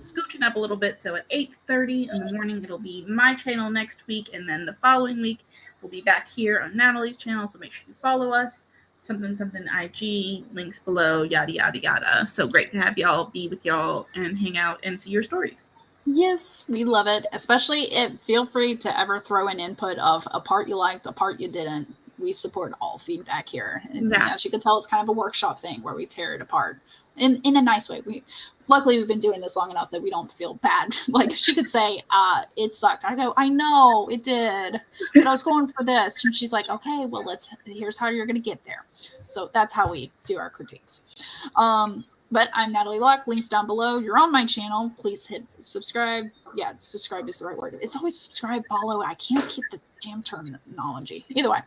scooching up a little bit. So at 8:30 in the morning, it'll be my channel next week. And then the following week, we'll be back here on Natalie's channel. So make sure you follow us. Something IG, links below, yada, yada, yada. So great to have y'all, be with y'all, and hang out and see your stories. Yes, we love it. Especially feel free to ever throw an input of a part you liked, a part you didn't. We support all feedback here. And as you can tell, it's kind of a workshop thing where we tear it apart in a nice way. Luckily, we've been doing this long enough that we don't feel bad. Like, she could say, it sucked. I go, I know it did, but I was going for this. And she's like, okay, well, here's how you're going to get there. So that's how we do our critiques. But I'm Natalie Locke. Links down below. You're on my channel. Please hit subscribe. Yeah, subscribe is the right word. It's always subscribe, follow. I can't keep the damn terminology. Either way,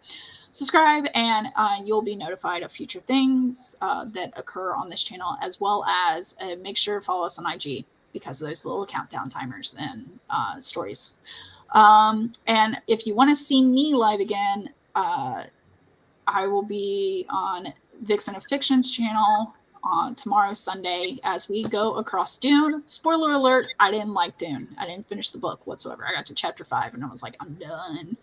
subscribe, and you'll be notified of future things that occur on this channel, as well as make sure to follow us on IG, because of those little countdown timers and stories. And if you want to see me live again, I will be on Vixen of Fiction's channel on tomorrow, Sunday, as we go across Dune. Spoiler alert, I didn't like Dune. I didn't finish the book whatsoever. I got to chapter 5 and I was like, I'm done.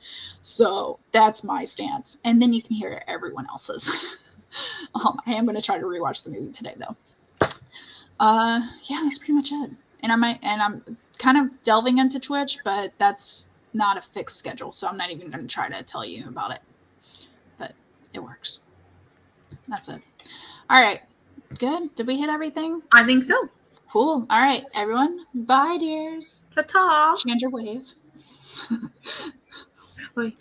So that's my stance. And then you can hear everyone else's. I am going to try to rewatch the movie today, though. Yeah, that's pretty much it. And I'm kind of delving into Twitch, but that's not a fixed schedule, so I'm not even going to try to tell you about it. But it works. That's it. All right. Good. Did we hit everything? I think so. Cool. All right, everyone. Bye, dears. Ta-ta. Chandra wave. Wait.